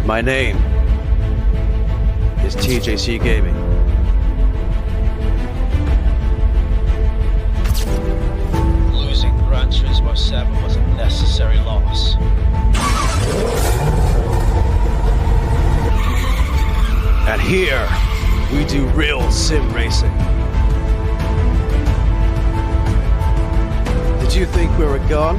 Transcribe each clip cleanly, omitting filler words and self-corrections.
My name is TJC Gaming. Losing Gran Turismo 7 was a necessary loss. And here, we do real sim racing. Did you think we were gone?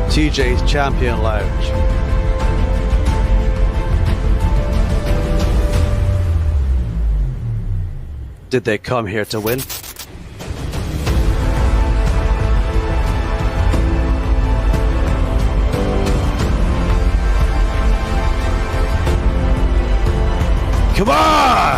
TJ's Champion Lounge. Did they come here to win? Come on!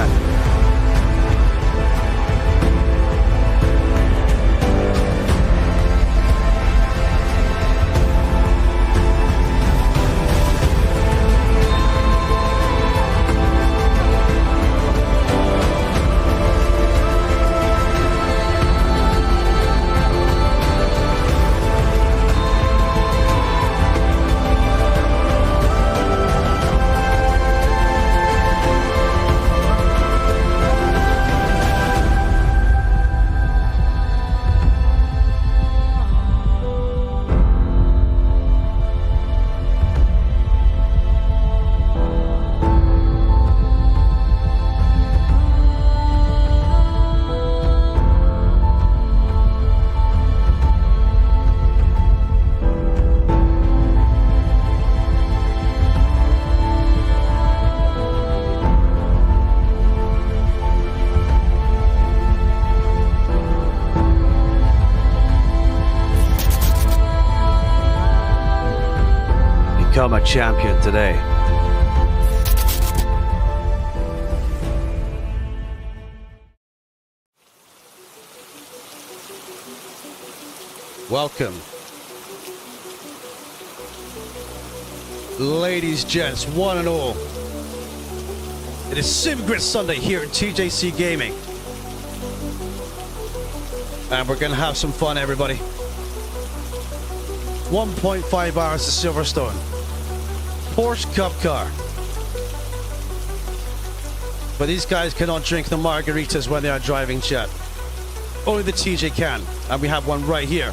Become a champion today. Welcome, ladies, gents, one and all. It is SimGrid Sunday here at TJC Gaming, and we're gonna have some fun, everybody. 1.5 hours to Silverstone. Porsche Cup car. But these guys cannot drink the margaritas when they are driving, chat. Only the TJ can, and we have one right here.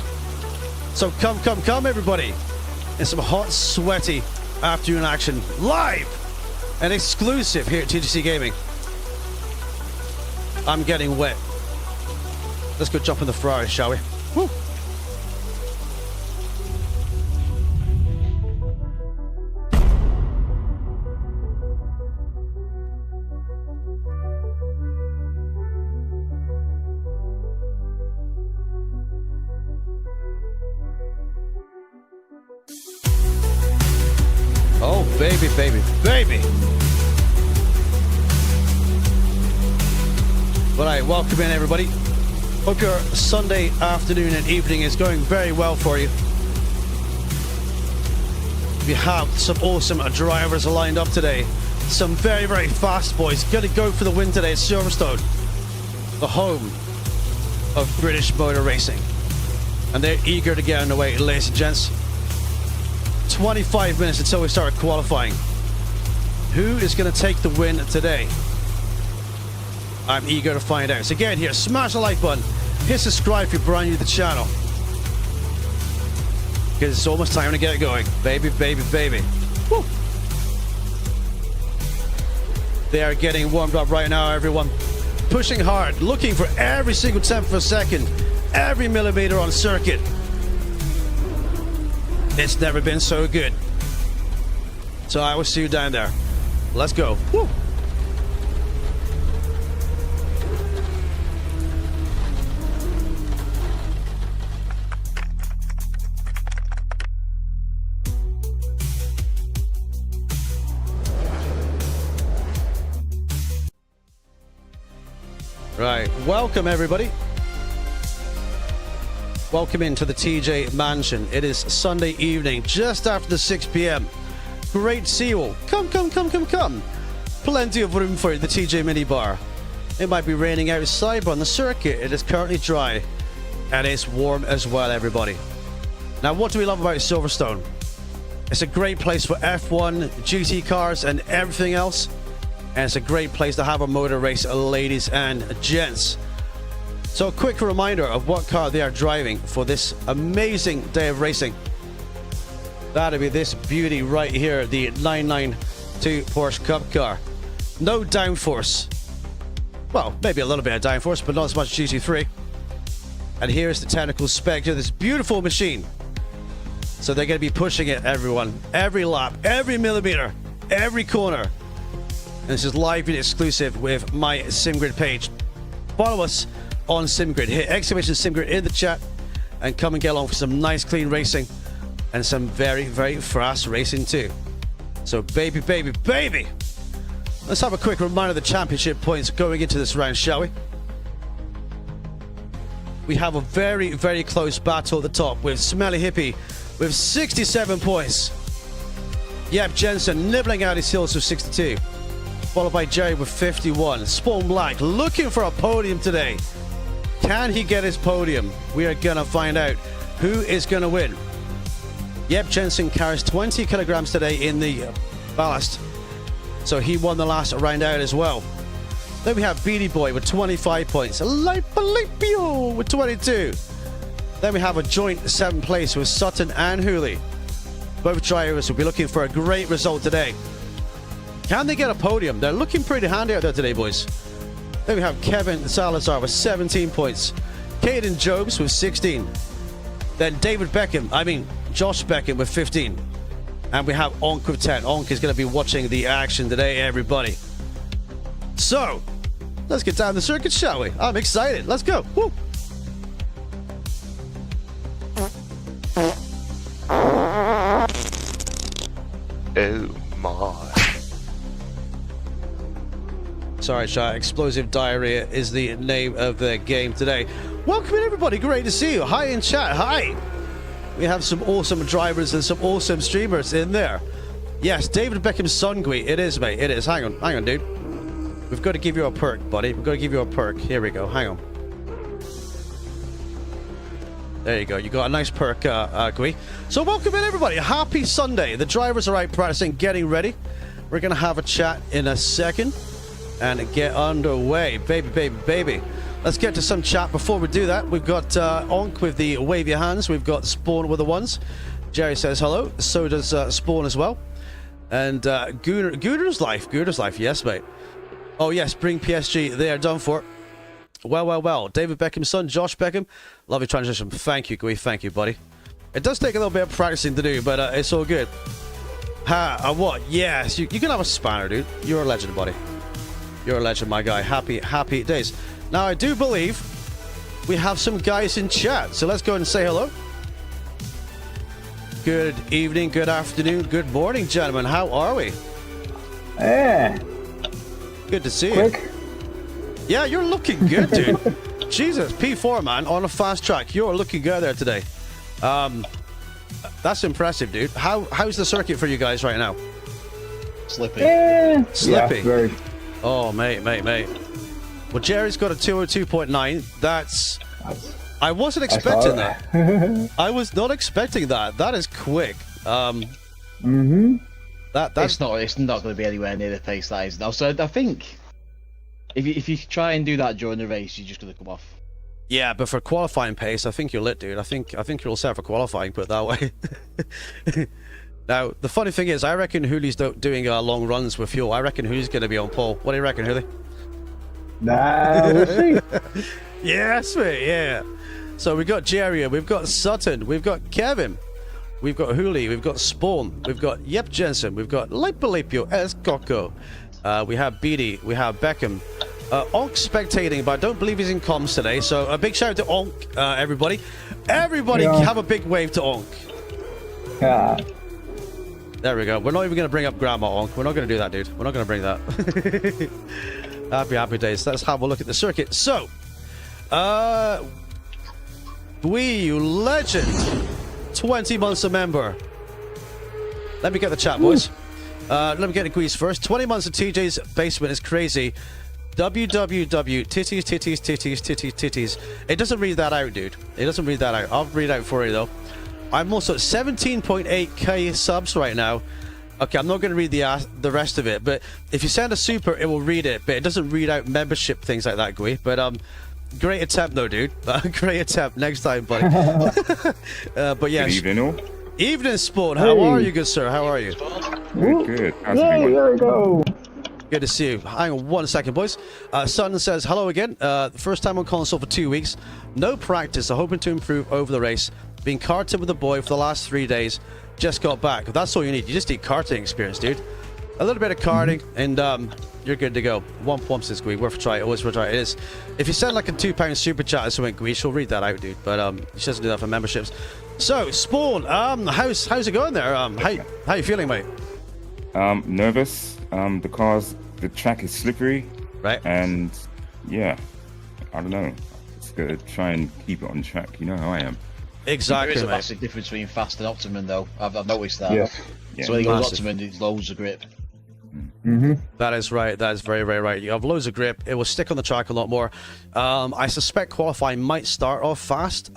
So come everybody, in some hot, sweaty afternoon action, live and exclusive here at TJC Gaming. I'm getting wet. Let's go jump in the Ferrari, shall we? Woo. Oh, baby, baby, baby. All right, welcome in, everybody. Hope your Sunday afternoon and evening is going very well for you. We have some awesome drivers lined up today. Some very, very fast boys. Gonna go for the win today at Silverstone, the home of British motor racing. And they're eager to get underway, ladies and gents. 25 minutes until we start qualifying. Who is going to take the win today? I'm eager to find out. So get here, smash the like button, hit subscribe if you're brand new to the channel, because it's almost time to get going. Baby, baby, baby. Woo. They are getting warmed up right now, everyone. Pushing hard, looking for every single tenth of a second, every millimeter on circuit. It's never been so good. So I will see you down there. Let's go. Woo. Right, welcome everybody. Welcome into the TJ Mansion. It is Sunday evening, just after the 6 p.m. Great to see you all. Come. Plenty of room for you, the TJ minibar. It might be raining outside, but on the circuit, it is currently dry. And it's warm as well, everybody. Now, what do we love about Silverstone? It's a great place for F1, GT cars, and everything else. And it's a great place to have a motor race, ladies and gents. So a quick reminder of what car they are driving for this amazing day of racing. That'll be this beauty right here, the 992 Porsche Cup car. No downforce. Well, maybe a little bit of downforce, but not as much as GT3. And here's the technical spec of this beautiful machine. So they're going to be pushing it, everyone. Every lap, every millimeter, every corner. And this is live and exclusive with my SimGrid page. Follow us on SimGrid. Hit exclamation SimGrid in the chat and come and get along for some nice clean racing and some very, very fast racing too. So baby, baby, baby. Let's have a quick reminder of the championship points going into this round, shall we? We have a very, very close battle at the top with Smelly Hippie with 67 points. Yep, Jensen nibbling out his heels with 62. Followed by Jerry with 51. Spawn Black looking for a podium today. Can he get his podium? We are going to find out who is going to win. Yep, Jensen carries 20 kilograms today in the ballast. So he won the last round out as well. Then we have Beanie Boy with 25 points. Lipio with 22. Then we have a joint 7th place with Sutton and Hooley. Both drivers will be looking for a great result today. Can they get a podium? They're looking pretty handy out there today, boys. Then we have Kevin Salazar with 17 points. Caden Jobs with 16. Then David Beckham, Josh Beckham with 15. And we have Onk with 10. Onk is going to be watching the action today, everybody. So, let's get down the circuit, shall we? I'm excited. Let's go. Woo. Oh my. Sorry, chat. Explosive Diarrhea is the name of the game today. Welcome in, everybody. Great to see you. Hi in chat. Hi. We have some awesome drivers and some awesome streamers in there. Yes, David Beckham's son, Gui. It is, mate. It is. Hang on, dude. We've got to give you a perk, buddy. We've got to give you a perk. Here we go. Hang on. There you go. You got a nice perk, Gui. So welcome in, everybody. Happy Sunday. The drivers are out practicing, getting ready. We're going to have a chat in a second and get underway. Baby, baby, baby. Let's get to some chat. Before we do that, we've got Onk with the wave your hands. We've got Spawn with the ones. Jerry says hello. So does Spawn as well. And Gooder's life. Yes, mate. Oh, yes. Bring PSG. They are done for. Well. David Beckham's son, Josh Beckham. Lovely transition. Thank you, Gui. Thank you, buddy. It does take a little bit of practicing to do, but it's all good. What? Yes. You can have a spanner, dude. You're a legend, buddy. You're a legend, my guy. Happy days. Now, I do believe we have some guys in chat, so let's go and say hello. Good evening, good afternoon, good morning, gentlemen. How are we? Yeah. Good to see Quick. you. Yeah, you're looking good, dude. Jesus, P4, man, on a fast track. You're looking good there today. That's impressive, dude. How's the circuit for you guys right now? Slippy. Slippy? Yeah, very. Oh, mate. Well, Jerry's got a 202.9. That's... I wasn't expecting that. I was not expecting that. That is quick. That's It's not going to be anywhere near the pace that is now. So I think if you try and do that during the race, you're just going to come off. Yeah, but for qualifying pace, I think you're lit, dude. I think you're all set for qualifying, put it that way. Now, the funny thing is, I reckon Hooley's doing long runs with fuel. I reckon Hooley's going to be on pole. What do you reckon, Hooley? Nah, we'll see. Yes, mate, yeah. So we've got Jerry, we've got Sutton, we've got Kevin, we've got Hooley, we've got Spawn, we've got Yep Jensen, we've got Lipalipio Escoco, we have Beatty, we have Beckham. Onk spectating, but I don't believe he's in comms today, so a big shout out to Onk, everybody. Everybody have a big wave to Onk. Yeah. There we go. We're not even going to bring up Grandma Onk. We're not going to do that, dude. We're not going to bring that. Happy days. Let's have a look at the circuit. So, you legend, 20 months a member. Let me get the chat, boys. Let me get the quiz first. 20 months of TJ's basement is crazy. www titties titties titties titties titties. It doesn't read that out, dude. It doesn't read that out. I'll read out for you though. I'm also at 17.8k subs right now. Okay, I'm not going to read the rest of it, but if you send a super, it will read it, but it doesn't read out membership things like that, Gui. But great attempt though, dude. Great attempt. Next time, buddy. But yeah. Good evening, all. Evening, Sport. How are you, good sir? How are you? Good. How's Yay, everyone? there we go. Good to see you. Hang on 1 second, boys. Sutton says, hello again. First time on console for 2 weeks. No practice. I'm hoping to improve over the race. Been karting with the boy for the last 3 days. Just got back. That's all you need. You just need karting experience, dude. A little bit of karting, and you're good to go. One says Gui. Worth a try. Always worth a try. It is. If you send like a £2 super chat or something, Gui, she'll read that out, dude. But she doesn't do that for memberships. So, Spawn, how's it going there? How you feeling, mate? Nervous because the track is slippery. Right. And yeah, I don't know. It's gonna try and keep it on track. You know how I am. Exactly, There is a mate. massive difference between fast and Optimum, though. I've noticed that. Yes. Yeah. So when you go to Massive. Optimum, it's loads of grip. That is right. That is very, very right. You have loads of grip. It will stick on the track a lot more. I suspect qualifying might start off fast.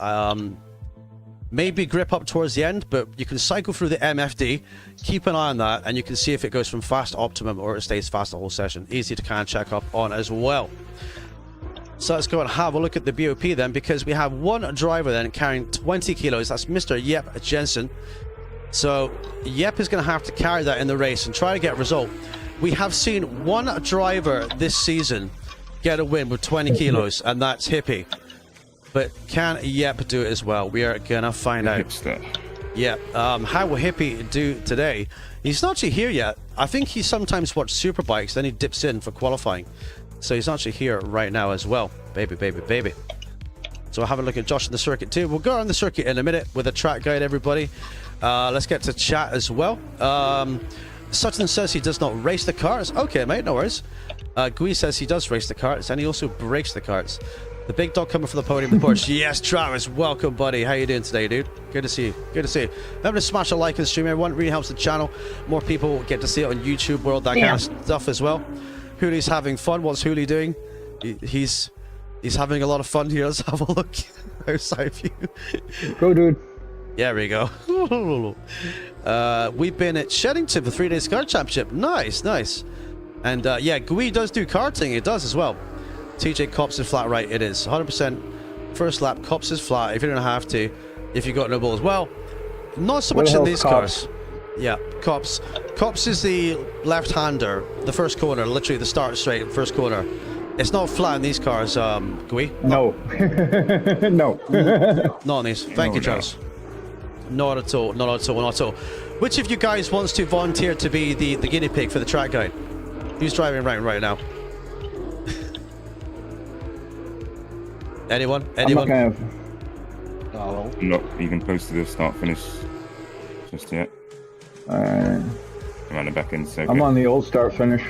Maybe grip up towards the end, but you can cycle through the MFD. Keep an eye on that, and you can see if it goes from fast to optimum or it stays fast the whole session. Easy to kind of check up on as well. So let's go and have a look at the BOP then, because we have one driver then carrying 20 kilos. That's Mr. Yep Jensen. So Yep is going to have to carry that in the race and try to get a result. We have seen one driver this season get a win with 20 kilos, and that's Hippie. But can Yep do it as well? We are going to find out. Hipster. Yeah, how will Hippie do today? He's not actually here yet. I think he sometimes watches Superbikes, then he dips in for qualifying. So he's actually here right now as well. Baby, baby, baby. So we'll have a look at Josh in the circuit too. We'll go on the circuit in a minute with a track guide, everybody. Let's get to chat as well. Sutton says he does not race the carts. Okay, mate, no worries. Gui says he does race the carts, and he also breaks the carts. The big dog coming for the podium, of course. Yes, Travis, welcome, buddy. How you doing today, dude? Good to see you. Good to see you. Remember to smash a like and stream, everyone. It really helps the channel. More people get to see it on YouTube World, that kind of stuff as well. Hoolie's having fun. What's Hoolie doing? He's having a lot of fun here. Let's have a look outside view. Go, dude. Yeah, there we go. We've been at Sheddington for 3 days kart championship. Nice, nice. And yeah, Gui does do karting. It does as well. TJ Cops is flat right. It is 100% first lap. Cops is flat. If you don't have to, if you got no balls, well, not so much in these cars. Yeah, Cops. Cops is the left-hander, the first corner, literally the start straight, first corner. It's not flat in these cars, Gui. No. No. Not on these. Thank you, Charles. Not at all. Not at all. Not at all. Which of you guys wants to volunteer to be the guinea pig for the track guide? Who's driving around right now? Anyone? Anyone? I'm not Oh, I'm not even close to the start-finish just yet. I'm on the back end circuit. I'm on the old start finish.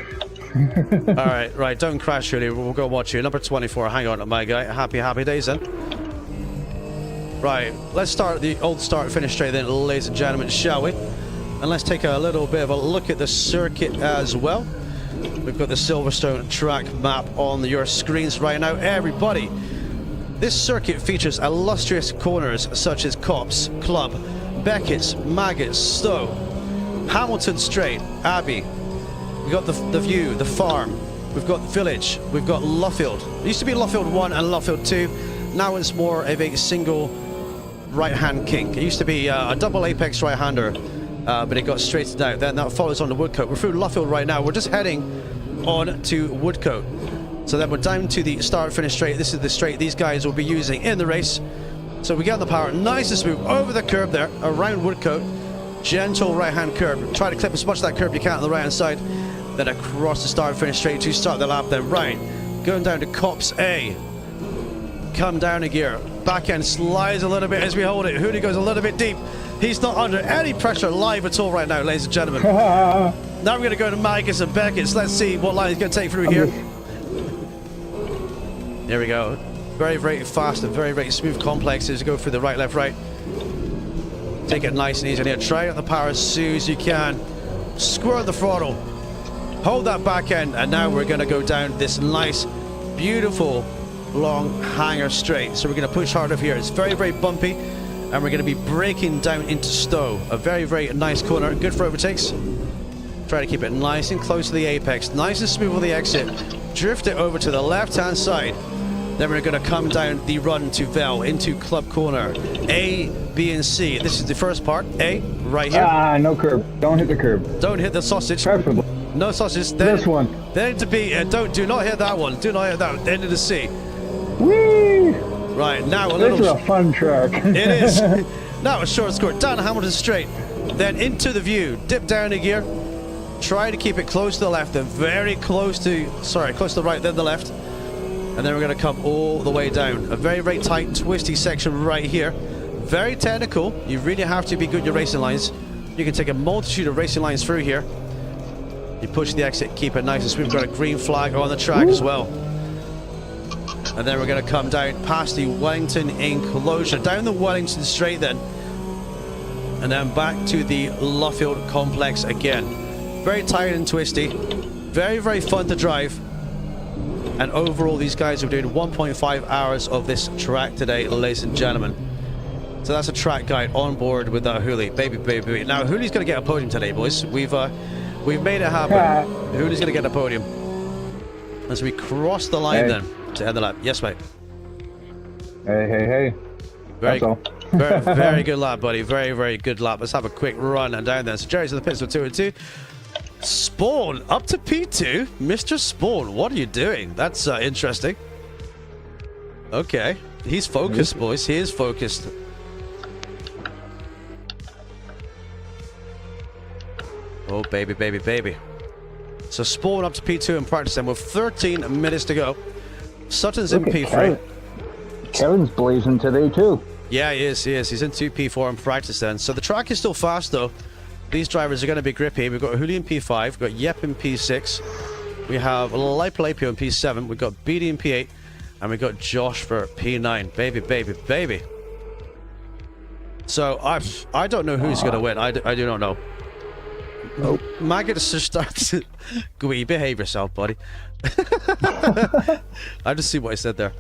All right, right. Don't crash, really. We'll go watch you. Number 24. Hang on, my guy. Happy days then. Right, let's start the old start finish straight then, ladies and gentlemen, shall we? And let's take a little bit of a look at the circuit as well. We've got the Silverstone track map on your screens right now, everybody. This circuit features illustrious corners such as Copse, Club, Beckett's, Maggots, Stowe, Hamilton Straight, Abbey. We've got the View, the Farm, we've got Village, we've got Luffield. It used to be Luffield 1 and Luffield 2. Now it's more of a single right-hand kink. It used to be a double apex right-hander, but it got straightened out. Then that follows on to Woodcote. We're through Luffield right now. We're just heading on to Woodcote. So then we're down to the start-finish straight. This is the straight these guys will be using in the race. So we get on the power, nice and smooth, over the curb there, around Woodcote. Gentle right-hand curb. Try to clip as much of that curb you can on the right-hand side. Then across the start-finish straight to start the lap then. Right, going down to Copse A. Come down a gear. Back end slides a little bit as we hold it. Hoodie goes a little bit deep. He's not under any pressure live at all right now, ladies and gentlemen. Now we're going to go to Magus and Beckett's. Let's see what line he's going to take through here. There we go. Very, very fast and very, very smooth complexes. Go through the right, left, right. Take it nice and easy here. Try out the power as soon as you can. Squirt the throttle. Hold that back end, and now we're going to go down this nice, beautiful, long hanger straight. So we're going to push hard up here. It's very, very bumpy, and we're going to be braking down into Stowe. A very, very nice corner. Good for overtakes. Try to keep it nice and close to the apex. Nice and smooth on the exit. Drift it over to the left-hand side. Then we're going to come down the run to Vel into Club Corner. A, B, and C. This is the first part. A, right here. Ah, no curb. Don't hit the curb. Don't hit the sausage. Preferably. No sausage. Then, This one. Then to B. Do not hit that one. Do not hit that one. Then to the C. Whee! Right, now a This is little... a fun track. It is. Now a short score. Down Hamilton straight. Then into the view. Dip down a gear. Try to keep it close to the left. Then very close to... Sorry, close to the right, then the left. And then we're going to come all the way down. A very, very tight, twisty section right here. Very technical. You really have to be good at your racing lines. You can take a multitude of racing lines through here. You push the exit, keep it nice and smooth. We've got a green flag on the track as well. And then we're going to come down past the Wellington enclosure. Down the Wellington straight then. And then back to the Luffield complex again. Very tight and twisty. Very, very fun to drive. And overall, these guys are doing 1.5 hours of this track today, ladies and gentlemen. So that's a track guide on board with Hooli. Baby, baby, baby. Now, Hooli's going to get a podium today, boys. We've made it happen. Hooli's going to get a podium. As we cross the line then to end the lap. Yes, mate. Hey, hey, hey. Very, That's all. very, very good lap, buddy. Very, very good lap. Let's have a quick run and down there. So Jerry's in the pits with 2 and 2. Spawn up to P2. Mr. Spawn, what are you doing? That's interesting. Okay. He's focused, boys. He is focused. Oh, baby, baby, baby. So Spawn up to P2 in practice then with 13 minutes to go. Sutton's in P3. Kevin's blazing today too. Yeah, he is. He is. He's in 2P4 in practice then. So the track is still fast though. These drivers are going to be grippy. We've got Hooli in P5. We've got Yep in P6. We have Lipalapio in P7. We've got BD in P8. And we've got Josh for P9. Baby, baby, baby. So I don't know who's going to win. I do not know. Nope. Maggot starts. Gwee, behave yourself, buddy. I just see what I said there.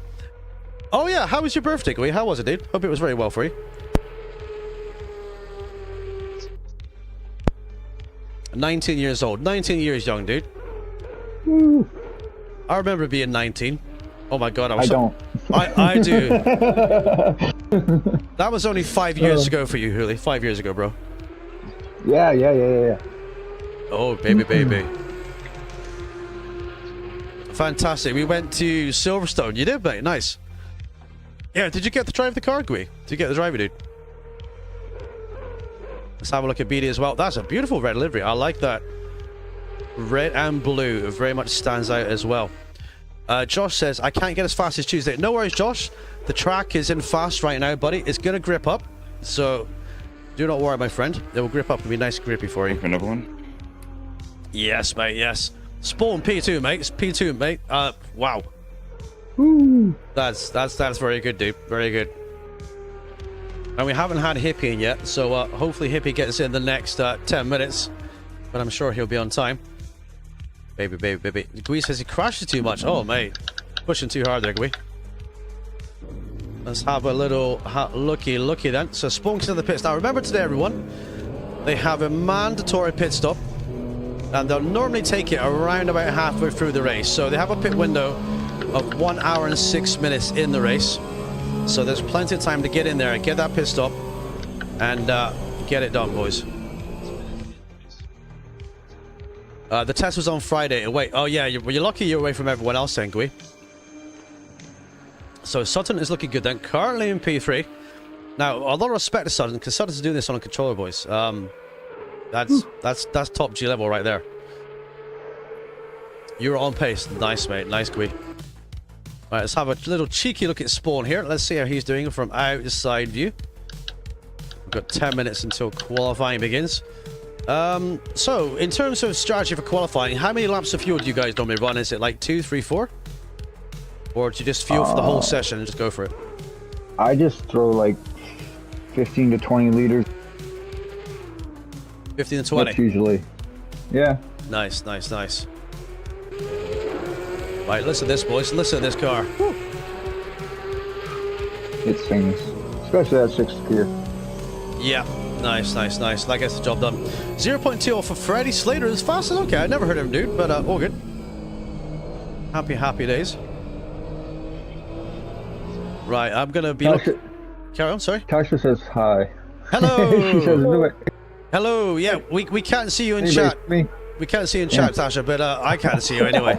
Oh yeah, how was your birthday, Gwee? How was it, dude? Hope it was very well for you. 19 years old. 19 years young, dude. Woo. I remember being 19. Oh my god, I don't. I do. That was only 5 years ago for you, Hooli. 5 years ago, bro. Yeah. Oh, baby, baby. Fantastic. We went to Silverstone. You did, mate. Nice. Yeah, did you get to drive the car, Gwee? Did you get the driver, dude? Let's have a look at BD as well. That's a beautiful red livery. I like that. Red and blue very much stands out as well. Josh says, I can't get as fast as Tuesday. No worries, Josh. The track is in fast right now, buddy. It's going to grip up. So do not worry, my friend. It will grip up and be nice and grippy for you. Another one? Yes, mate, yes. Spawn P2, mate. It's P2, mate. Wow. Woo. That's very good, dude. Very good. And we haven't had Hippie in yet, so hopefully Hippie gets in the next 10 minutes. But I'm sure he'll be on time. Baby, baby, baby. Gwee says he crashes too much. Oh, mate. Pushing too hard there, Gwee. Let's have a little looky then. So Spawn's in the pits. Now remember today, everyone, they have a mandatory pit stop. And they'll normally take it around about halfway through the race. So they have a pit window of 1 hour and 6 minutes in the race. So there's plenty of time to get in there and get that pit stop and get it done, boys. The test was on Friday. Wait, oh yeah, you're lucky you're away from everyone else, Gwee. So Sutton is looking good then. Currently in P3. Now, a lot of respect to Sutton, because Sutton's doing this on a controller, boys. That's top G level right there. You're on pace. Nice, mate. Nice, Gwee. Alright, let's have a little cheeky look at Spawn here. Let's see how he's doing from outside view. We've got 10 minutes until qualifying begins. So, in terms of strategy for qualifying, how many laps of fuel do you guys normally run? Is it like 2, 3, 4? Or do you just fuel for the whole session and just go for it? I just throw like 15 to 20 liters. 15 to 20? That's usually. Yeah. Nice, nice, nice. Right, listen to this, boys. Listen to this car. Woo. It sings. Especially that 6th gear. Yeah, nice, nice, nice. That gets the job done. 0.2 off of Freddie Slater is fast and okay. I never heard of him, dude, but all good. Happy, happy days. Right, I'm gonna be looking. Carry on, sorry. Tasha says hi. Hello. She says do it. Hello. Yeah, we can't see you in Anybody chat. see me? We can't see you in chat, Tasha, but I can't see you anyway.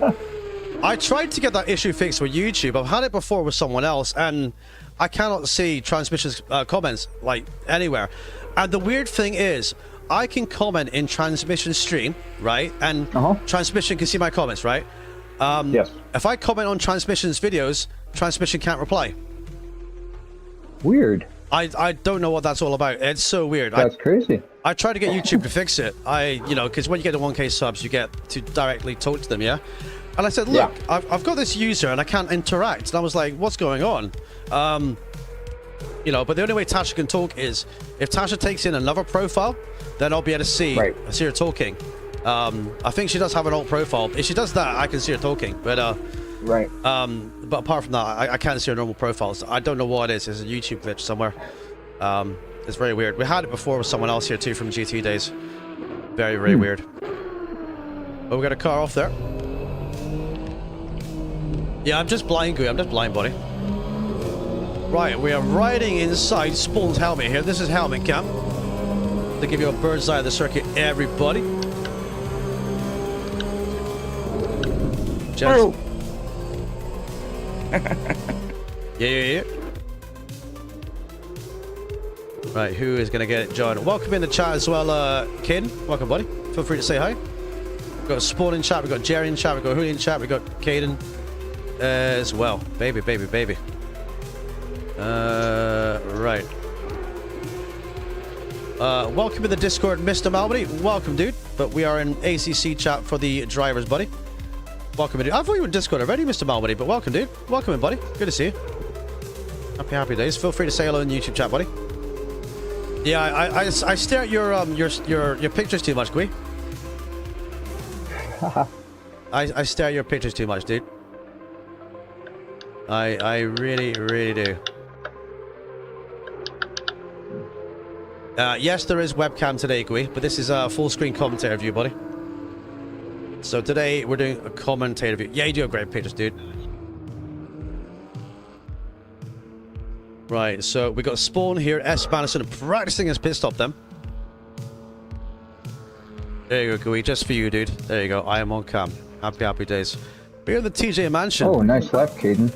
I tried to get that issue fixed with YouTube. I've had it before with someone else, and I cannot see transmissions comments like anywhere. And the weird thing is, I can comment in transmission stream, right? And transmission can see my comments, right? Yes. If I comment on transmission's videos, transmission can't reply. Weird. I don't know what that's all about. It's so weird. That's crazy. I tried to get YouTube to fix it. Because when you get to 1K subs, you get to directly talk to them, yeah? And I said, look, I've got this user and I can't interact. And I was like, what's going on? But the only way Tasha can talk is if Tasha takes in another profile, then I'll be able to see her talking. I think she does have an alt profile. If she does that, I can see her talking. But but apart from that, I can't see her normal profiles. I don't know what it is. There's a YouTube glitch somewhere. It's very weird. We had it before with someone else here too from GT days. Very, very weird. But we got a car off there. Yeah, I'm just blind, Goo. I'm just blind, buddy. Right, we are riding inside Spawn's helmet here. This is helmet cam. To give you a bird's eye of the circuit, everybody. Jensen. Yeah. Right, who is going to get it, John? Welcome in the chat as well, Caden. Welcome, buddy. Feel free to say hi. We've got Spawn in chat, we've got Jerry in chat, we've got Hooli in chat, we've got Caden as well. Baby. Right. Welcome in the Discord, Mr. Malbody. Welcome, dude. But we are in ACC chat for the drivers, buddy. Welcome in, dude. I thought you were in Discord already, Mr. Malbody, but welcome, dude. Welcome in, buddy. Good to see you. Happy days. Feel free to say hello in YouTube chat, buddy. Yeah, I stare at your pictures too much, Gui. I stare at your pictures too much, dude. I really do. Yes, there is webcam today, Gui, but this is a full screen commentator view, buddy. So today we're doing a commentator view. Yeah, you do have great pictures, dude. Right, so we got Spawn here, S. Bannerson practicing his pit stop then. There you go, Gui, just for you, dude. There you go, I am on cam. Happy days. We're in the TJ Mansion. Oh, nice lap, Caden.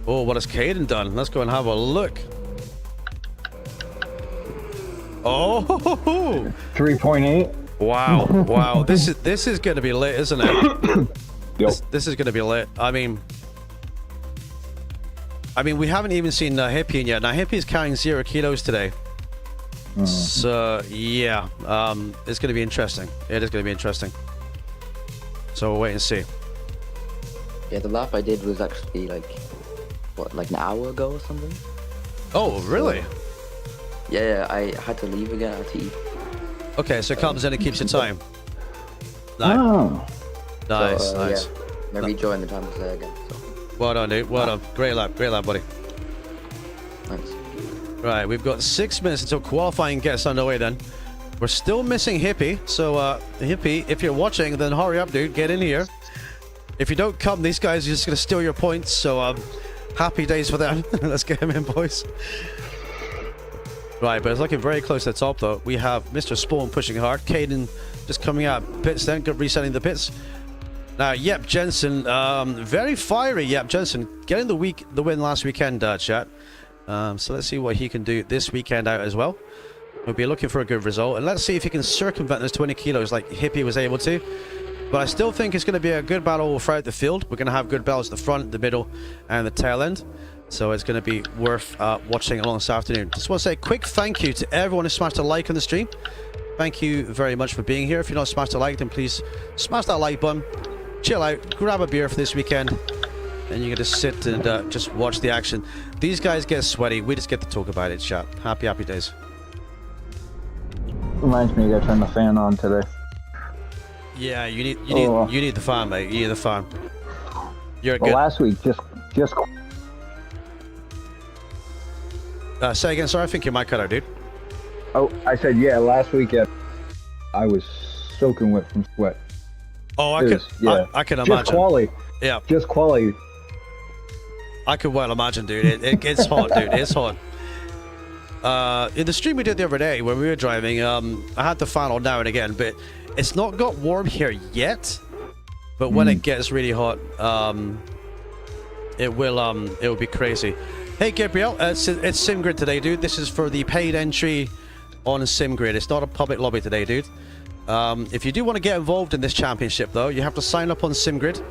Oh, what has Caden done? Let's go and have a look. Oh, 3.8. Wow. This is going to be lit, isn't it? Yep. This is going to be lit. I mean, we haven't even seen Hippie in yet. Now, Hippie is carrying 0 kilos today. So, yeah. It's going to be interesting. It is going to be interesting. So, we'll wait and see. Yeah, the lap I did was actually like an hour ago or something. Oh, really? Yeah, I had to leave again. I had to eat. Okay, so it comes in and keeps your time. Nice. Oh. Nice. Yeah, I rejoined the time was there again. So. Well done, dude. Well done. Great lap, buddy. Thanks. Right, we've got 6 minutes until qualifying gets underway then. We're still missing Hippie, so Hippie, if you're watching, then hurry up, dude. Get in here. If you don't come, these guys are just going to steal your points, so happy days for them. Let's get him in, boys. Right, but it's looking very close to the top, though. We have Mr. Spawn pushing hard. Caden just coming out pits then, resetting the pits. Now, Yep Jensen, very fiery Yep Jensen, getting the win last weekend, chat. So let's see what he can do this weekend out as well. We'll be looking for a good result, and let's see if he can circumvent those 20 kilos like Hippie was able to. But I still think it's going to be a good battle throughout the field. We're going to have good battles at the front, the middle, and the tail end. So it's going to be worth watching along this afternoon. Just want to say a quick thank you to everyone who smashed a like on the stream. Thank you very much for being here. If you're not smashed a like, then please smash that like button. Chill out, grab a beer for this weekend, and you can just sit and just watch the action. These guys get sweaty. We just get to talk about it, chat. Happy days. Reminds me, I gotta turn the fan on today. Yeah, you need the fan, mate. You need the fan. You're Well, good. last week, just Say again, sorry. I think your mic cut out, dude. oh, I said yeah. Last weekend, I was soaking wet from sweat. Oh, It was- yeah. I can Just imagine. quali, Yeah, just quali. I could well imagine, dude. It's hot, dude. It's hot. In the stream we did the other day when we were driving, I had the fan on now and again, but it's not got warm here yet. But when it gets really hot, it will be crazy. Hey Gabriel, it's simgrid today, dude. This is for the paid entry on simgrid. It's not a public lobby today, dude. If you do want to get involved in this championship, though, you have to sign up on simgrid.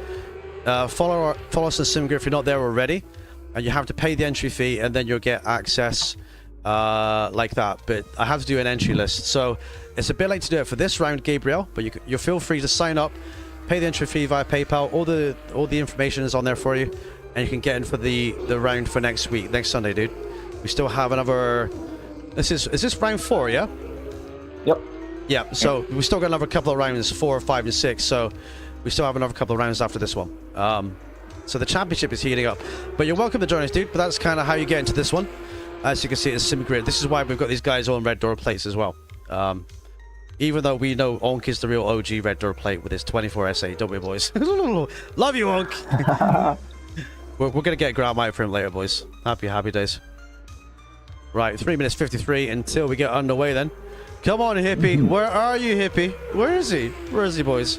Follow us on simgrid if you're not there already, and you have to pay the entry fee, and then you'll get access like that. But I have to do an entry list, so it's a bit late to do it for this round, Gabriel. But you feel free to sign up, pay the entry fee via PayPal. All the information is on there for you, and you can get in for the round for next week, next Sunday, dude. We still have another. Is this round 4? Yeah. Yep. Yeah. So we still got another couple of rounds, 4, 5, and 6. So we still have another couple of rounds after this one. So the championship is heating up. But you're welcome to join us, dude. But that's kind of how you get into this one. As you can see, it's simgrid. This is why we've got these guys on red door plates as well. Even though we know Onk is the real OG red door plate with his 24 SA, don't we, boys? Love you, Onk. we're gonna get a ground mic for him later, boys. Happy days. Right, 3 minutes 53 until we get underway. Then, come on, Hippie. Where are you, Hippie? Where is he? Where is he, boys?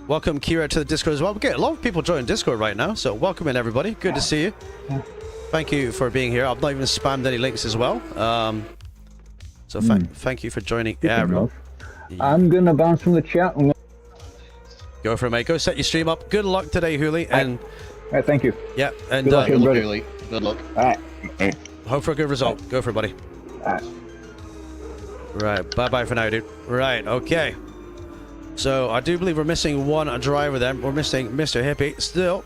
Welcome, Kira, to the Discord as well. We get a lot of people joining Discord right now, so welcome in, everybody. Good to see you. Thank you for being here. I've not even spammed any links as well. So thank you for joining, everyone. I'm gonna bounce from the chat. Go for it, mate. Go set your stream up. Good luck today, Hooli. And Right, thank you. yeah, and Good luck, Good luck, everybody. Julie. Good luck. All right. hope for a good result. Go for it, buddy. All right. Right, bye-bye for now, dude. Right, okay. So I do believe we're missing one driver then. We're missing Mr. Hippie still.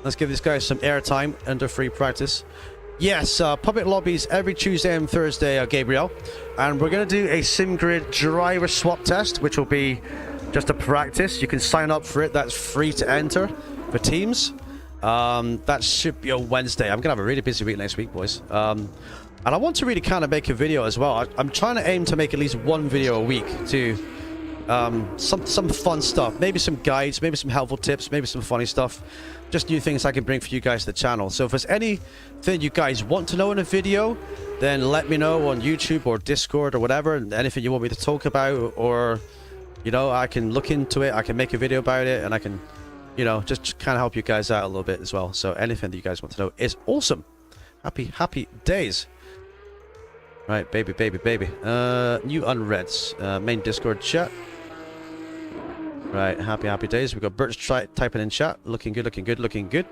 Let's give this guy some airtime under free practice. Yes, public lobbies every Tuesday and Thursday, Gabriel. And we're going to do a SimGrid driver swap test, which will be just a practice. You can sign up for it. That's free to enter for teams. That should be on Wednesday. I'm going to have a really busy week next week, boys. And I want to really kind of make a video as well. I'm trying to aim to make at least one video a week to some fun stuff. Maybe some guides, maybe some helpful tips, maybe some funny stuff. Just new things I can bring for you guys to the channel. So if there's anything you guys want to know in a video, then let me know on YouTube or Discord or whatever. And anything you want me to talk about, or, you know, I can look into it. I can make a video about it, and I can, you know, just kind of help you guys out a little bit as well. So anything that you guys want to know is awesome. Happy days. Right, baby. New unreads. Main Discord chat. Right, happy days. We've got Birch typing in chat. Looking good.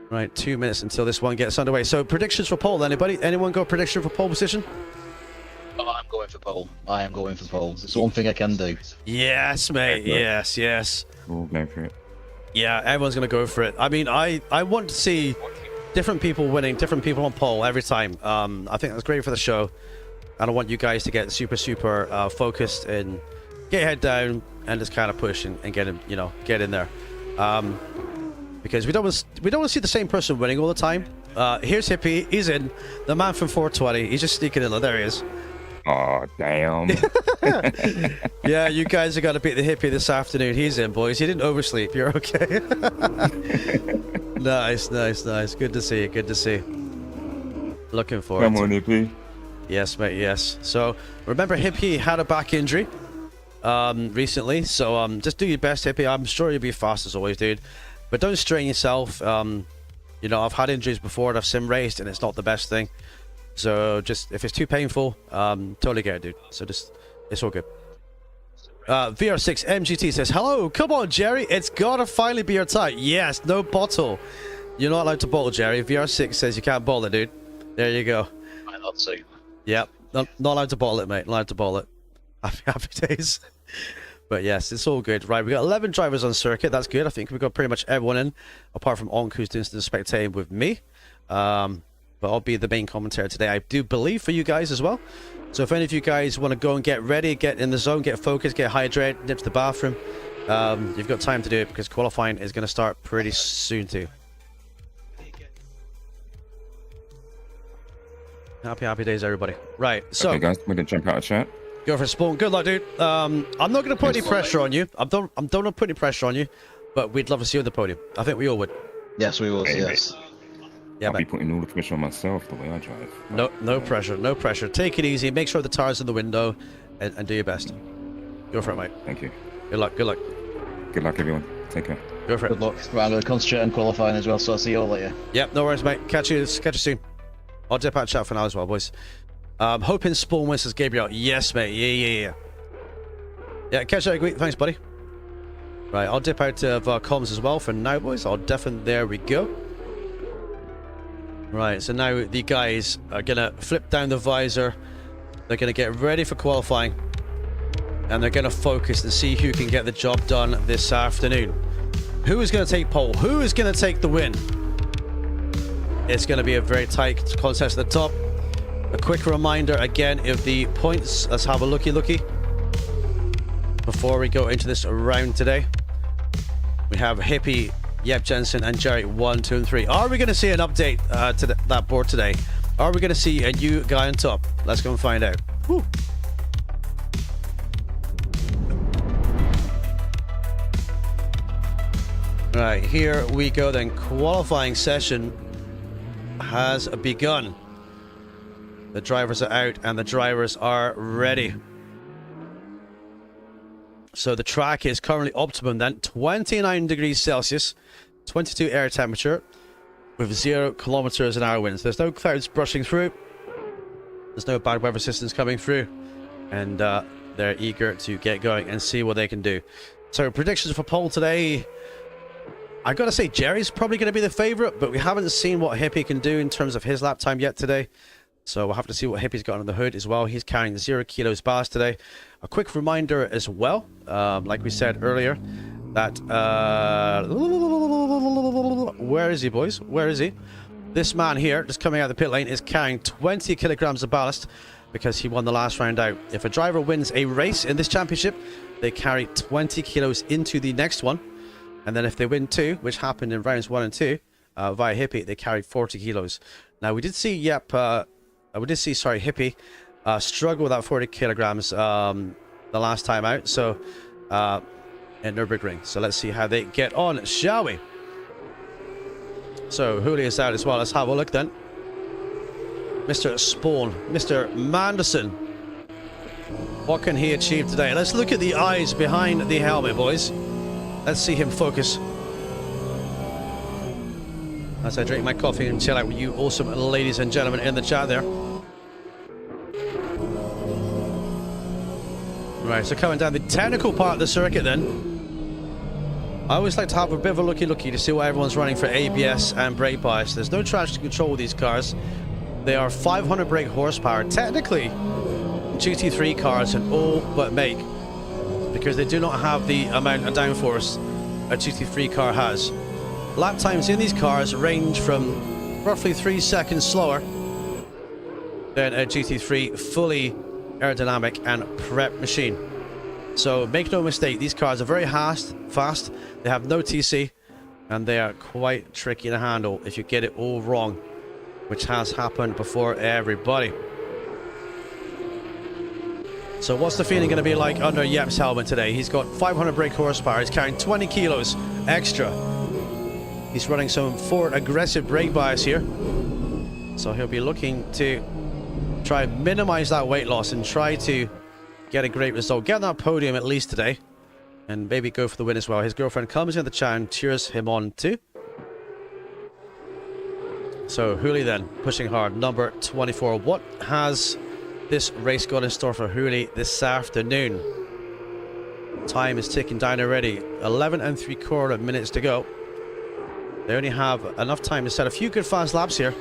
Right, 2 minutes until this one gets underway. So predictions for pole, anybody? Anyone got a prediction for pole position? Oh, I'm going for pole. I am going for pole. It's one thing I can do. Yes, mate. Yes. We'll go for it. Yeah, everyone's going to go for it. I mean, I want to see different people winning, different people on pole every time. I think that's great for the show. And I want you guys to get super focused and get your head down and just kind of push and get in, you know, get in there. Because we don't want to see the same person winning all the time. Here's Hippie. He's in. The man from 420. He's just sneaking in. There he is. Oh, damn. Yeah, you guys are going to beat the Hippie this afternoon. He's in, boys. He didn't oversleep. You're okay. Nice. Good to see. Looking forward Come on, Hippie. Yes, mate, yes. So, remember, Hippie had a back injury recently. So, just do your best, Hippie. I'm sure you'll be fast as always, dude. But don't strain yourself. You know, I've had injuries before and I've sim raced, and it's not the best thing. So, just, if it's too painful, totally get it, dude. So, just, it's all good. VR6 MGT says, hello, come on, Jerry. It's gotta finally be your time. Yes, no bottle. You're not allowed to bottle, Jerry. VR6 says you can't bottle it, dude. There you go. Might not see. Yep. Not allowed to bottle it, mate. Not allowed to bottle it. Happy days. But yes, it's all good. Right, we got 11 drivers on circuit. That's good. I think we've got pretty much everyone in, apart from Onk, who's doing some spectating with me. but I'll be the main commentator today, I do believe, for you guys as well. So if any of you guys want to go and get ready, get in the zone, get focused, get hydrated, nip to the bathroom, you've got time to do it, because qualifying is going to start pretty soon too. Happy days, everybody. Right, so Okay, guys, we're gonna jump out of chat. go for a spawn. Good luck, dude. I'm not going to put any pressure on you. I don't want to put any pressure on you, but we'd love to see you on the podium. I think we all would. Yes, we will. Hey, Yes. Yeah, I'll be man. putting all the pressure on myself the way I drive. No pressure, no pressure. Take it easy. Make sure the tire's in the window, and do your best. Go for it, mate. Thank you. Good luck. Good luck. Good luck, everyone. Take care. Go for it. Good luck. Right, I'm going to concentrate on qualifying as well, so I'll see you all later. Yep, no worries, mate. Catch you soon. I'll dip out chat for now as well, boys. Hoping Spawn wins, says Gabriel. Yes, mate. Yeah. Yeah, catch you later. Thanks, buddy. Right, I'll dip out of comms as well for now, boys. I'll definitely. There we go. Right, so now the guys are gonna flip down the visor. They're gonna get ready for qualifying, and they're gonna focus and see who can get the job done this afternoon. Who is gonna take pole? Who is gonna take the win? It's gonna be a very tight contest at the top. A quick reminder again of the points. Let's have a looky before we go into this round today. We have Hippie, Yep Jensen, and Jerry 1, 2, and 3. Are we going to see an update to that board today? Are we going to see a new guy on top? Let's go and find out. Woo. Right, here we go then. Qualifying session has begun. The drivers are out and the drivers are ready. So the track is currently optimum then, 29 degrees Celsius, 22 air temperature, with 0 kilometers an hour winds. There's no clouds brushing through. There's no bad weather systems coming through. And they're eager to get going and see what they can do. So predictions for pole today. I gotta say Jerry's probably gonna be the favorite, but we haven't seen what Hippie can do in terms of his lap time yet today. So we'll have to see what Hippie's got under the hood as well. He's carrying the 0 kilos bars today. A quick reminder as well, like we said earlier, that where is he, boys? Where is he? This man here, just coming out of the pit lane, is carrying 20 kilograms of ballast because he won the last round out. If a driver wins a race in this championship, they carry 20 kilos into the next one. And then if they win 2, which happened in rounds 1 and 2, via Hippie, they carried 40 kilos. Now we did see, Hippie struggle with that 40 kilograms the last time out, so in Nürburgring. So let's see how they get on, shall we? So Julia's out as well. Let's have a look then. Mr. Spawn, Mr. Manderson. What can he achieve today? Let's look at the eyes behind the helmet, boys. Let's see him focus. As I drink my coffee and chill out with you awesome ladies and gentlemen in the chat there. Right, so coming down the technical part of the circuit then. I always like to have a bit of a looky to see what everyone's running for ABS and brake bias. There's no traction control with these cars. They are 500 brake horsepower. Technically, GT3 cars in all but make, because they do not have the amount of downforce a GT3 car has. Lap times in these cars range from roughly 3 seconds slower than a GT3 fully aerodynamic and prep machine. So make no mistake, these cars are very fast, they have no TC, and they are quite tricky to handle if you get it all wrong, which has happened before everybody. So what's the feeling going to be like under Yep's helmet today? He's got 500 brake horsepower, he's carrying 20 kilos extra. He's running some forward aggressive brake bias here. So he'll be looking to try and minimize that weight loss and try to get a great result. Get on that podium at least today. And maybe go for the win as well. His girlfriend comes in the chat and cheers him on too. So Hooli then, pushing hard, number 24. What has this race got in store for Hooli this afternoon? Time is ticking down already. 11 3/4 minutes to go. They only have enough time to set a few good fast laps here.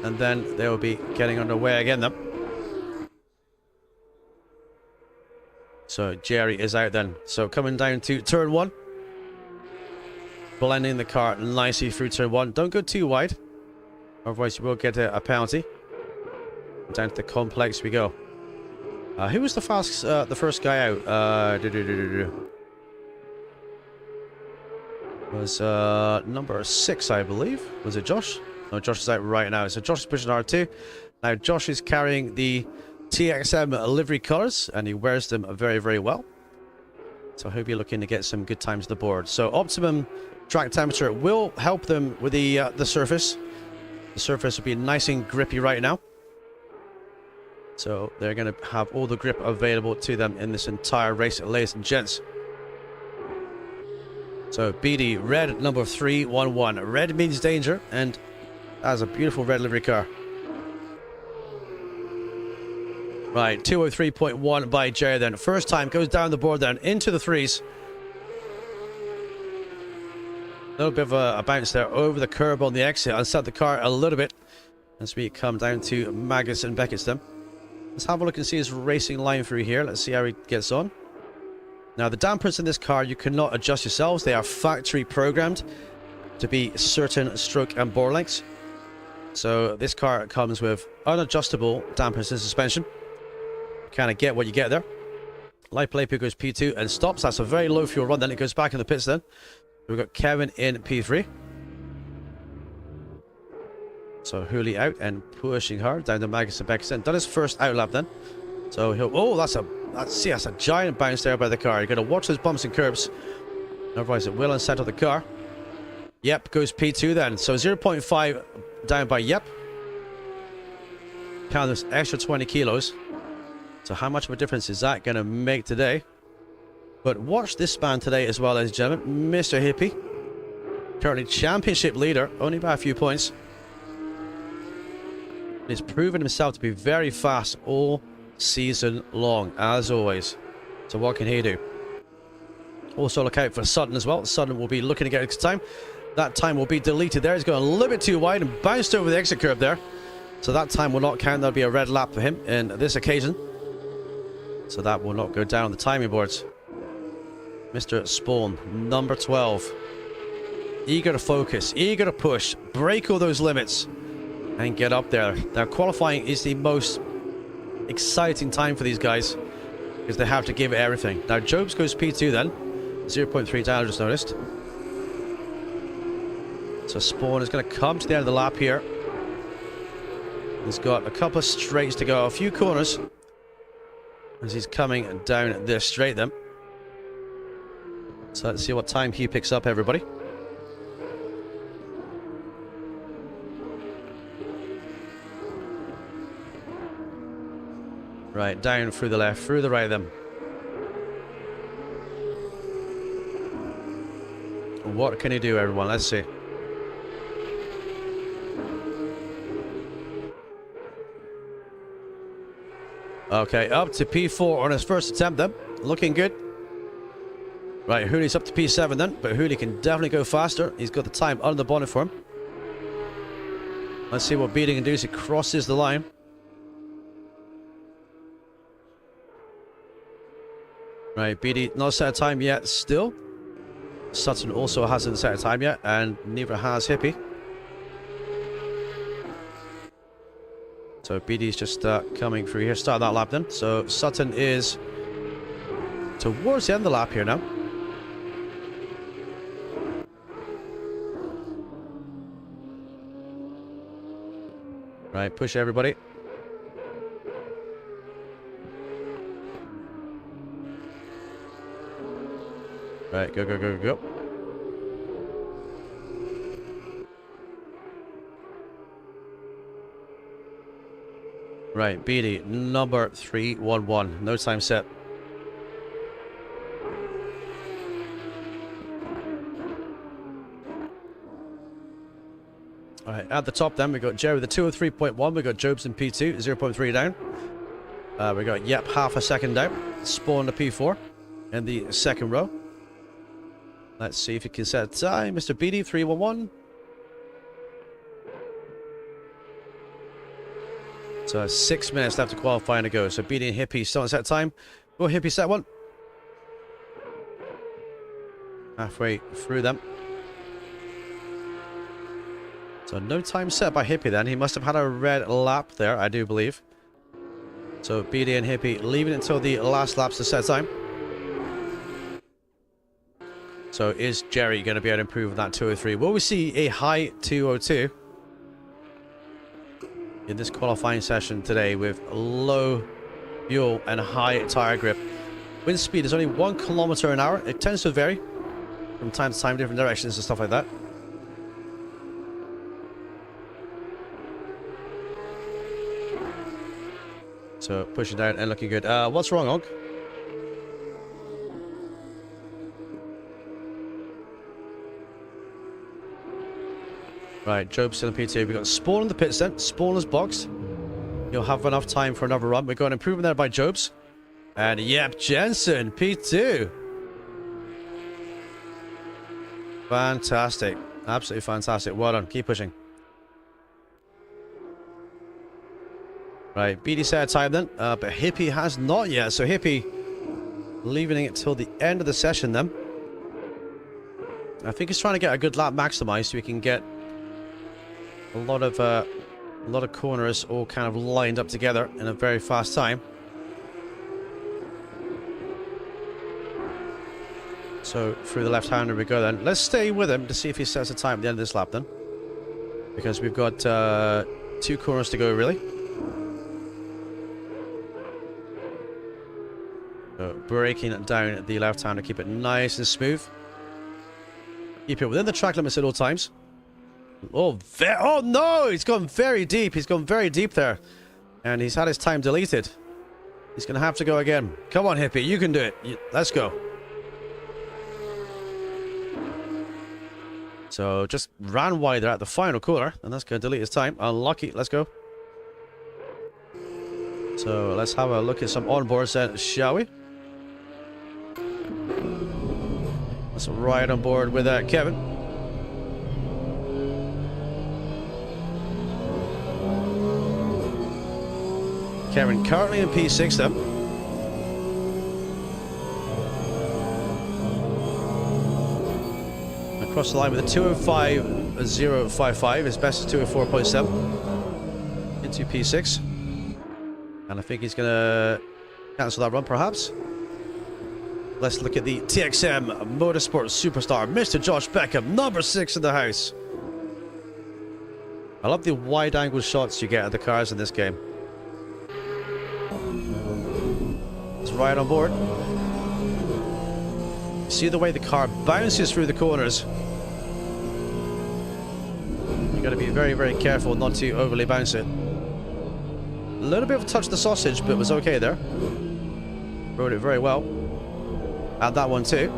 And then they will be getting underway again then. So Jerry is out then. So coming down to turn 1. Blending the car nicely through turn 1. Don't go too wide. Otherwise, you will get a penalty. Down to the complex we go. Who was the first guy out? Was number 6, I believe. Was it Josh? No, Josh is out right now. So Josh is pushing R2. Now Josh is carrying the TXM livery colours, and he wears them very, very well. So I hope you're looking to get some good times to the board. So optimum track temperature will help them with the surface. The surface will be nice and grippy right now. So they're going to have all the grip available to them in this entire race, ladies and gents. So BD, red number 311. Red means danger, and that's a beautiful red livery car. Right, 203.1 by Jerry then. First time goes down the board then into the threes. A little bit of a bounce there over the curb on the exit. I'll set the car a little bit as we come down to Magus and Beckett's then. Let's have a look and see his racing line through here. Let's see how he gets on. Now, the dampers in this car, you cannot adjust yourselves. They are factory programmed to be certain stroke and bore lengths. So this car comes with unadjustable dampers and suspension. Kind of get what you get there. Light play goes P2 and stops. That's a very low fuel run. Then it goes back in the pits then. We've got Kevin in P3. So Hooley out and pushing hard down to Magus and Beckson. Done his first out lap then. So he'll... Oh, that's a giant bounce there by the car. You're going to watch those bumps and curbs. Otherwise it will unsettle the car. Yep, goes P2 then. So 0.5 down by Yep. Count this extra 20 kilos. So how much of a difference is that going to make today? But watch this man today as well, ladies and gentlemen. Mr. Hippie. Currently championship leader. Only by a few points. He's proven himself to be very fast all season long, as always. So what can he do? Also look out for Sutton as well. Sutton will be looking to get his time. That time will be deleted there. He's going a little bit too wide and bounced over the exit curb there. So that time will not count. That'll be a red lap for him in this occasion. So that will not go down on the timing boards. Mr. Spawn, number 12. Eager to focus, eager to push, break all those limits, and get up there. Now, qualifying is the most exciting time for these guys because they have to give it everything. Now, Jobs goes P2 then. 0.3 down, I just noticed. So Spawn is going to come to the end of the lap here. He's got a couple of straights to go, a few corners as he's coming down this straight then. So let's see what time he picks up, everybody. Right, down through the left, through the right then. What can he do, everyone? Let's see. Okay, up to P4 on his first attempt then. Looking good. Right, Hooley's up to P7 then, but Hooley can definitely go faster. He's got the time under the bonnet for him. Let's see what Beating can do as he crosses the line. Right, BD not set a time yet still. Sutton also hasn't set a time yet, and neither has Hippie. So BD's just coming through here. Start that lap then. So Sutton is towards the end of the lap here now. Right, push everybody. Right, go, go, go, go. Right, BD, number 311. No time set. Alright, at the top then, we got Jerry with the 203.1. We got Jobs in P2, 0.3 down. We got Yep, half a second down. Spawn to P4 in the second row. Let's see if he can set a time. Mr. BD, 311. So 6 minutes left to qualifying to go. So BD and Hippie still on set time. Go Hippie set one. Halfway through them. So no time set by Hippie then. He must have had a red lap there, I do believe. So BD and Hippie leaving it until the last laps to set time. So is Jerry going to be able to improve that 203? Will we see a high 202 in this qualifying session today with low fuel and high tire grip? Wind speed is only 1 kilometer an hour. It tends to vary from time to time, different directions and stuff like that. So pushing down and looking good. What's wrong, Og? Right, Job's still in P2. We've got Spawn in the pits then. Spawn is boxed. You'll have enough time for another run. We've got an improvement there by Jobs. And yep, Jensen, P2. Fantastic. Absolutely fantastic. Well done. Keep pushing. Right, BD set a time then. But Hippie has not yet. So Hippie leaving it till the end of the session then. I think he's trying to get a good lap maximized so we can get a lot of corners all kind of lined up together in a very fast time. So through the left-hander we go then. Let's stay with him to see if he sets a time at the end of this lap then. Because we've got 2 corners to go really. So braking down the left-hander, keep it nice and smooth. Keep it within the track limits at all times. Oh no! He's gone very deep. He's gone very deep there. And he's had his time deleted. He's going to have to go again. Come on, Hippie. You can do it. Let's go. So just ran wide there at the final corner. And that's going to delete his time. Unlucky. Let's go. So let's have a look at some onboards then, shall we? Let's ride on board with Kevin. Kevin currently in P6 then. Across the line with a 205.055. His best is 204.7. Into P6. And I think he's going to cancel that run perhaps. Let's look at the TXM Motorsport Superstar, Mr. Josh Beckham, number 6 in the house. I love the wide angle shots you get of the cars in this game. Let's ride on board. See the way the car bounces through the corners. You got to be very, very careful not to overly bounce it. A little bit of a touch of the sausage, but it was okay there. Rode it very well. And that one too.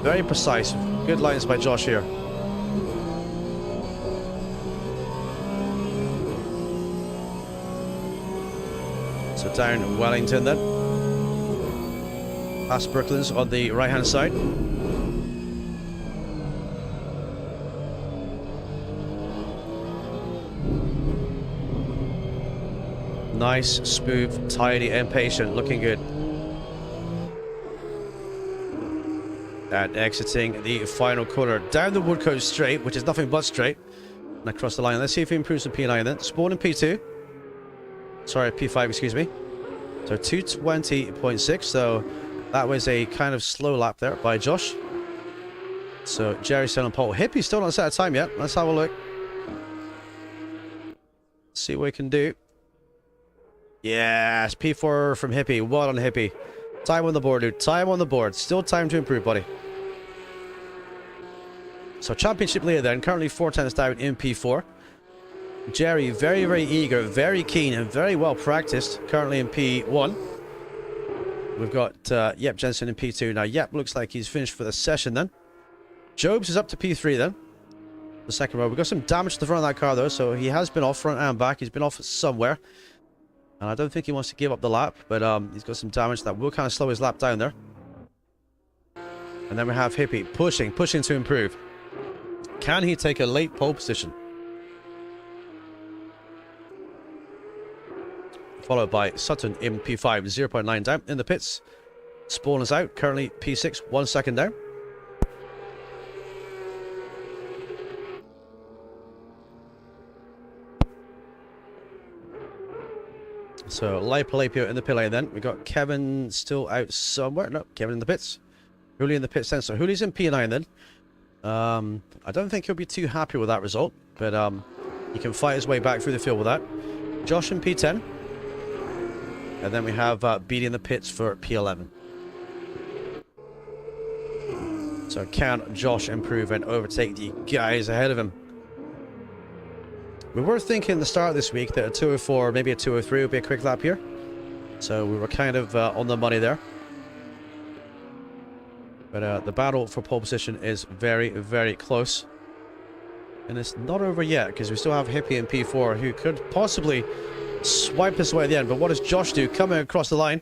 Very precise. Good lines by Josh here. So down Wellington then. Past Brooklands on the right hand side. Nice, smooth, tidy and patient. Looking good. And exiting the final corner down the Woodcote straight, which is nothing but straight. And across the line. Let's see if he improves the P9 then. Spawn in P2. Sorry, P5, excuse me. So 220.6. So that was a kind of slow lap there by Josh. So Jerry's still on pole. Hippie's still not set a time yet. Let's have a look. See what we can do. Yes, P4 from Hippie. Well done, Hippie. Time on the board, dude. Time on the board. Still time to improve, buddy. So championship leader then. Currently 4 tenths down in P4. Jerry, very, very eager, very keen, and very well practiced. Currently in P1. We've got Yep Jensen in P2. Now, Yep looks like he's finished for the session then. Jobs is up to P3 then. The second row. We've got some damage to the front of that car though, so he has been off front and back. He's been off somewhere. And I don't think he wants to give up the lap, but he's got some damage that will kind of slow his lap down there. And then we have Hippie pushing to improve. Can he take a late pole position? Followed by Sutton in P5, 0.9 down in the pits. Spawn is out, currently P6, 1 second down. So Lapio in the pit lane then. We got Kevin still out somewhere. No, Kevin in the pits. Hooli in the pits then. So Hooli's in P9 then. I don't think he'll be too happy with that result, but he can fight his way back through the field with that. Josh in P10. And then we have Beatty in the pits for P11. So can Josh improve and overtake the guys ahead of him? We were thinking the start of this week that a 204, maybe a 203 would be a quick lap here. So we were kind of on the money there. But the battle for pole position is very, very close. And it's not over yet, because we still have Hippie in P4, who could possibly swipe this away at the end. But what does Josh do? Coming across the line.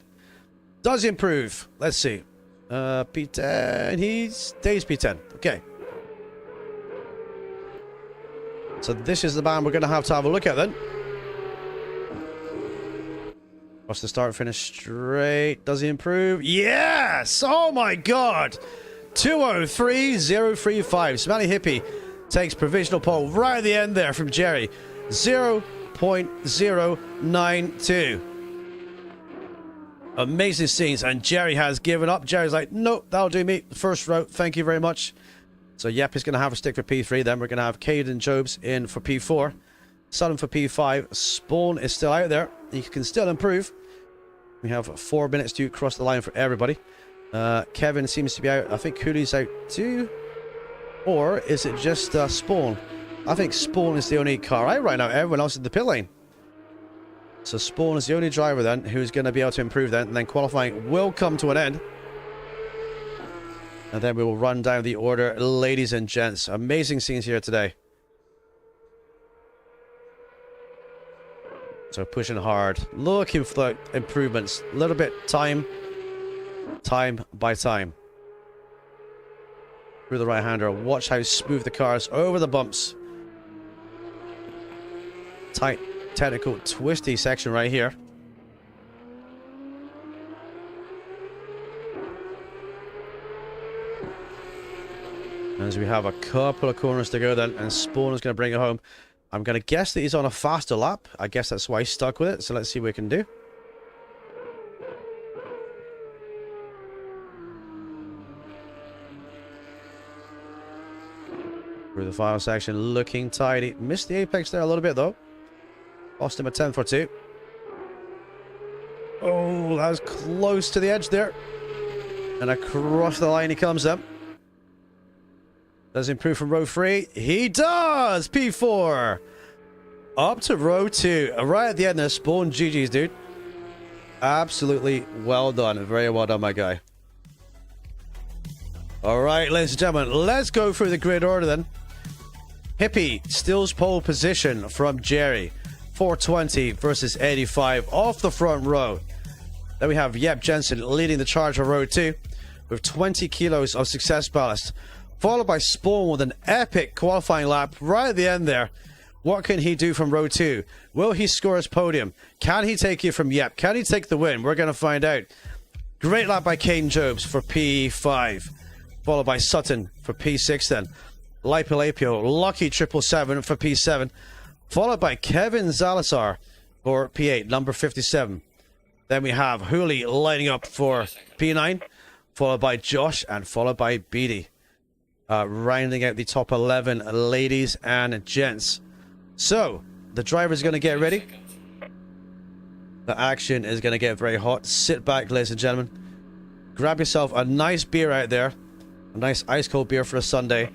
Does he improve? Let's see. P10. He stays P10. Okay. So this is the man we're going to have a look at then. What's the start finish straight? Does he improve? Yes! Oh my god! 203.035. Smelly Hippie takes provisional pole right at the end there from Jerry. 0.092. Amazing scenes, and Jerry has given up. Jerry's like, nope, that'll do me. First row, thank you very much. So yep, he's going to have a stick for P3. Then we're going to have Caden Jobs in for P4. Sutton for P5. Spawn is still out there. He can still improve. We have 4 minutes to cross the line for everybody. Kevin seems to be out. I think Cooley's out too. Or is it just Spawn? I think Spawn is the only car out right now. Everyone else is in the pit lane. So Spawn is the only driver then who's going to be able to improve then. And then qualifying will come to an end. And then we will run down the order, ladies and gents. Amazing scenes here today. So pushing hard, looking for the improvements. A little bit time by time. Through the right-hander. Watch how smooth the car is over the bumps. Tight, technical, twisty section right here. As we have a couple of corners to go then, and Spawn is going to bring it home. I'm going to guess that he's on a faster lap. I guess that's why he's stuck with it. So let's see what we can do. Through the final section, looking tidy. Missed the apex there a little bit though. Lost him a 10th or 2. Oh, that was close to the edge there. And across the line he comes up. Does he improve from row 3? He does! P4! Up to row 2. Right at the end there. Spawn GG's, dude. Absolutely well done. Very well done, my guy. Alright, ladies and gentlemen. Let's go through the grid order then. Hippie steals pole position from Jerry. 420 versus 85 off the front row. Then we have Yep Jensen leading the charge for row 2 with 20 kilos of success ballast. Followed by Spawn with an epic qualifying lap right at the end there. What can he do from row 2? Will he score his podium? Can he take it from Yep? Can he take the win? We're going to find out. Great lap by Caden Jobs for P5. Followed by Sutton for P6 then. Lapio, lucky 777 for P7. Followed by Kevin Zalazar for P8, number 57. Then we have Hooli lining up for P9. Followed by Josh and followed by Beatty. Rounding out the top 11, ladies and gents. So, the driver's going to get ready. The action is going to get very hot. Sit back, ladies and gentlemen. Grab yourself a nice beer out there. A nice ice-cold beer for a Sunday.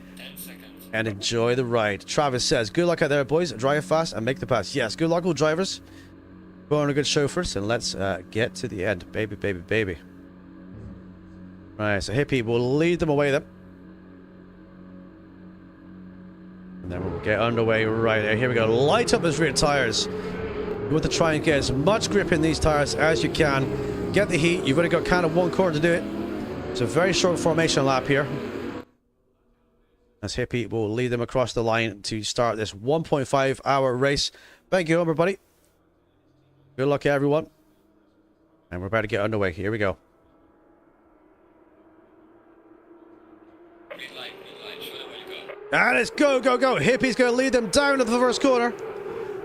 And enjoy the ride. Travis says, good luck out there, boys. Drive fast and make the pass. Yes, good luck, all drivers. Go on a good chauffeurs, and let's get to the end. Baby, baby, baby. Right, so Hippie will lead them away then. And then we'll get underway right there. Here we go. Light up those rear tires. You want to try and get as much grip in these tires as you can. Get the heat. You've only got kind of one corner to do it. It's a very short formation lap here. As Hippie will lead them across the line to start this 1.5 hour race. Thank you, everybody. Good luck, everyone. And we're about to get underway. Here we go. And it's go, go, go. Hippie's going to lead them down to the first corner.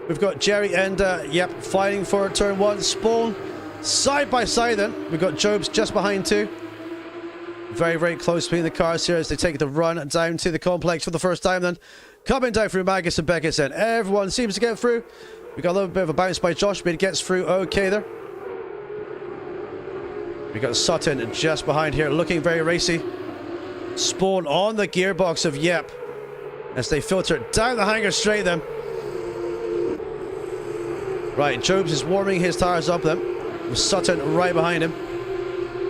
We've got Jerry and, yep, fighting for turn 1. Spawn side by side then. We've got Jobs just behind 2. Very, very close between the cars here as they take the run down to the complex for the first time then. Coming down through Magus and Beckett then. Everyone seems to get through. We got a little bit of a bounce by Josh, but he gets through okay there. We got Sutton just behind here, looking very racy. Spawn on the gearbox of Yep as they filter down the hangar straight then. Right, Jobs is warming his tires up then, with Sutton right behind him.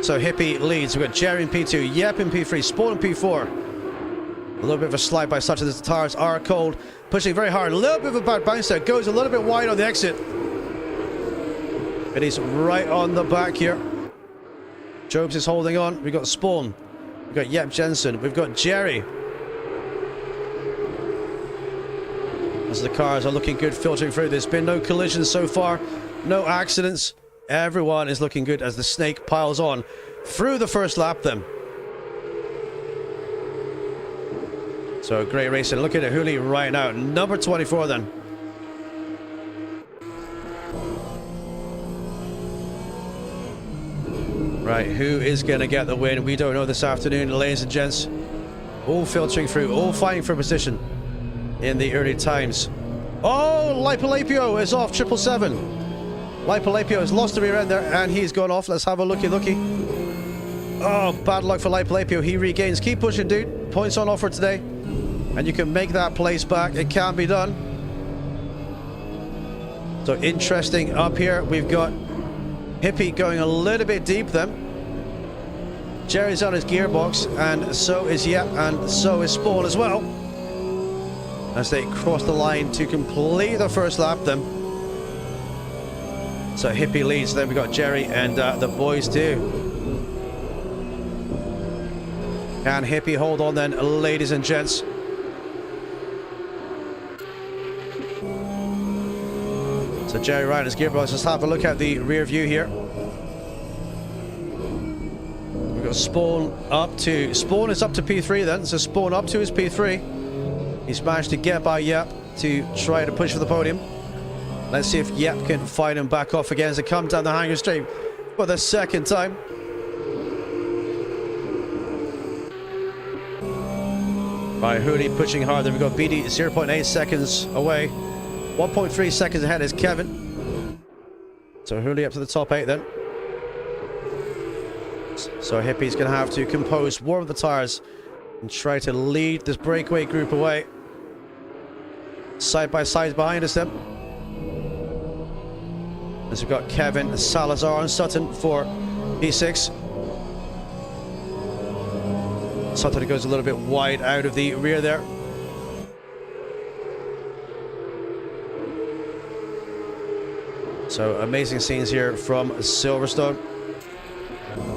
So Hippie leads. We've got Jerry in P2, Yep in P3, Spawn in P4. A little bit of a slide by Sutton as the tires are cold. Pushing very hard. A little bit of a bad bounce there. Goes a little bit wide on the exit. And he's right on the back here. Jobs is holding on. We've got Spawn. We've got Yep Jensen. We've got Jerry. As the cars are looking good filtering through. There's been no collisions so far. No accidents. Everyone is looking good as the snake piles on through the first lap then. So great racing. Look at it, Hooley right now. Number 24 then. Right, who is going to get the win? We don't know this afternoon, ladies and gents. All filtering through, all fighting for position in the early times. Oh, Lipolapio is off 777. Lipolapio has lost the rear end there and he's gone off. Let's have a looky. Oh, bad luck for Lipolapio. He regains. Keep pushing, dude. Points on offer today. And you can make that place back. It can be done. So interesting up here. We've got Hippie going a little bit deep then. Jerry's on his gearbox, and so is Yep, and so is Spawn as well. As they cross the line to complete the first lap then. So Hippie leads, then we've got Jerry and the boys too. Can Hippie hold on then, ladies and gents? So Jerry right on his gearbox. Let's have a look at the rear view here. We've got Spawn up to... Spawn is up to P3 then. So Spawn up to his P3. He's managed to get by Yep to try to push for the podium. Let's see if Yep can fight him back off again as they come down the hangar straight for the second time. Right, Hooley pushing hard. Then we've got BD 0.8 seconds away. 1.3 seconds ahead is Kevin. So Hooley up to the top 8 then. So Hippie's going to have to compose, warm the tires, and try to lead this breakaway group away. Side by side behind us then. As we've got Kevin, Salazar and Sutton for P6. Sutton goes a little bit wide out of the rear there. So amazing scenes here from Silverstone.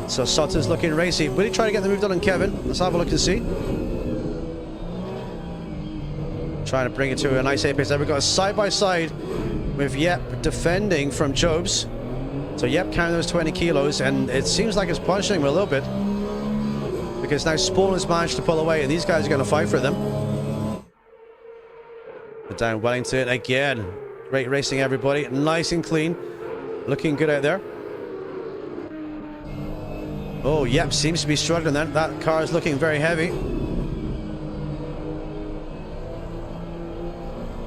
So Sutton's looking racy. Will he try to get the move done on Kevin? Let's have a look and see. Trying to bring it to a nice apex. There we go, side by side with Yep defending from Jobs. So Yep carrying those 20 kilos, and it seems like it's punishing him a little bit. Because now Spawn has managed to pull away, and these guys are going to fight for them. But down Wellington again. Great racing, everybody. Nice and clean. Looking good out there. Oh, Yep seems to be struggling then. That car is looking very heavy.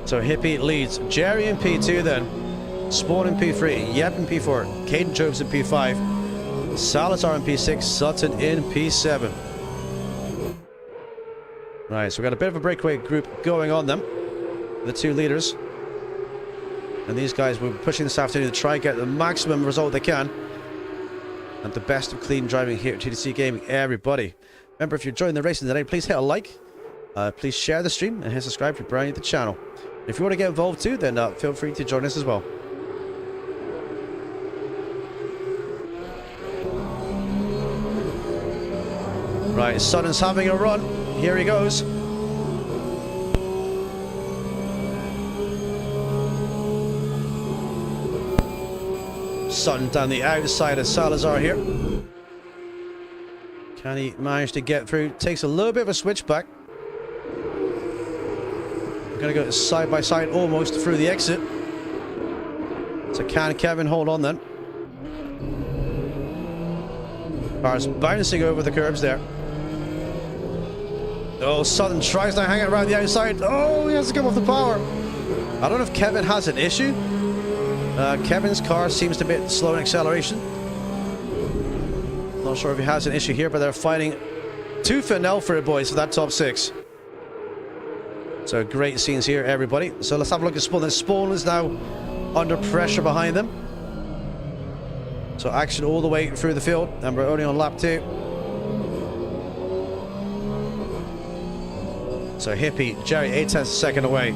So Hippie leads. Jerry in P2 then. Spawn in P3. Yep in P4. Caden Jobs in P5. Salazar in P6. Sutton in P7. Right, so we've got a bit of a breakaway group going on them. The two leaders. And these guys will be pushing this afternoon to try and get the maximum result they can. And the best of clean driving here at GTC Gaming, everybody. Remember, if you're enjoying the racing today, please hit a like. Please share the stream and hit subscribe if you're brand new to the channel. If you want to get involved too, then feel free to join us as well. Right, Sutton's having a run. Here he goes. Sutton down the outside of Salazar here. Can he manage to get through? Takes a little bit of a switchback. We're going to go side by side almost through the exit. So can Kevin hold on then? Car's bouncing over the curbs there. Oh, Sutton tries to hang it around the outside. Oh, he has to come off the power. I don't know if Kevin has an issue. Kevin's car seems to be slow in acceleration. Not sure if he has an issue here, but they're fighting tooth and nail for it, boys, for that top 6. So great scenes here, everybody. So let's have a look at Spawn. Spawn is now under pressure behind them. So action all the way through the field, and we're only on lap 2. So Hippie, Jerry, 8/10 a second away.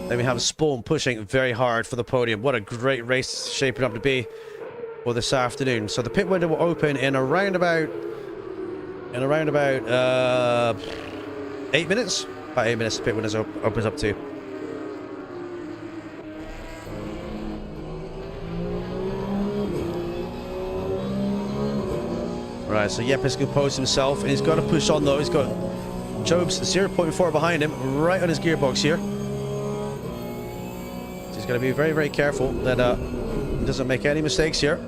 Then we have Spawn pushing very hard for the podium. What a great race shaping up to be for this afternoon. So the pit window will open in around about 8 minutes. About 8 minutes the pit window opens up to. Right, so Yep has composed himself, and he's got to push on though. He's got Job's 0.4 behind him, right on his gearbox here. So he's got to be very, very careful that he doesn't make any mistakes here.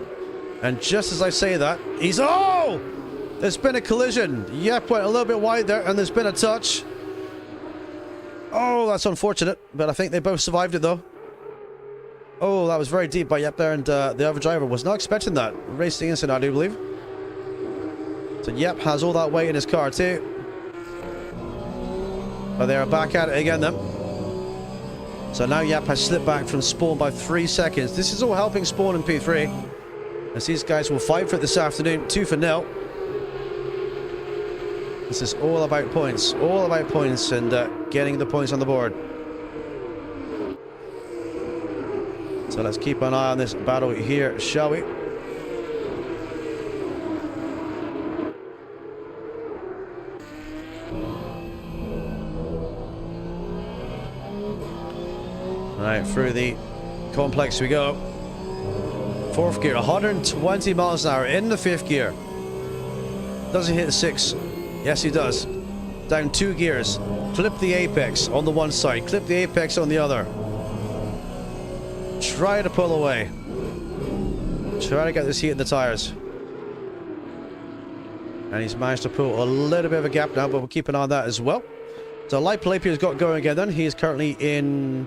And just as I say that, he's... Oh! There's been a collision. Yep went a little bit wide there, and there's been a touch. Oh, that's unfortunate, but I think they both survived it though. Oh, that was very deep by Yep there, and the other driver was not expecting that. Racing incident, I do believe. So Yep has all that weight in his car too. But they are back at it again then. So now Yep has slipped back from Spawn by 3 seconds. This is all helping Spawn in P3. As these guys will fight for it this afternoon, tooth and nail. This is all about points. All about points and getting the points on the board. So let's keep an eye on this battle here, shall we? Right, through the complex we go. 4th gear, 120 miles an hour in the 5th gear. Does he hit 6? Yes, he does. Down 2 gears. Clip the apex on the one side. Clip the apex on the other. Try to pull away. Try to get this heat in the tires. And he's managed to pull a little bit of a gap now, but we'll keep an eye on that as well. So Light Palapier's got going again then. He's currently in...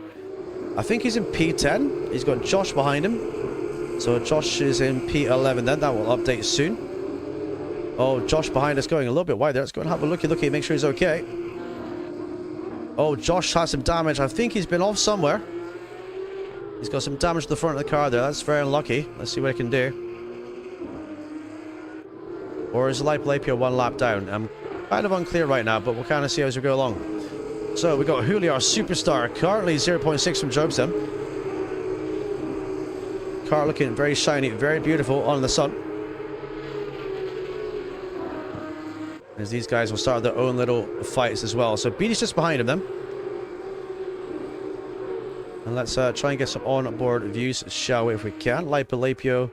I think he's in P10. He's got Josh behind him. So Josh is in P11 then. That will update soon. Oh, Josh behind us going a little bit wide there. Let's go and have a looky, make sure he's okay. Oh, Josh has some damage. I think he's been off somewhere. He's got some damage to the front of the car there. That's very unlucky. Let's see what he can do. Or is Light Palapier 1 lap down? I'm kind of unclear right now, but we'll kind of see as we go along. So we got Julio, our superstar, currently 0.6 from Jobson. Car looking very shiny, very beautiful on the sun. As these guys will start their own little fights as well. So Beatty's just behind him then. And let's try and get some on-board views, shall we, if we can. Light Palapio.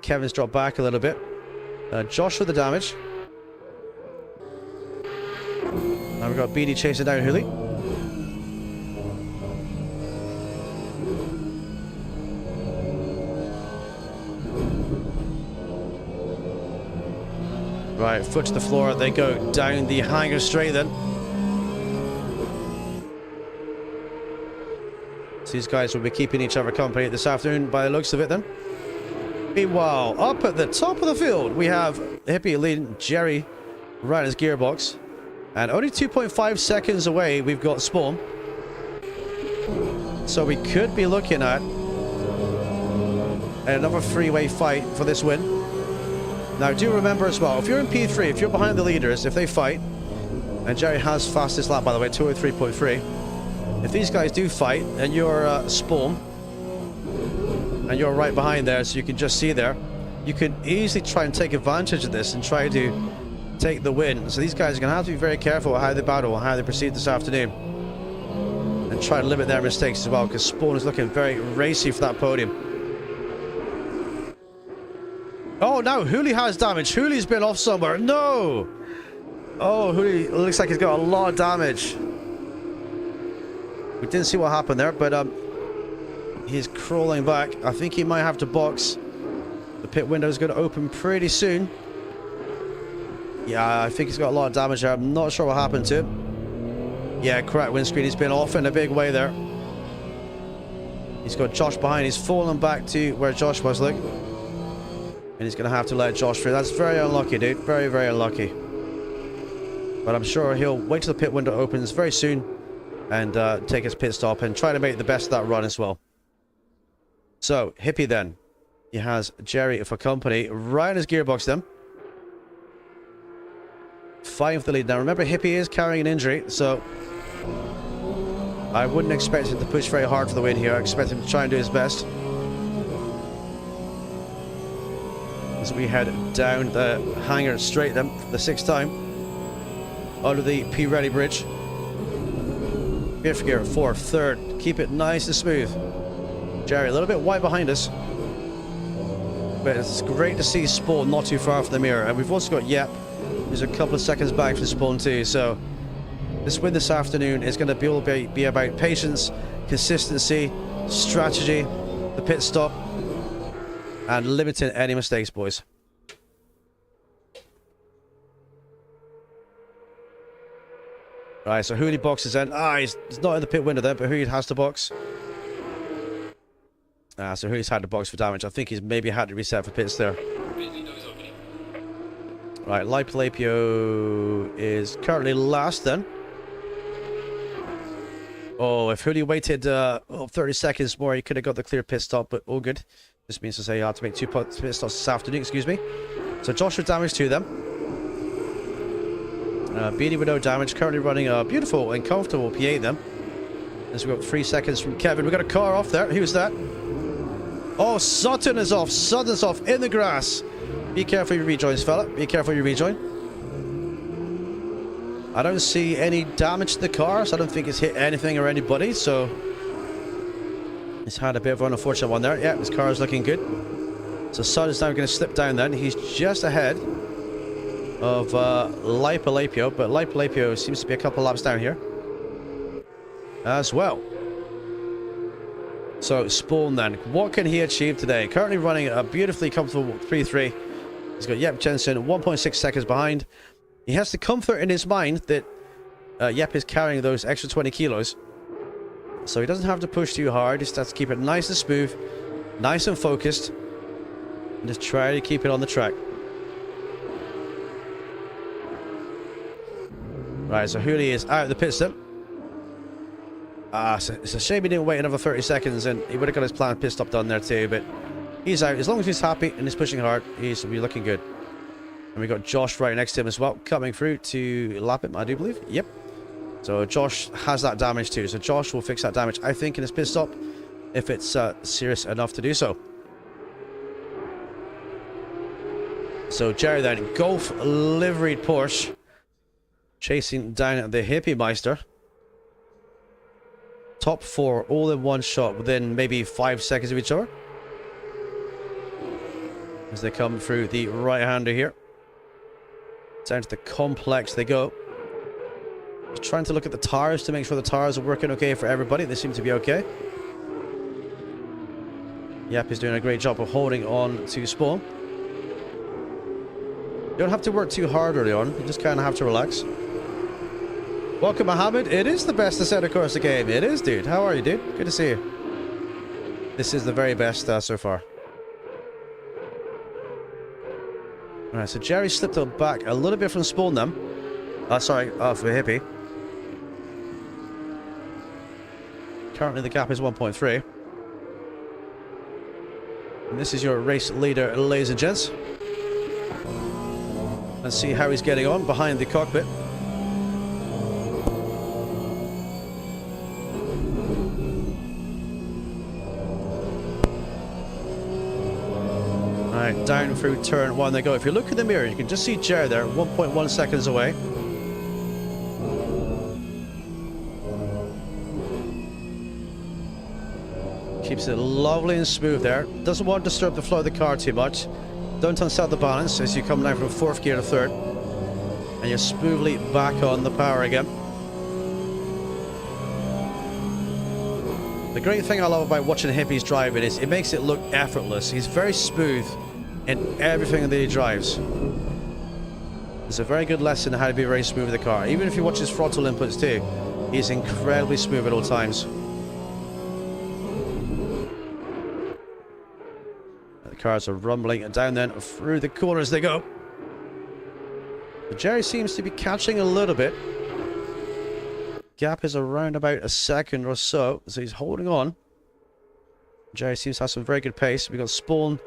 Kevin's dropped back a little bit. Josh with the damage. Now we've got Beatty chasing down Hooley. Right, foot to the floor. They go down the hangar straight then. So these guys will be keeping each other company this afternoon by the looks of it then. Meanwhile, up at the top of the field, we have Hippie leading Jerry right in his gearbox. And only 2.5 seconds away, we've got Spawn. So we could be looking at another three-way fight for this win. Now, do remember as well, if you're in P3, if you're behind the leaders, if they fight, and Jerry has fastest lap, by the way, 203.3. If these guys do fight, and you're Spawn, and you're right behind there, so you can just see there, you can easily try and take advantage of this and try to take the win. So these guys are going to have to be very careful how they battle and how they proceed this afternoon. And try to limit their mistakes as well, because Spawn is looking very racy for that podium. Oh, no, Hooley has damage. Hooley's been off somewhere. No! Oh, Hooley looks like he's got a lot of damage. We didn't see what happened there, but He's crawling back. I think he might have to box. The pit window is going to open pretty soon. Yeah, I think he's got a lot of damage there. I'm not sure what happened to him. Yeah, cracked windscreen. He's been off in a big way there. He's got Josh behind. He's fallen back to where Josh was, look. And he's going to have to let Josh through. That's very unlucky, dude. Very, very unlucky. But I'm sure he'll wait till the pit window opens very soon and take his pit stop and try to make the best of that run as well. So, Hippie then. He has Jerry for company. Right in his gearbox then. 5 the lead. Now remember, Hippie is carrying an injury, so I wouldn't expect him to push very hard for the win here. I expect him to try and do his best. As we head down the hangar straight then for the 6th time. Under the Pirelli bridge. 5th gear, 4th, 3rd. Keep it nice and smooth. Jerry, a little bit wide behind us. But it's great to see Spawn not too far from the mirror. And we've also got Yep, who's a couple of seconds back from Spawn too. So this win this afternoon is going to be about patience, consistency, strategy, the pit stop, and limiting any mistakes, boys. Right, so Hooley boxes in. He's not in the pit window there, but Hooley has to box. So Hooley's had to box for damage. I think he's maybe had to reset for pits there. Right, Lapio is currently last then. Oh, if Hooley waited 30 seconds more, he could have got the clear pit stop, but all good. This means to say he had to make 2 pit stops this afternoon, excuse me. So Josh with damage to them. Beanie with no damage, currently running a beautiful and comfortable P8 then. As we've got 3 seconds from Kevin. We've got a car off there. Who's that? Oh, Sutton is off. Sutton's off in the grass. Be careful your rejoins, fella. Be careful your rejoin. I don't see any damage to the car, so I don't think it's hit anything or anybody, so he's had a bit of an unfortunate one there. Yeah, his car is looking good. So Sutton's now going to slip down then. He's just ahead of Lapio, but Lapio seems to be a couple laps down here as well. So Spawn then, what can he achieve today? Currently running a beautifully comfortable 3-3. He's got Yep Jensen 1.6 seconds behind. He has the comfort in his mind that Yep is carrying those extra 20 kilos. So he doesn't have to push too hard. He just has to keep it nice and smooth, nice and focused, and just try to keep it on the track. Right, so Hooley is out of the pit stop. It's a shame he didn't wait another 30 seconds, and he would have got his planned pit stop done there too, but he's out. As long as he's happy and he's pushing hard, he's be looking good. And we got Josh right next to him as well, coming through to lap him, I do believe. Yep. So Josh has that damage too, so Josh will fix that damage, I think, in his pit stop, if it's serious enough to do so. So Jerry then, Golf liveried Porsche, chasing down the Hippie Meister. Top 4 all in one shot within maybe 5 seconds of each other. As they come through the right-hander here. Down to the complex they go. Just trying to look at the tires to make sure the tires are working okay for everybody. They seem to be okay. Yep, he's doing a great job of holding on to Spawn. You don't have to work too hard early on. You just kind of have to relax. Welcome, Mohammed. It is the best Assetto Corsa game. It is, dude. How are you, dude? Good to see you. This is the very best so far. Alright, so Jerry slipped back a little bit from Spawn then. Sorry, for Hippie. Currently the gap is 1.3. And this is your race leader, ladies and gents. Let's see how he's getting on behind the cockpit. Alright, down through turn 1 they go. If you look in the mirror, you can just see Jerry there, 1.1 seconds away. Keeps it lovely and smooth there. Doesn't want to disturb the flow of the car too much. Don't unset the balance as you come down from 4th gear to 3rd. And you're smoothly back on the power again. The great thing I love about watching Hippie's driving is it makes it look effortless. He's very smooth in everything that he drives. It's a very good lesson how to be very smooth with the car. Even if you watch his throttle inputs too, he's incredibly smooth at all times. The cars are rumbling down then through the corners they go. But Jerry seems to be catching a little bit. Gap is around about a second or so, so he's holding on. Jerry seems to have some very good pace. We got Spawn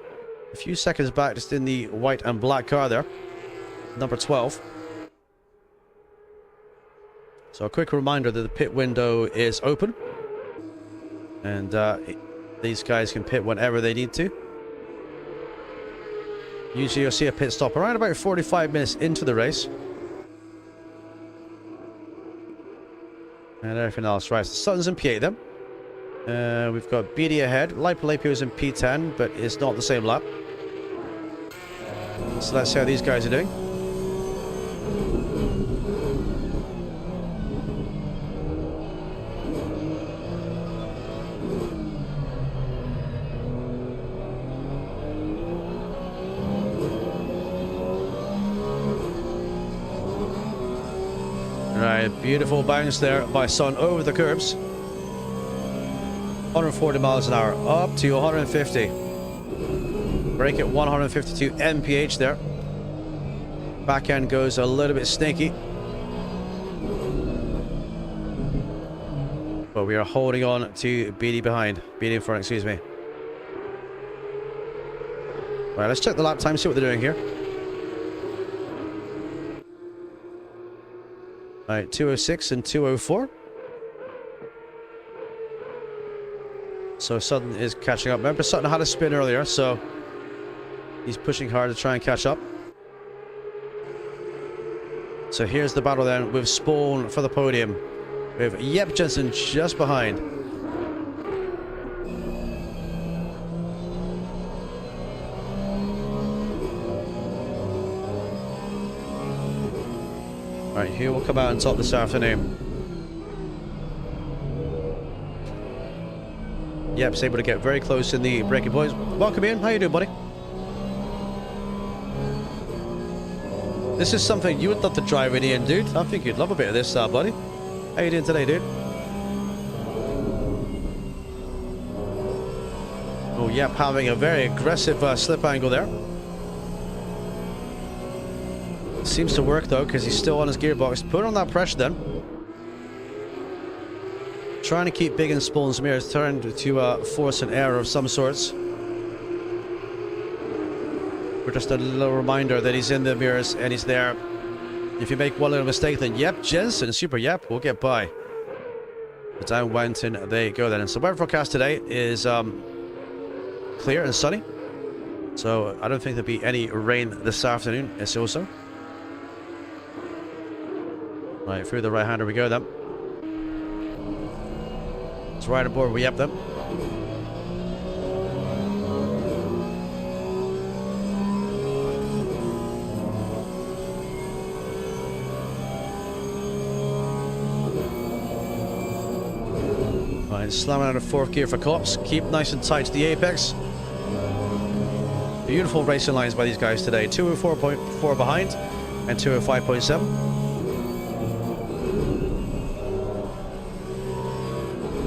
a few seconds back, just in the white and black car there, number 12. So a quick reminder that the pit window is open, and these guys can pit whenever they need to. Usually you'll see a pit stop around about 45 minutes into the race. And everything else, right, so Sutton's in P8 then. We've got BD ahead. Lipolapio's in P10, but it's not the same lap. So let's see how these guys are doing. Right, beautiful bounce there by Sun over the curbs. 140 miles an hour, up to 150. Brake at 152 mph there. Back end goes a little bit snaky. But we are holding on to BD behind. BD in front, excuse me. Right, let's check the lap time, see what they're doing here. Right, 206 and 204. So Sutton is catching up. Remember, Sutton had a spin earlier, so he's pushing hard to try and catch up. So here's the battle then with Spawn for the podium, with Yep Jensen just behind. Right, here will come out on top this afternoon. Yep's able to get very close in the braking points. Welcome in. How you doing, buddy? This is something you would love to drive in, Ian, dude. I think you'd love a bit of this, buddy. How you doing today, dude? Oh, Yep, having a very aggressive slip angle there. Seems to work though, because he's still on his gearbox. Put on that pressure then. Trying to keep big in Spawn's mirrors, trying to force an error of some sorts. We're just a little reminder that he's in the mirrors and he's there. If you make one little mistake, then Yep Jensen, Super Yep, will get by. But down Wellington they go then. And so weather forecast today is clear and sunny. So I don't think there'll be any rain this afternoon. It's also. Right, through the right-hander we go then. It's right aboard we Yep them. Right, slamming out of fourth gear for Cops. Keep nice and tight to the apex. Beautiful racing lines by these guys today. 204.4 behind and 205.7.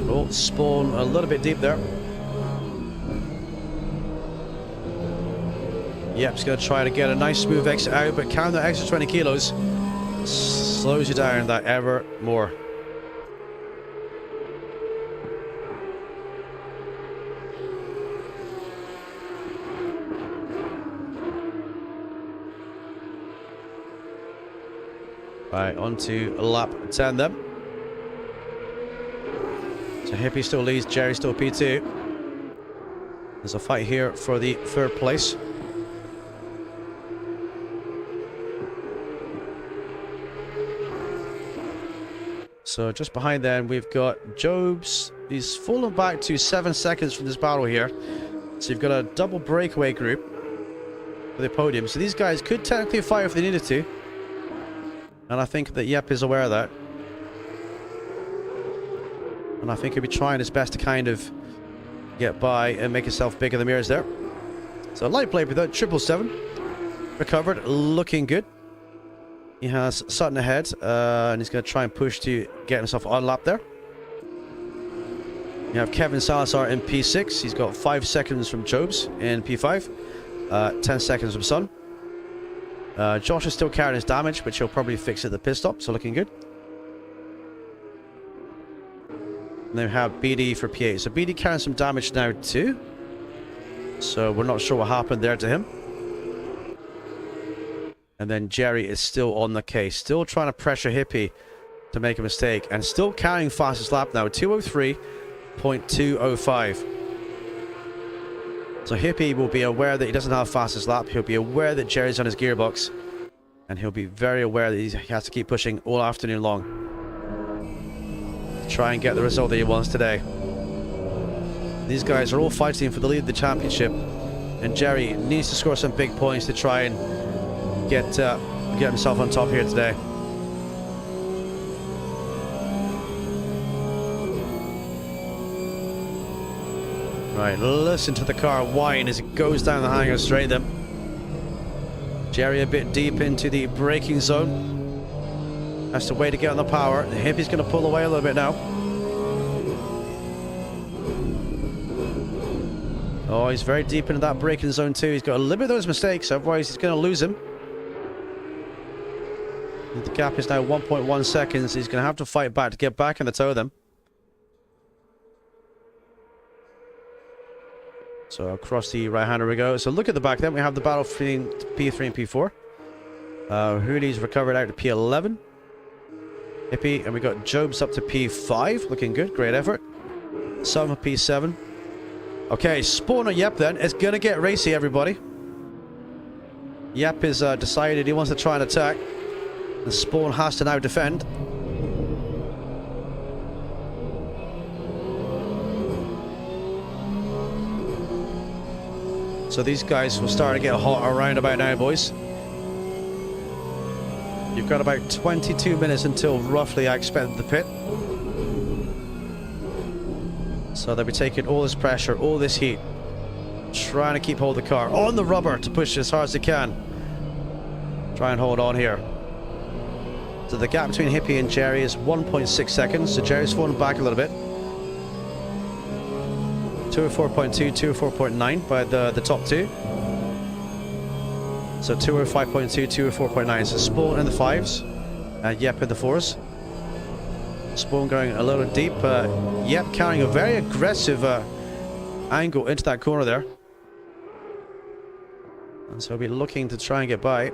Oh, Spawn a little bit deep there. Yep's going to try to get a nice smooth exit out, but count that extra 20 kilos slows you down that ever more. Right, on to lap 10 then. So Hippie still leads, Jerry still P2. There's a fight here for the third place. So just behind then we've got Jobs. He's fallen back to 7 seconds from this battle here. So you've got a double breakaway group for the podium. So these guys could technically fight if they needed to. And I think that Yep is aware of that. And I think he'll be trying his best to kind of get by and make himself bigger than the mirrors there. So light plate with that 777. Recovered, looking good. He has Sutton ahead, and he's going to try and push to get himself on lap there. You have Kevin Salazar in P6. He's got 5 seconds from Jobs in P5. 10 seconds from Sun. Josh is still carrying his damage, which he'll probably fix at the pit stop, so looking good. And then we have BD for P8. So BD carrying some damage now too. So we're not sure what happened there to him. And then Jerry is still on the case. Still trying to pressure Hippie to make a mistake. And still carrying fastest lap now. 203.205. So Hippie will be aware that he doesn't have fastest lap. He'll be aware that Jerry's on his gearbox. And he'll be very aware that he has to keep pushing all afternoon long. To try and get the result that he wants today. These guys are all fighting for the lead of the championship. And Jerry needs to score some big points to try and get himself on top here today. Right, listen to the car whine as it goes down the hangar straight then. Jerry a bit deep into the braking zone. That's the way to get on the power. The Hippie's going to pull away a little bit now. Oh, he's very deep into that braking zone too. He's got to limit those mistakes, otherwise he's going to lose him. And the gap is now 1.1 seconds. He's going to have to fight back to get back in the tow of them. So across the right-hander we go. So look at the back then. We have the battle between P3 and P4. Hooley's recovered out to P11. Hippie, and we got Jobs up to P5. Looking good. Great effort. Some P7. Okay, Spawner Yep then. It's going to get racy, everybody. Yep has decided he wants to try and attack. And Spawn has to now defend. So these guys will start to get hot around about now, boys. You've got about 22 minutes until roughly I expect the pit. So they'll be taking all this pressure, all this heat, trying to keep hold of the car on the rubber to push as hard as they can. Try and hold on here. So the gap between Hippie and Jerry is 1.6 seconds. So Jerry's falling back a little bit. 204.2, 204.9 by the top two. So 205.2, 204.9. So Spawn in the 5s and Yep in the 4s. Spawn going a little deep. Yep carrying a very aggressive angle into that corner there. And so he'll be looking to try and get by.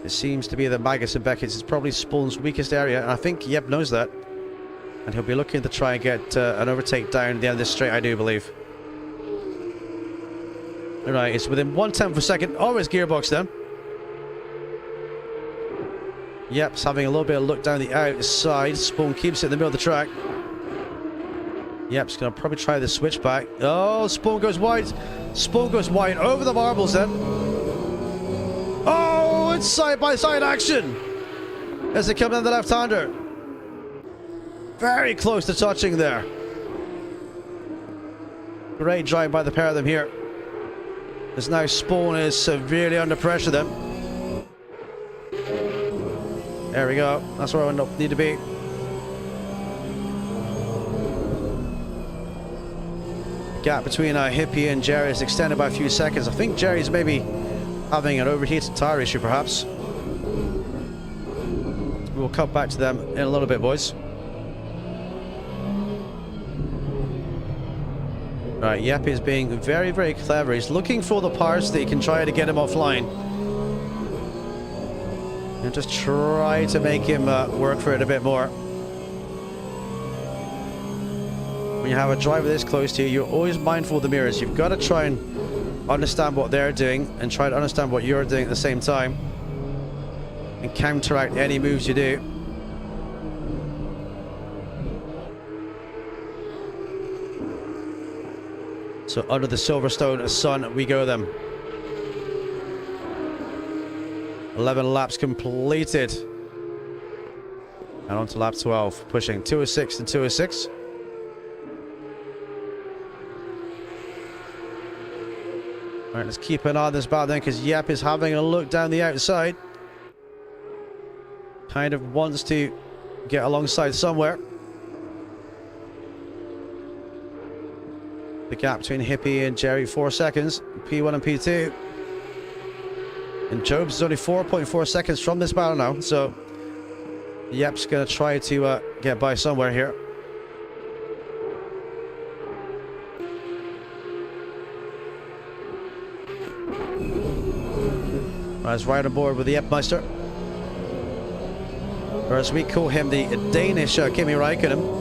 It seems to be that Magus and Beckett's is probably Spawn's weakest area, and I think Yep knows that. And he'll be looking to try and get an overtake down at the end of this straight, I do believe. Alright, it's within 1/10 of a second. Oh, his gearbox then. Yep's having a little bit of look down the outside. Spawn keeps it in the middle of the track. Yep's going to probably try the switchback. Oh, Spawn goes wide. Spawn goes wide over the marbles then. Oh, it's side-by-side action as they come down the left-hander. Very close to touching there. Great drive by the pair of them here. As now Spawn is severely under pressure then. There we go. That's where I need to be. Gap between Hippie and Jerry is extended by a few seconds. I think Jerry's maybe having an overheated tire issue perhaps. We'll cut back to them in a little bit, boys. Right, Yep is being very, very clever. He's looking for the parts that he can try to get him offline. And just try to make him work for it a bit more. When you have a driver this close to you, you're always mindful of the mirrors. You've got to try and understand what they're doing and try to understand what you're doing at the same time. And counteract any moves you do. So under the Silverstone sun we go then. 11 laps completed. And on to lap 12, pushing 206 and 206. All right, let's keep an eye on this battle then, because Yep is having a look down the outside. Kind of wants to get alongside somewhere. The gap between Hippie and Jerry, 4 seconds. P1 and P2. And Jobs is only 4.4 seconds from this battle now, so Yep's going to try to get by somewhere here. Right, right on board with the Yepmeister. Or as we call him, the Danish Kimi Räikkönen.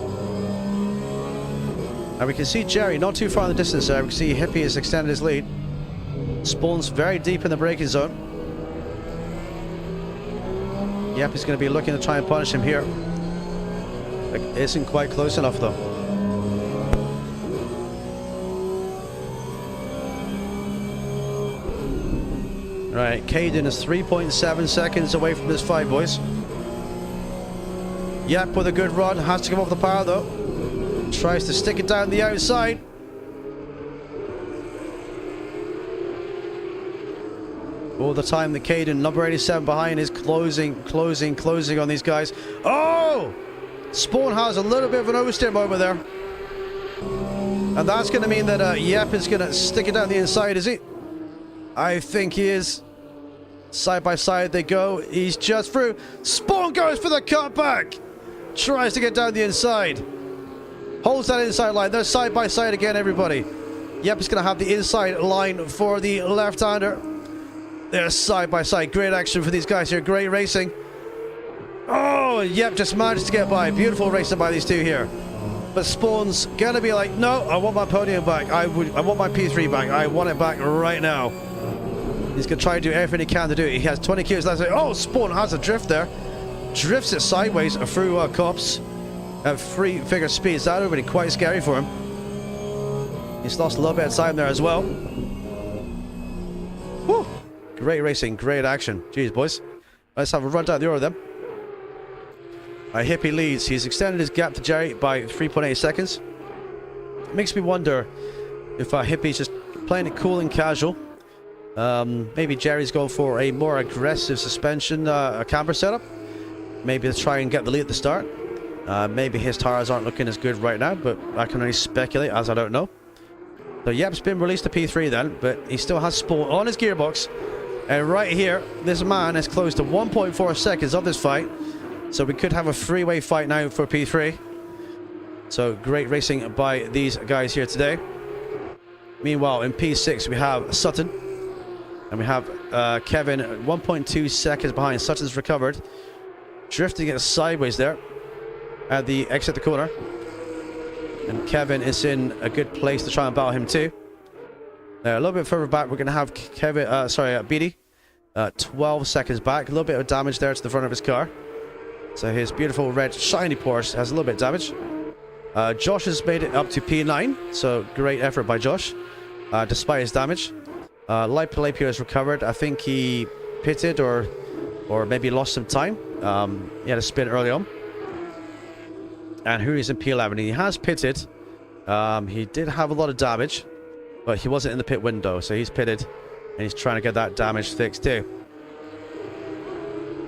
And we can see Jerry not too far in the distance there. We can see Hippie has extended his lead. Spawns very deep in the braking zone. Yep is going to be looking to try and punish him here. It isn't quite close enough though. Right, Caden is 3.7 seconds away from this fight, boys. Yep with a good run, has to come off the power though. Tries to stick it down the outside. All the time the Caden, number 87 behind, is closing on these guys. Oh! Spawn has a little bit of an oversteer moment there. And that's going to mean that Yep is going to stick it down the inside, is he? I think he is. Side by side they go. He's just through. Spawn goes for the cutback. Tries to get down the inside. Holds that inside line. They're side by side again, everybody. Yep is going to have the inside line for the left-hander. They're side by side. Great action for these guys here. Great racing. Oh, Yep just managed to get by. Beautiful racing by these two here. But Spawn's going to be like, no, I want my podium back. I want my P3 back. I want it back right now. He's going to try and do everything he can to do it. He has 20 kills left. Oh, Spawn has a drift there. Drifts it sideways through cops. At 3-figure speeds. That would have been quite scary for him. He's lost a little bit of time there as well. Woo! Great racing, great action. Jeez, boys. Let's have a run down the order then. Hippie leads. He's extended his gap to Jerry by 3.8 seconds. It makes me wonder if Hippie's just playing it cool and casual. Maybe Jerry's going for a more aggressive suspension camber setup. Maybe to try and get the lead at the start. Maybe his tires aren't looking as good right now, but I can only speculate as I don't know. So Yep's been released to P3 then, but he still has Spawn on his gearbox. And right here, this man is close to 1.4 seconds of this fight. So we could have a three-way fight now for P3. So great racing by these guys here today. Meanwhile, in P6 we have Sutton. And we have Kevin 1.2 seconds behind. Sutton's recovered. Drifting it sideways there at the exit the corner. And Kevin is in a good place to try and battle him too. A little bit further back, we're going to have Kevin, Beatty. 12 seconds back. A little bit of damage there to the front of his car. So his beautiful red shiny Porsche has a little bit of damage. Josh has made it up to P9. So great effort by Josh, despite his damage. Light Palapio has recovered. I think he pitted or maybe lost some time. He had a spin early on. And Huri's in P11. He has pitted. He did have a lot of damage, but he wasn't in the pit window, so he's pitted, and he's trying to get that damage fixed too.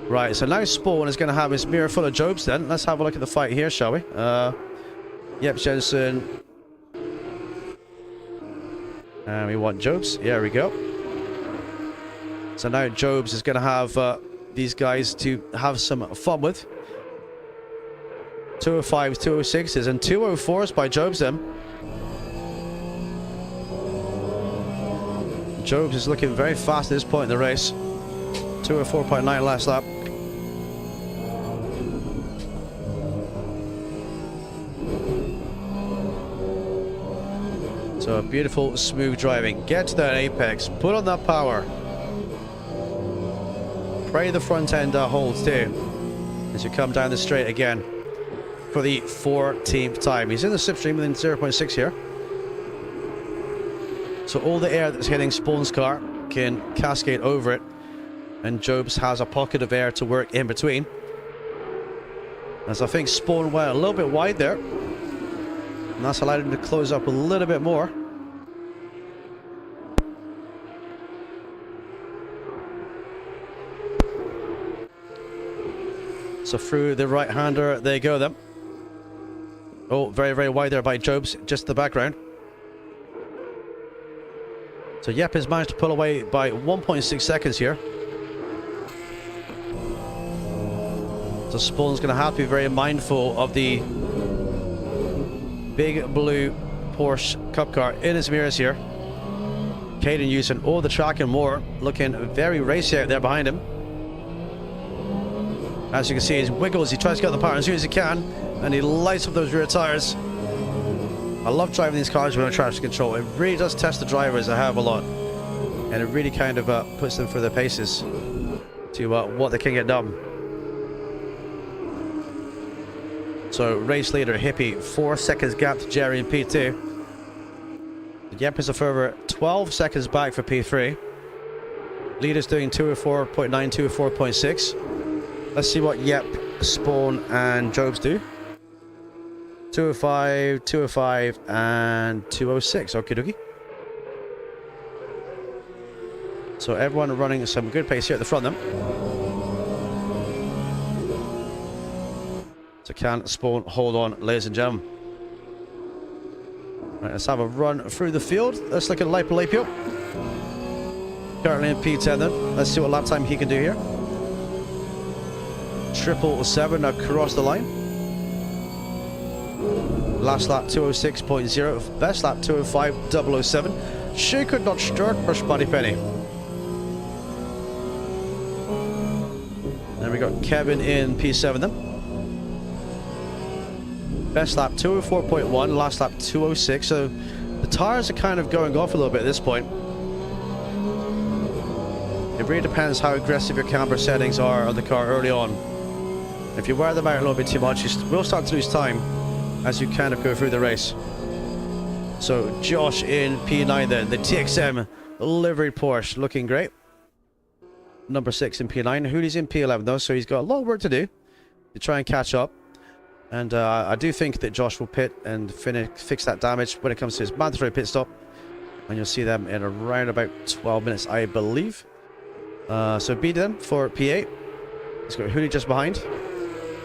Right, so now Spawn is going to have his mirror full of Jobs then. Let's have a look at the fight here, shall we? Yep, Jensen. And we want Jobs. Here we go. So now Jobs is going to have these guys to have some fun with. 205s, 206s, and 204s by Jobs then. Jobs is looking very fast at this point in the race. 204.9 last lap. So a beautiful, smooth driving. Get to that apex. Put on that power. Pray the front end holds too as you come down the straight again for the 14th time. He's in the slipstream within 0.6 here. So all the air that's hitting Spawn's car can cascade over it. And Jobs has a pocket of air to work in between. As I think Spawn went a little bit wide there. And that's allowed him to close up a little bit more. So through the right-hander, there you go then. Oh, very, very wide there by Jobs, just the background. So Yep has managed to pull away by 1.6 seconds here. So Spawn's going to have to be very mindful of the big blue Porsche Cup car in his mirrors here. Caden using all the track and more, looking very racy out there behind him. As you can see, he wiggles, he tries to get the power as soon as he can, and he lights up those rear tires. I love driving these cars with no traction control. It really does test the drivers a hell of a lot, and it really kind of puts them through their paces to what they can get done. So race leader Hippie, 4 seconds gap to Jerry in P2. Yep is a further 12 seconds back for P3. Leader's doing 204.9, 204.6. Let's see what Yep, Spawn, and Jobs do. 205, 205, and 206. Okie dokie. So everyone running some good pace here at the front then. So can Spawn hold on, ladies and gentlemen. Right, let's have a run through the field. Let's look at Lapio. Currently in P10 then. Let's see what lap time he can do here. 777 across the line. Last lap 206.0. Best lap 205.007. She could not start for Spotty Penny. Then we got Kevin in P7 then. Best lap 204.1, last lap 206. So the tires are kind of going off a little bit at this point. It really depends how aggressive your camber settings are on the car early on. If you wear them out a little bit too much, you will start to lose time as you kind of go through the race. So Josh in P9 then, the TXM livery Porsche, looking great. Number 6 in P9. Hoolie's in P11 though, so he's got a lot of work to do to try and catch up. And I do think that Josh will pit and fix that damage when it comes to his mandatory pit stop. And you'll see them in around about 12 minutes, I believe. So B then for P8. He's got Hoolie just behind.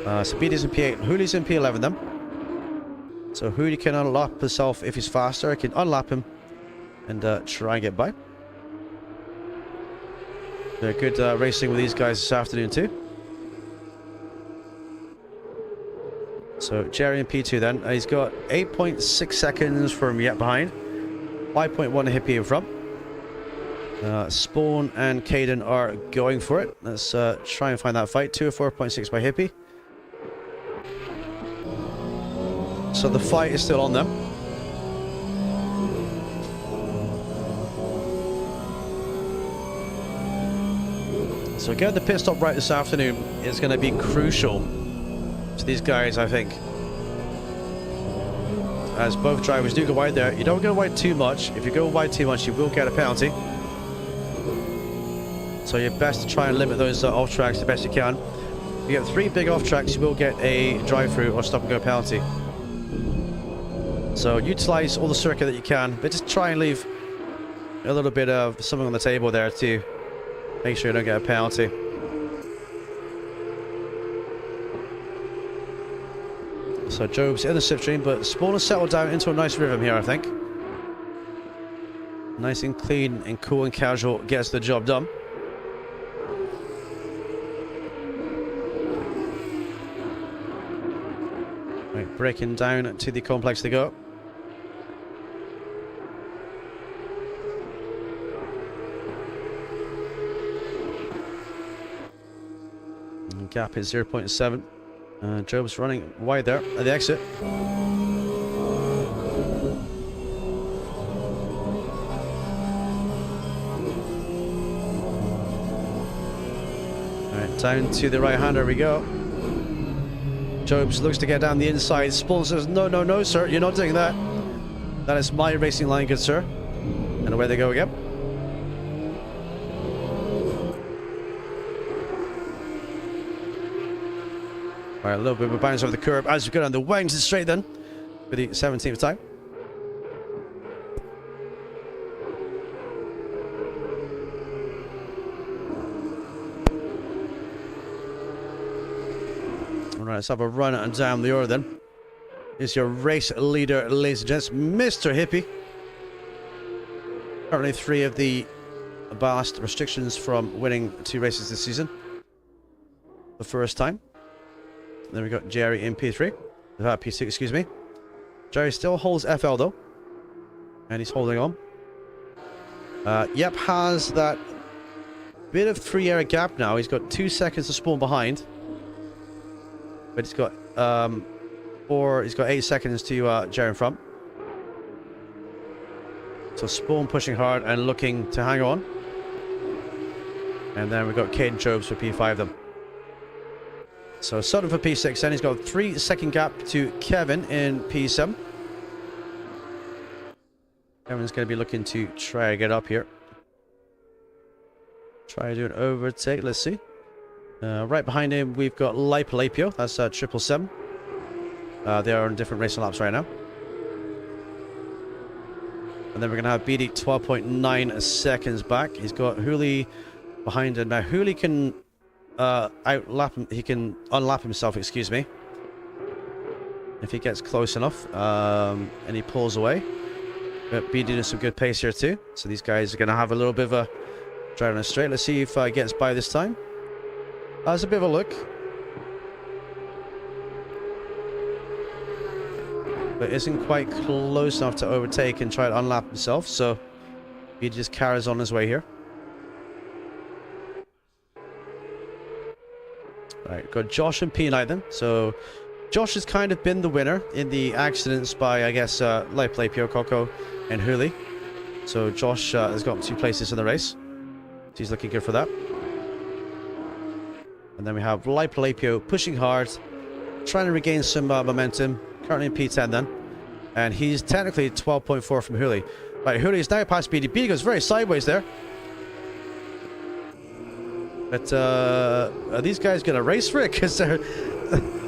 So Beatty's in P8, Hoolie's in P11 then. So Hoolie can unlap himself if he's faster. I can unlap him and try and get by. Good racing with these guys this afternoon too. So Jerry in P2 then. He's got 8.6 seconds from Yet behind. 5.1 Hippie in front. Spawn and Caden are going for it. Let's try and find that fight. 204.6 by Hippie. So the fight is still on them. So getting the pit stop right this afternoon is going to be crucial to these guys, I think. As both drivers do go wide there. You don't go wide too much. If you go wide too much, you will get a penalty. So you're best to try and limit those off tracks the best you can. If you get 3 big off tracks, you will get a drive-through or stop and go penalty. So utilize all the circuit that you can, but just try and leave a little bit of something on the table there to make sure you don't get a penalty. So Job's in the slipstream, but Spawn has settled down into a nice rhythm here, I think. Nice and clean and cool and casual, gets the job done. Right, breaking down to the complex to go. And gap is 0.7. Job's running wide there at the exit. Alright, down to the right hander we go. Jobs looks to get down the inside. Spawn says, no, no, no, sir, you're not doing that. That is my racing line, good sir. And away they go again. All right, a little bit of a bounce over the curb as we go down the Wellington straight then for the 17th time. All right, let's have a run down the order then. Here's your race leader, ladies and gents, Mr. Hippie. Currently 3 of the ballast restrictions from winning 2 races this season. The first time. Then we got Jerry in P3. P6, excuse me. Jerry still holds FL though. And he's holding on. Yep, has that bit of 3-error gap now. He's got 2 seconds to spawn behind. But he's got he's got 8 seconds to Jerry in front. So Spawn pushing hard and looking to hang on. And then we've got Caden Jobs for P5 then. So Sutton for P6 then. He's got a 3-second gap to Kevin in P7. Kevin's going to be looking to try to get up here. Try to do an overtake. Let's see. Right behind him we've got Lapio. That's 777. They are on different racing laps right now. And then we're going to have BD 12.9 seconds back. He's got Hooley behind him. Now, Hooley can outlap him. He can unlap himself, excuse me. If he gets close enough. And he pulls away. But BD doing some good pace here too. So these guys are going to have a little bit of a drive on a straight. Let's see if he gets by this time. That's a bit of a look. But isn't quite close enough to overtake and try to unlap himself, so he just carries on his way here. Right, got Josh and P9 then. So Josh has kind of been the winner in the accidents by, I guess, Lapio, Coco, and Hooley. So Josh has got 2 places in the race. So he's looking good for that. And then we have Lapio pushing hard, trying to regain some momentum. Currently in P10 then. And he's technically 12.4 from Hooley. Right, Hooley is now past BD. BD goes very sideways there. But are these guys going to race for it? Because they're...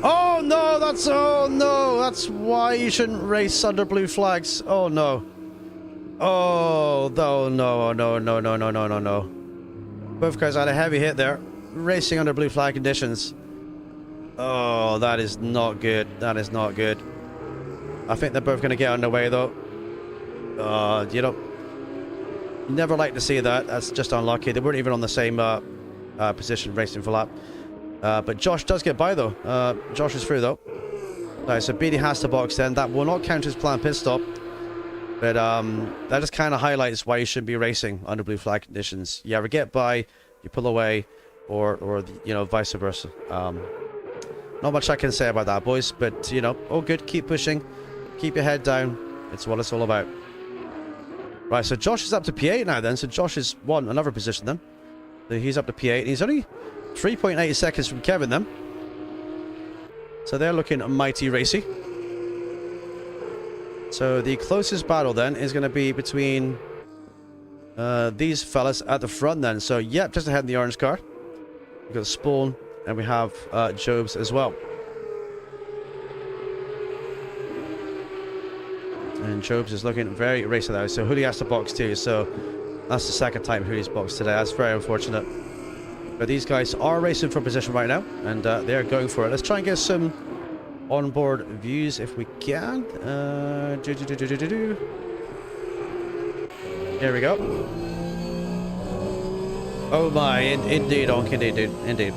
oh no, that's why you shouldn't race under blue flags. Oh no. Oh, no. Both guys had a heavy hit there. Racing under blue flag conditions. Oh, that is not good. That is not good. I think they're both going to get underway, though. You know, never like to see that. That's just unlucky. They weren't even on the same position racing for lap. But Josh does get by, though. Josh is through, though. Right, so BD has to box then. That will not count as planned pit stop. But that just kind of highlights why you shouldn't be racing under blue flag conditions. You either get by, you pull away, or you know, vice versa. Not much I can say about that, boys, but, you know, all good. Keep pushing. Keep your head down. It's what it's all about. Right, so Josh is up to P8 now then. So Josh has won another position then. So he's up to P8. He's only 3.8 seconds from Kevin then. So they're looking mighty racy. So the closest battle then is going to be between these fellas at the front then. So, yep, just ahead in the orange car. We've got Spawn. And we have Jobs as well. And Jobs is looking very racy now. So Hooley has to box too. So that's the second time Hooley's boxed today. That's very unfortunate. But these guys are racing for position right now. And they're going for it. Let's try and get some onboard views if we can. Here we go. Oh my, indeed, Onk, indeed, dude. Indeed.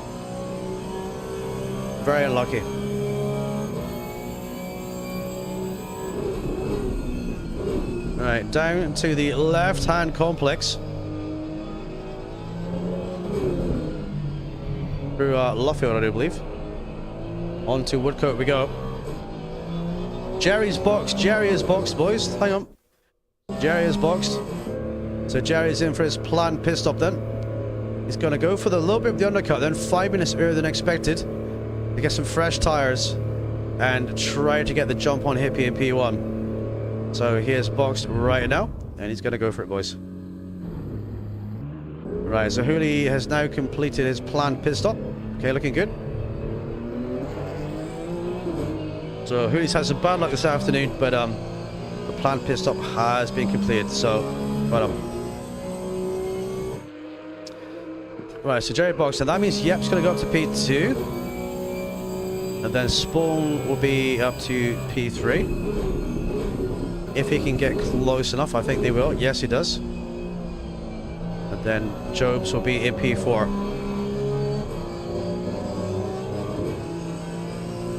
Very unlucky. Alright, down to the left-hand complex. Through Luffield, I do believe. On to Woodcote we go. Jerry's boxed. Jerry is boxed, boys. Hang on. Jerry is boxed. So Jerry's in for his planned pit stop then. He's going to go for the little bit of the undercut then. 5 minutes earlier than expected. To get some fresh tires and try to get the jump on Hippie in P1. So he is boxed right now, and he's going to go for it, boys. Right, so Hooley has now completed his planned pit stop. Okay, looking good. So Hooley's had some bad luck this afternoon, but the planned pit stop has been completed. So, right, so Jerry Box, and that means Yep's going to go up to P2. And then Spawn will be up to P3. If he can get close enough, I think they will. Yes, he does. And then Jobs will be in P4.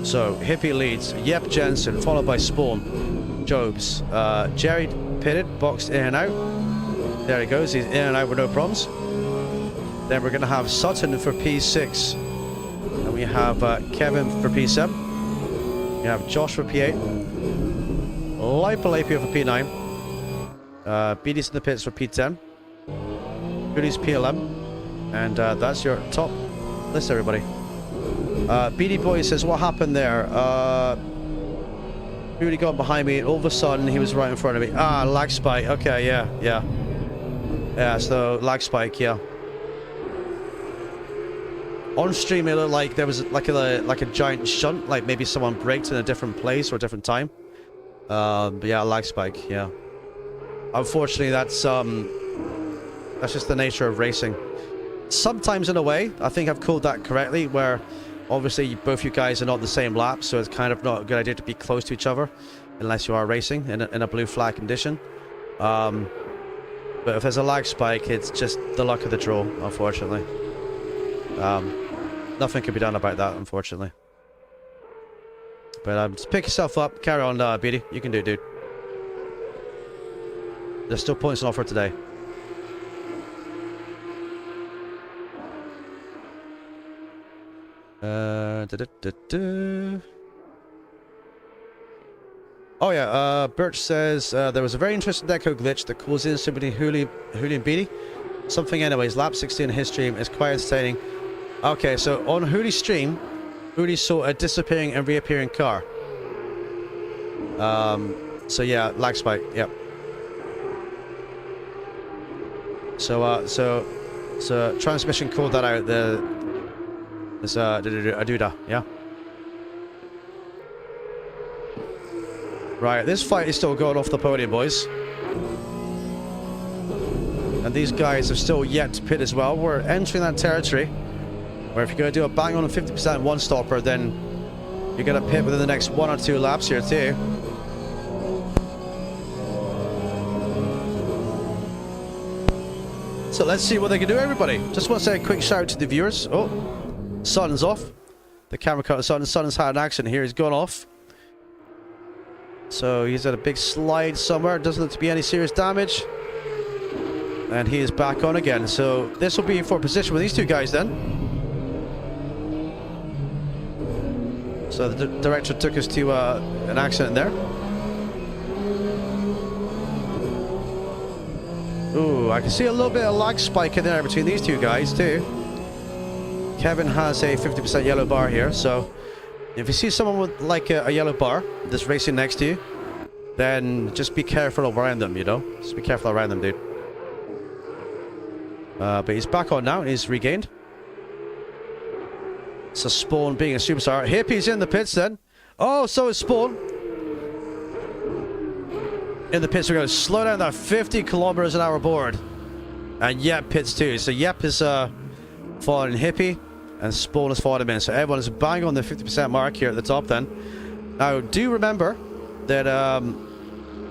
So, Hippie leads. Yep, Jensen, followed by Spawn. Jobs. Jerry pitted, boxed in and out. There he goes. He's in and out with no problems. Then we're going to have Sutton for P6. And we have Kevin for P7. We have Josh for P8. Lipolapia for P9. BD's in the pits for P10. Goody's P11. And that's your top list, everybody. BD Boy says, what happened there? Goody got behind me. All of a sudden, he was right in front of me. Ah, lag spike. Okay, yeah. Yeah, so lag spike, yeah. On stream, it looked like there was like a giant shunt, like maybe someone braked in a different place or a different time. But yeah, lag spike, yeah. Unfortunately, that's just the nature of racing. Sometimes, in a way, I think I've called that correctly, where obviously both you guys are not the same lap, so it's kind of not a good idea to be close to each other unless you are racing in a blue flag condition. But if there's a lag spike, it's just the luck of the draw, unfortunately. Nothing can be done about that, unfortunately. But just pick yourself up, carry on, Beatty. You can do it, dude. There's still points on offer today. Oh yeah, Birch says there was a very interesting deco glitch that caused incident between Hooley and Beatty. Something anyways, lap 16 in his stream is quite entertaining. Okay, so on Hooley's stream, Hooley saw a disappearing and reappearing car. So yeah, lag spike, yep. So transmission called that out. There's Aduda, yeah. Right, this fight is still going off the podium, boys. And these guys have still yet to pit as well. We're entering that territory where if you're going to do a bang on a 50% one stopper, then you're going to pit within the next 1 or 2 laps here too. So let's see what they can do, everybody. Just want to say a quick shout out to the viewers. Oh, Sutton's off. The camera cut on Sutton's had an accident here. He's gone off. So he's had a big slide somewhere. Doesn't look to be any serious damage. And he is back on again. So this will be for position with these two guys then. So the director took us to an accident there. Ooh, I can see a little bit of lag spike in there between these two guys too. Kevin has a 50% yellow bar here, so if you see someone with like a yellow bar that's racing next to you, then just be careful around them, you know? Just be careful around them, dude. But he's back on now, he's regained. So Spawn being a superstar. Hippie's in the pits then. Oh, so is Spawn. In the pits, we're going to slow down that 50 kilometers an hour board. And Yep pits too. So Yep is following Hippie, and Spawn has followed him in. So everyone is bang on the 50% mark here at the top then. Now, do remember that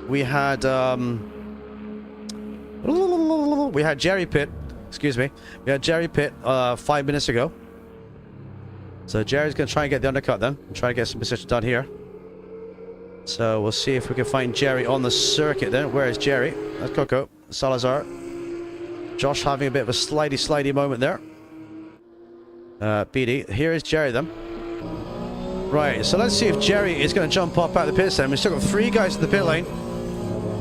we had Jerry pit. Excuse me. We had Jerry pit 5 minutes ago. So Jerry's going to try and get the undercut then. And try to get some position done here. So we'll see if we can find Jerry on the circuit then. Where is Jerry? That's Coco. Salazar. Josh having a bit of a slidey moment there. BD. Here is Jerry then. Right, so let's see if Jerry is going to jump up out of the pit then. We've still got 3 guys in the pit lane.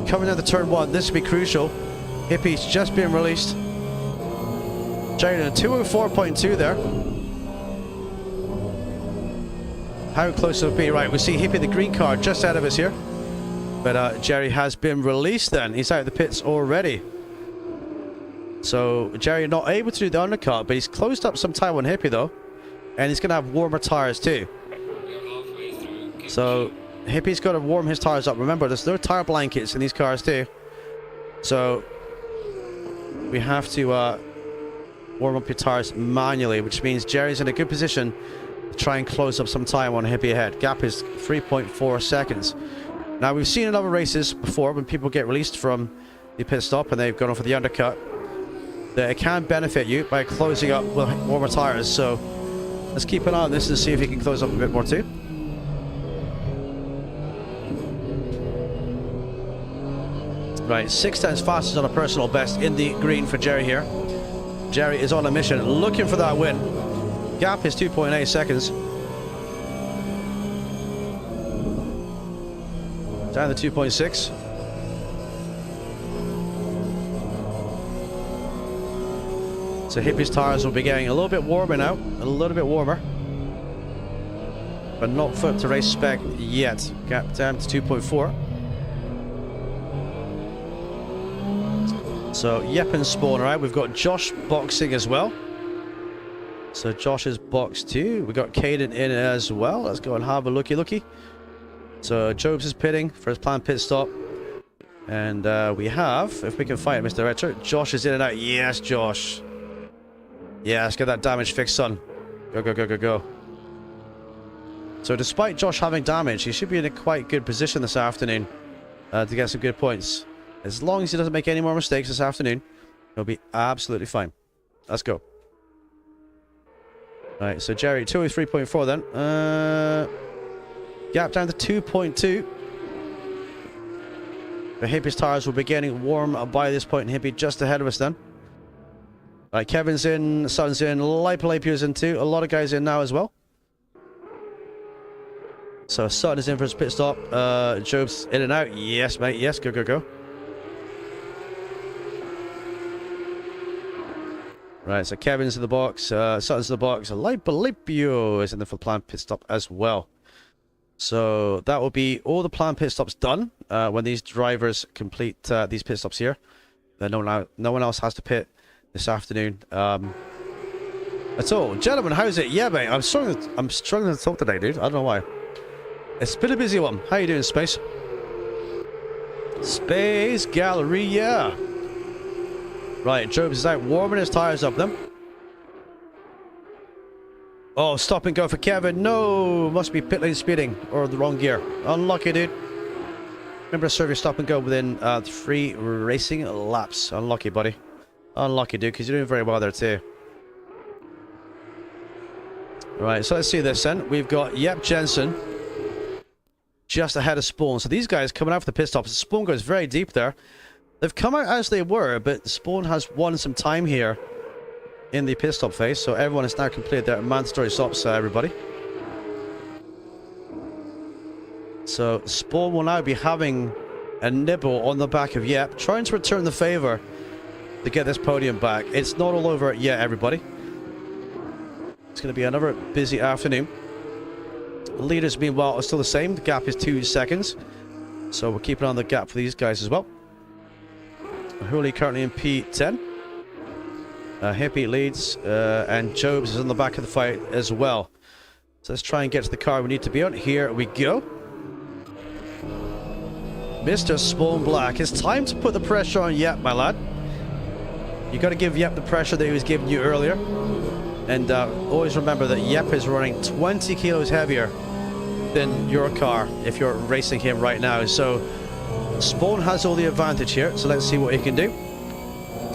Coming down the turn 1. This will be crucial. Hippie's just been released. Jerry in a 204.2 there. How close will it be? Right, we see Hippie the green car just out of us here. But Jerry has been released then. He's out of the pits already. So Jerry not able to do the undercut, but he's closed up some time on Hippie though. And he's going to have warmer tires too. So Hippie's got to warm his tires up. Remember, there's no tire blankets in these cars too. So we have to warm up your tires manually, which means Jerry's in a good position to try and close up some time on Hippie ahead. Gap is 3.4 seconds. Now, we've seen in other races before when people get released from the pit stop and they've gone off for the undercut, that it can benefit you by closing up with warmer tires. So let's keep an eye on this and see if he can close up a bit more too. Right, 6 times fastest on a personal best in the green for Jerry here. Jerry is on a mission, looking for that win. Gap is 2.8 seconds. Down to 2.6. So Hippie's tires will be getting a little bit warmer now, a little bit warmer. But not fit to race spec yet. Gap down to 2.4. So Yep and Spawn are out. We've got Josh boxing as well. So Josh is boxed too. We've got Caden in as well. Let's go and have a looky. So Jobs is pitting for his planned pit stop. And we have, if we can find it, Mr. Director, Josh is in and out. Yes, Josh. Yeah, let's get that damage fixed, son. Go. So despite Josh having damage, he should be in a quite good position this afternoon to get some good points. As long as he doesn't make any more mistakes this afternoon, he'll be absolutely fine. Let's go. Right, so Jerry, 203.4 then. Gap down to 2.2. The Hippie's tires will be getting warm by this point, and Hippie just ahead of us then. Right, Kevin's in, Son's in, Lapier's in too. A lot of guys in now as well. So Sutton is in for his pit stop. Job's in and out. Yes, mate. Yes, go. Right, so Kevin's in the box, Sutton's in the box, Lapio is in the planned pit stop as well. So that will be all the planned pit stops done when these drivers complete these pit stops here. Then no one else has to pit this afternoon at all. Gentlemen, how's it? Yeah, mate, I'm struggling to talk today, dude. I don't know why. It's been a busy one. How you doing, Space? Space Gallery, yeah. Right, Jobs is out warming his tires up then. Oh, stop and go for Kevin. No, must be pit lane speeding or the wrong gear. Unlucky, dude. Remember to serve your stop and go within 3 racing laps. Unlucky, buddy. Unlucky, dude, because you're doing very well there too. Right, so let's see this then. We've got Yep Jensen just ahead of Spawn. So these guys coming out for the pit stops. Spawn goes very deep there. They've come out as they were, but Spawn has won some time here in the pit stop phase. So everyone has now completed their mandatory stops, everybody. So Spawn will now be having a nibble on the back of Yep, trying to return the favor to get this podium back. It's not all over yet, everybody. It's going to be another busy afternoon. The leaders, meanwhile, are still the same. The gap is 2 seconds. So we're keeping on the gap for these guys as well. Hooley currently in P10. Hippie leads, and Jobs is on the back of the fight as well. So let's try and get to the car we need to be on. Here we go. Mr. Spawn Black. It's time to put the pressure on Yep, my lad. You got to give Yep the pressure that he was giving you earlier. And always remember that Yep is running 20 kilos heavier than your car if you're racing him right now. So Spawn has all the advantage here, so let's see what he can do.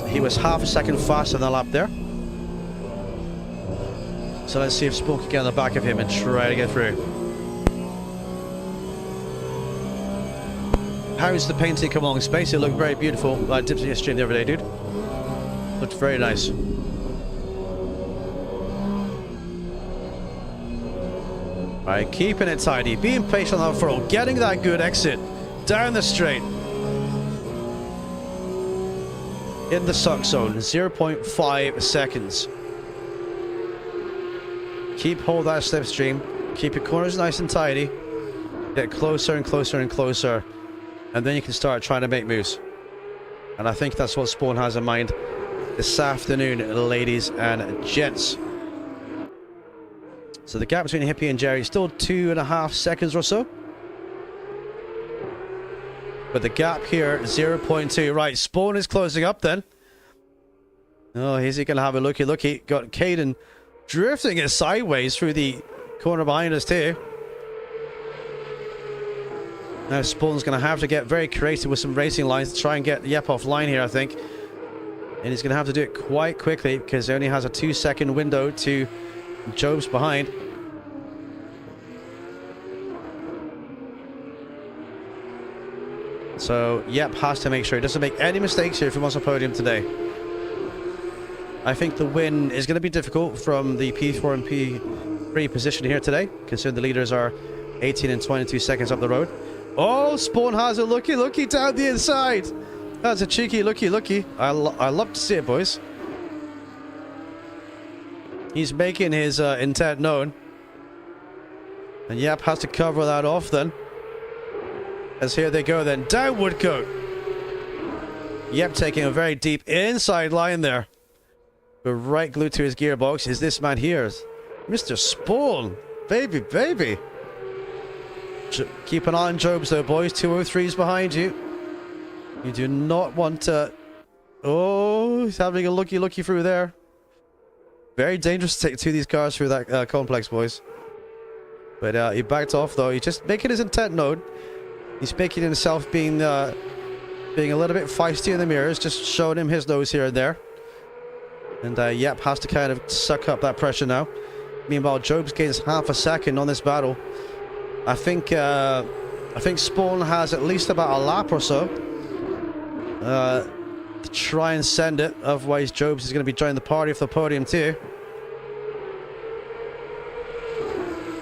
He was half a second faster than the lap there. So let's see if Spawn can get on the back of him and try to get through. How's the painting come along, Space? It looked very beautiful. I dipped in your stream the other day, dude. Looked very nice. Alright, keeping it tidy, being patient on that furrow, getting that good exit down the straight. In the suck zone, 0.5 seconds. Keep hold that slipstream. Keep your corners nice and tidy. Get closer and closer and closer. And then you can start trying to make moves. And I think that's what Spawn has in mind this afternoon, ladies and gents. So the gap between Hippie and Jerry is still 2.5 seconds or so. But the gap here, 0.2. Right, Spawn is closing up then. Oh, is he going to have a looky? Got Caden drifting it sideways through the corner behind us too. Now Spawn's going to have to get very creative with some racing lines to try and get Yep offline here, I think. And he's going to have to do it quite quickly because he only has a 2-second window to Job's behind. So Yep has to make sure he doesn't make any mistakes here if he wants a podium today. I think the win is going to be difficult from the P4 and P3 position here today, considering the leaders are 18 and 22 seconds up the road. Oh, Spawn has a looky down the inside. That's a cheeky looky. I love to see it, boys. He's making his intent known. And Yep has to cover that off then. As here they go then. Down Woodcote. Yep taking a very deep inside line there. But right glued to his gearbox is this man here. Mr. Spawn. Baby. Keep an eye on Jobs though, boys. 203's behind you. You do not want to... Oh, he's having a looky through there. Very dangerous to take two of these cars through that complex, boys. But he backed off though. He's just making his intent known. He's making himself being a little bit feisty in the mirrors, just showing him his nose here and there. And Yep has to kind of suck up that pressure now. Meanwhile, Jobs gains half a second on this battle. I think Spawn has at least about a lap or so to try and send it. Otherwise, Jobs is going to be joining the party for the podium too.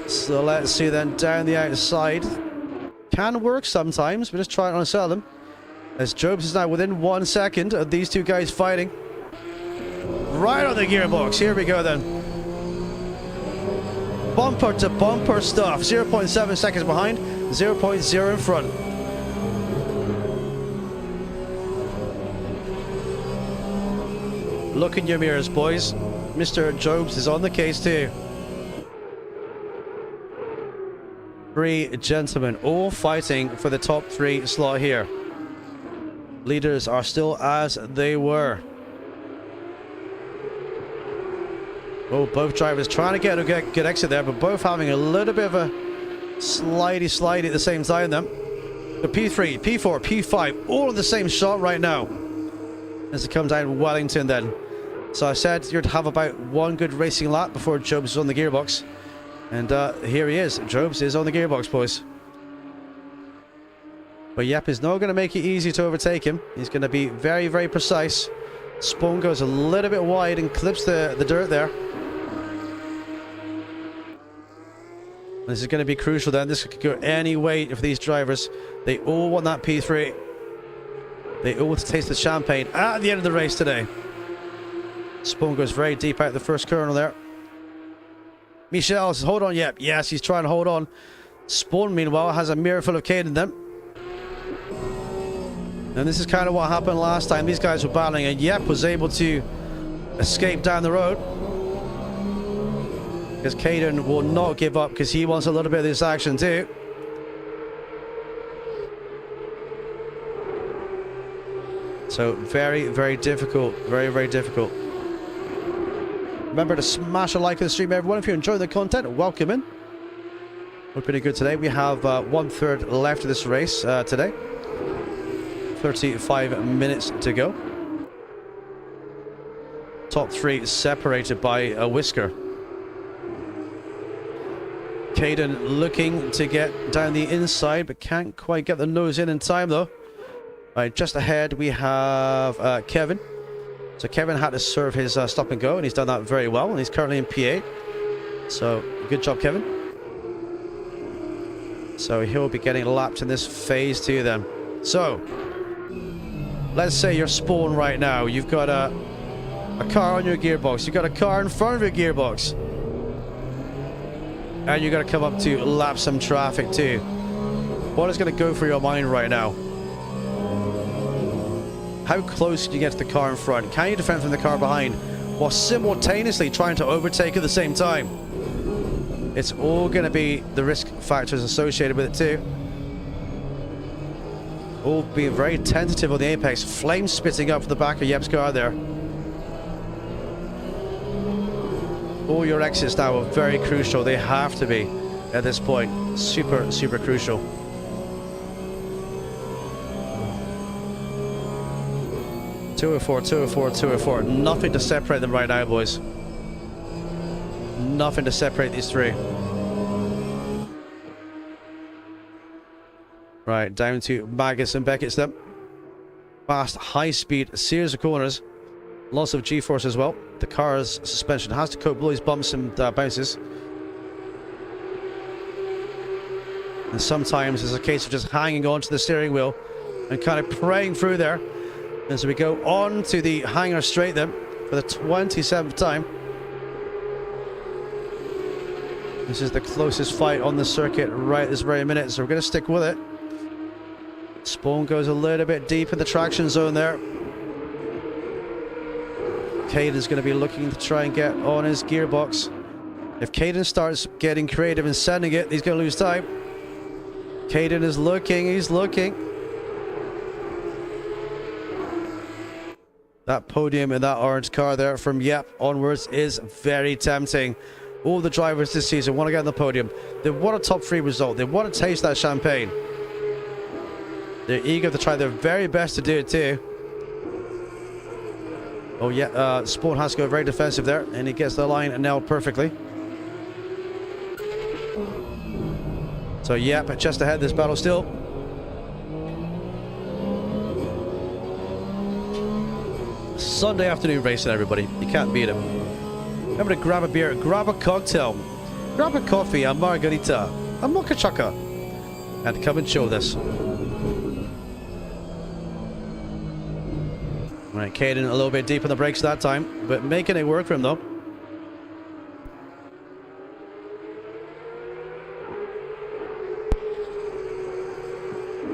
So let's see then down the outside. Can work sometimes, but just try it on Seldom. As Jobs is now within 1 second of these two guys fighting. Right on the gearbox. Here we go then. Bumper to bumper stuff. 0.7 seconds behind, 0.0 in front. Look in your mirrors, boys. Mr. Jobs is on the case too. Three gentlemen, all fighting for the top 3 slot here. Leaders are still as they were. Oh, both drivers trying to get a good exit there, but both having a little bit of a slidey at the same time then. The P3, P4, P5, all in the same shot right now. As it comes down Wellington then. So I said you'd have about 1 good racing lap before Jobs is on the gearbox. And here he is. Jobs is on the gearbox, boys. But Yep is not going to make it easy to overtake him. He's going to be very precise. Spawn goes a little bit wide and clips the dirt there. This is going to be crucial then. This could go any way for these drivers. They all want that P3. They all want to taste the champagne at the end of the race today. Spawn goes very deep out the first corner there. Michelle says, hold on, Yep. Yes, he's trying to hold on. Spawn, meanwhile, has a mirror full of Caden then. And this is kind of what happened last time. These guys were battling, and Yep was able to escape down the road. Because Caden will not give up, because he wants a little bit of this action too. So very difficult. Very difficult. Remember to smash a like on the stream, everyone. If you enjoy the content, welcome in. We're pretty good today. We have 1/3 left of this race today. 35 minutes to go. Top 3 separated by a whisker. Caden looking to get down the inside, but can't quite get the nose in time though. Right, just ahead we have Kevin. So Kevin had to serve his stop and go, and he's done that very well, and he's currently in P8. So good job, Kevin. So he'll be getting lapped in this phase too then. So let's say you're Spawn right now. You've got a car on your gearbox. You've got a car in front of your gearbox. And you've got to come up to lap some traffic too. What is going to go through your mind right now? How close can you get to the car in front? Can you defend from the car behind while simultaneously trying to overtake at the same time? It's all going to be the risk factors associated with it too. All being very tentative on the apex. Flames spitting up from the back of Yep's car there. All your exits now are very crucial. They have to be at this point. Super, super crucial. Two or four. Nothing to separate them right now, boys. Nothing to separate these three. Right, down to Magus and Beckett's then. Fast, high speed, series of corners. Lots of G-force as well. The car's suspension has to cope with all these bumps and bounces. And sometimes it's a case of just hanging on to the steering wheel and kind of praying through there. As we go on to the hangar straight then for the 27th time. This is the closest fight on the circuit right this very minute, so we're going to stick with it. Spawn goes a little bit deep in the traction zone there. Caden's going to be looking to try and get on his gearbox. If Caden starts getting creative and sending it, he's going to lose time. Caden is looking, he's looking. That podium in that orange car there from Yep onwards is very tempting. All the drivers this season want to get on the podium. They want a top 3 result. They want to taste that champagne. They're eager to try their very best to do it too. Oh yeah, Spawn has to go very defensive there, and he gets the line nailed perfectly. So Yep, just ahead this battle still. Sunday afternoon racing, everybody. You can't beat it. Remember to grab a beer, grab a cocktail, grab a coffee, a margarita, a mocha choca, and come and show this. Right, Caden a little bit deep in the brakes that time, but making it work for him though.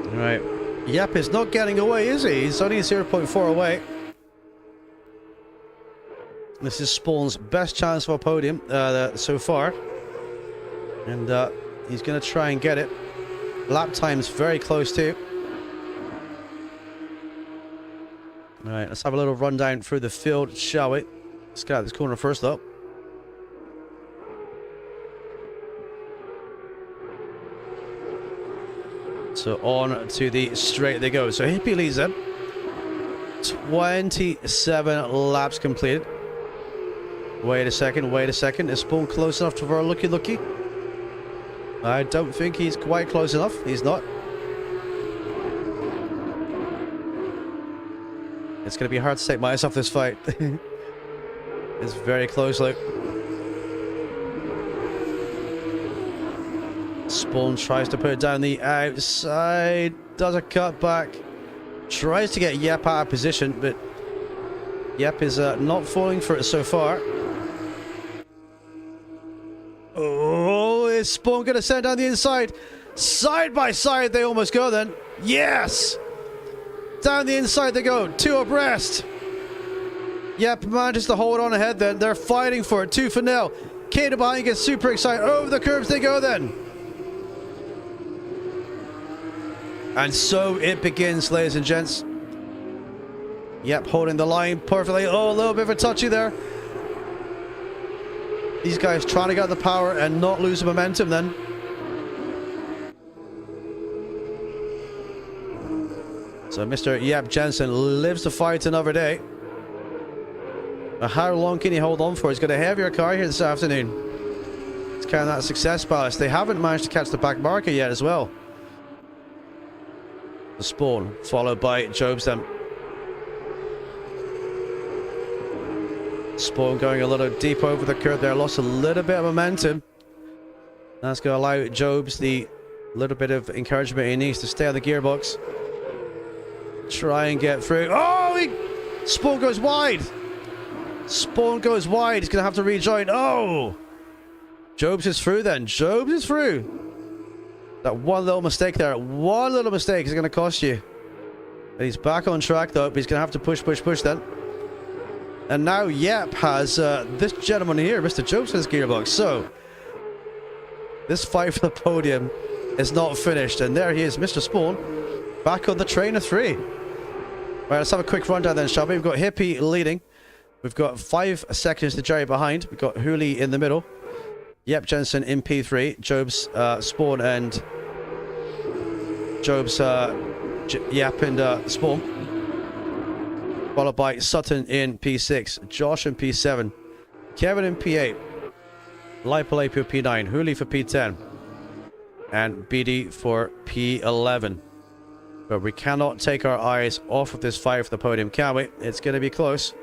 Alright, Yep is not getting away, is he? He's only 0.4 away. This is Spawn's best chance for a podium so far. And he's going to try and get it. Lap time's very close too. Alright, let's have a little rundown through the field, shall we? Let's get out this corner first up. So on to the straight they go. So Hippie leads them. 27 laps completed. Wait a second. Is Spawn close enough to our looky? I don't think he's quite close enough. He's not. It's going to be hard to take my eyes off this fight. It's very close, look. Spawn tries to put it down the outside. Does a cutback. Tries to get Yep out of position, but Yep is not falling for it so far. Oh, is Spawn going to send down the inside? Side by side they almost go then. Yes! Down the inside they go, 2 abreast. Yep manages to hold on ahead then. They're fighting for it, 2-0. Caden behind gets super excited. Over the curves they go then. And so it begins, ladies and gents. Yep, holding the line perfectly. Oh, a little bit of a touchy there. These guys trying to get the power and not lose the momentum then. So Mr. Yep Jensen lives to fight another day. But how long can he hold on for? He's got a heavier car here this afternoon. It's kind of that success ballast. They haven't managed to catch the back marker yet as well. The Spawn, followed by Jobs then. Spawn going a little deep over the curve there, lost a little bit of momentum. That's going to allow Jobs the little bit of encouragement he needs to stay on the gearbox. Try and get through. Oh, Spawn goes wide. Spawn goes wide. He's going to have to rejoin. Oh, Jobs is through then. Jobs is through. That one little mistake there. One little mistake is going to cost you. And he's back on track though. But he's going to have to push then. And now Yep has this gentleman here, Mr. Jobs, in his gearbox. So This fight for the podium is not finished. And there he is, Mr. Spawn, back on the train of 3. Right, let's have a quick rundown then, shall we? We've got Hippie leading. We've got 5 seconds to Jerry behind. We've got Hooley in the middle. Yep, Jensen in P3. Job's Spawn and Job's Yep and Spawn. Followed by Sutton in P6. Josh in P7. Kevin in P8. Lipolapio P9. Hooley for P10. And BD for P11. But we cannot take our eyes off of this fight for the podium, can we? It's going to be close.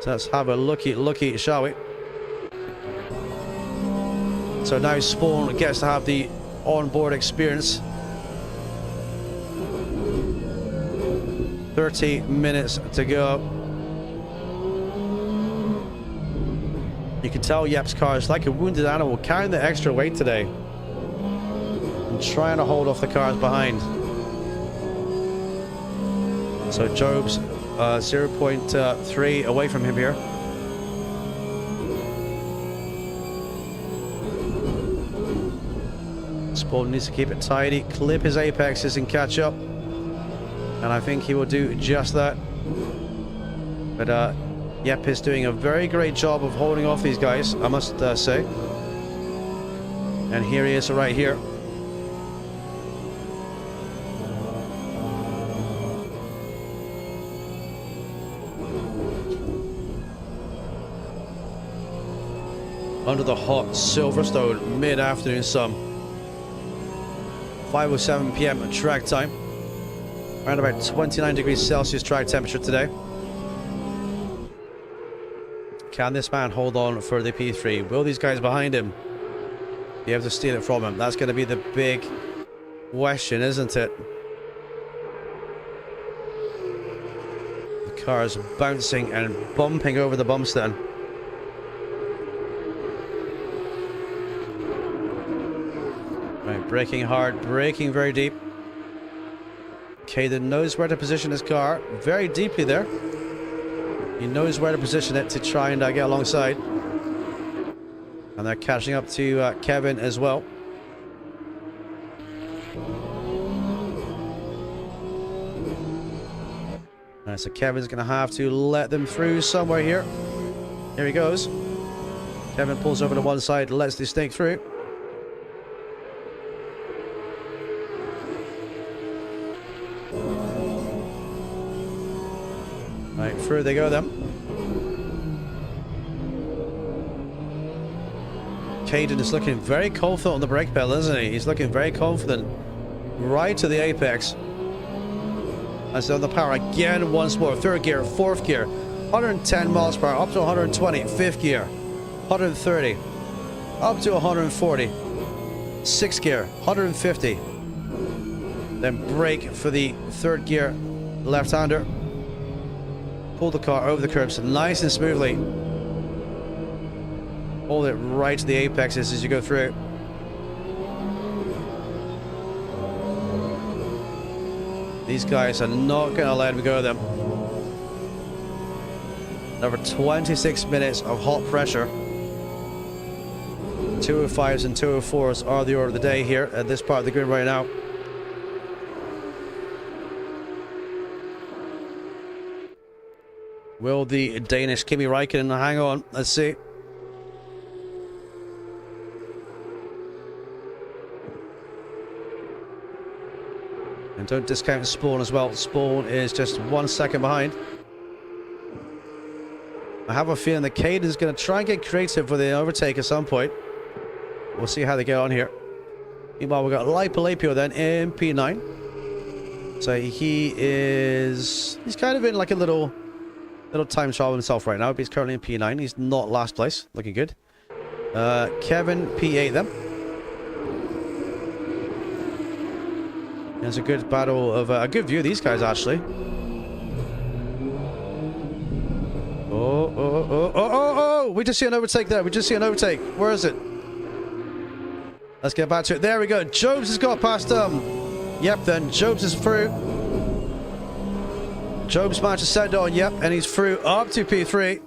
So let's have a looky, shall we? So now Spawn gets to have the onboard experience. 30 minutes to go. You can tell Yep's car is like a wounded animal, carrying the extra weight today. And trying to hold off the cars behind. So Job's 0.3 away from him here. Spawn needs to keep it tidy, clip his apexes and catch up. And I think he will do just that. But Yep is doing a very great job of holding off these guys, I must say. And here he is right here. Under the hot Silverstone mid-afternoon sun. 5:07 p.m. track time. Around about 29 degrees Celsius track temperature today. Can this man hold on for the P3? Will these guys behind him be able to steal it from him? That's going to be the big question, isn't it? The car is bouncing and bumping over the bumps then. Right, braking hard, braking very deep. Caden knows where to position his car very deeply there. He knows where to position it to try and get alongside. And they're catching up to Kevin as well. Right, so Kevin's going to have to let them through somewhere here. Here he goes. Kevin pulls over to one side, lets the snake through. Right, through they go then. Caden is looking very confident on the brake pedal, isn't he? He's looking very confident. Right to the apex. That's on the power again once more. Third gear, fourth gear. 110 miles per hour, up to 120. Fifth gear, 130. Up to 140. Sixth gear, 150. Then brake for the third gear left-hander. Pull the car over the curbs nice and smoothly. Hold it right to the apexes as you go through. These guys are not going to let him go them. Over 26 minutes of hot pressure. 205s and 204s are the order of the day here at this part of the grid right now. Will the Danish Kimi Räikkönen hang on? Let's see. And don't discount Spawn as well. Spawn is just 1 second behind. I have a feeling that Cade is going to try and get creative with the overtake at some point. We'll see how they get on here. Meanwhile, we've got Lipolapio then in P9. So he's kind of in like a little time trial himself right now, but he's currently in P9. He's not last place. Looking good. Kevin, P8 then. There's a good battle of... a good view of these guys, actually. Oh. We just see an overtake there. We just see an overtake. Where is it? Let's get back to it. There we go. Jobs has got past Yep, then. Jobs is through. Jobs managed to set it on, yep, and he's through up to P3.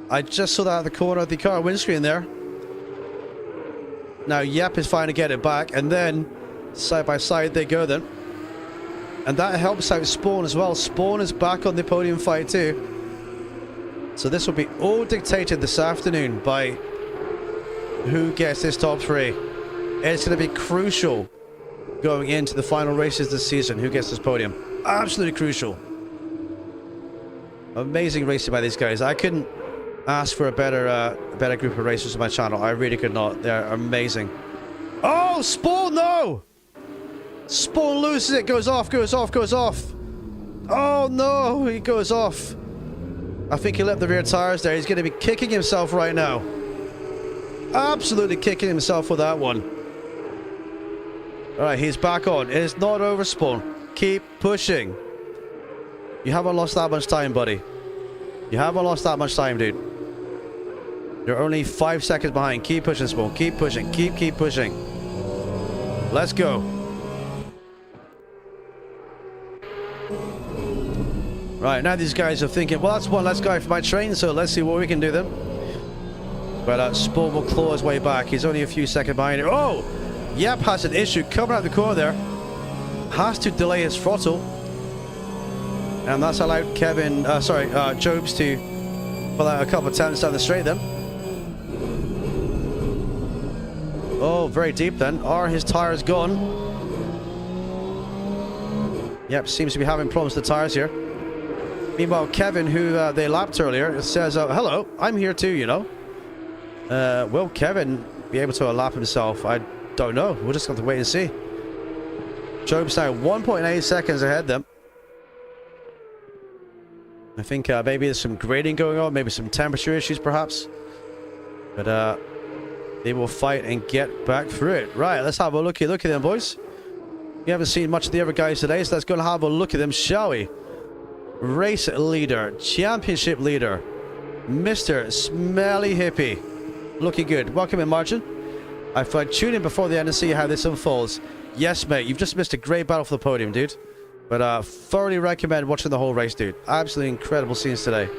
I just saw that at the corner of the car windscreen there. Now Yep is trying to get it back, and then side by side they go then. And that helps out Spawn as well. Spawn is back on the podium fight too. So this will be all dictated this afternoon by who gets this top 3. It's going to be crucial going into the final races this season. Who gets this podium? Absolutely crucial. Amazing racing by these guys. I couldn't ask for a better group of racers on my channel. I really could not. They're amazing. Oh, Spawn, no! Spawn loses it, goes off. Oh no, he goes off. I think he left the rear tires there. He's going to be kicking himself right now. Absolutely kicking himself with that one. Alright, he's back on. It is not over, Spawn. Keep pushing. You haven't lost that much time, buddy. You haven't lost that much time, dude. You're only 5 seconds behind. Keep pushing, Spawn. Keep pushing. Keep pushing. Let's go. Right, now these guys are thinking, well, that's one less guy for my train, so let's see what we can do then. But Spawn will claw his way back. He's only a few seconds behind it. Oh! Yep has an issue coming out the corner there. Has to delay his throttle. And that's allowed Jobs to pull out a couple of attempts down the straight then. Oh, very deep then. Are his tires gone? Yep, seems to be having problems with the tires here. Meanwhile, Kevin, who they lapped earlier, says, hello, I'm here too, you know. Will Kevin be able to lap himself? I don't know. We'll just have to wait and see. Job's now 1.8 seconds ahead then. I think maybe there's some grading going on, maybe some temperature issues perhaps. But they will fight and get back through it. Right, let's have a look at them, boys. We haven't seen much of the other guys today, so let's go and have a look at them, shall we? Race leader, championship leader, Mr. Smelly Hippie. Looking good. Welcome in, Margin. I thought tune in before the end and see how this unfolds. Yes, mate, you've just missed a great battle for the podium, dude. But thoroughly recommend watching the whole race, dude. Absolutely incredible scenes today.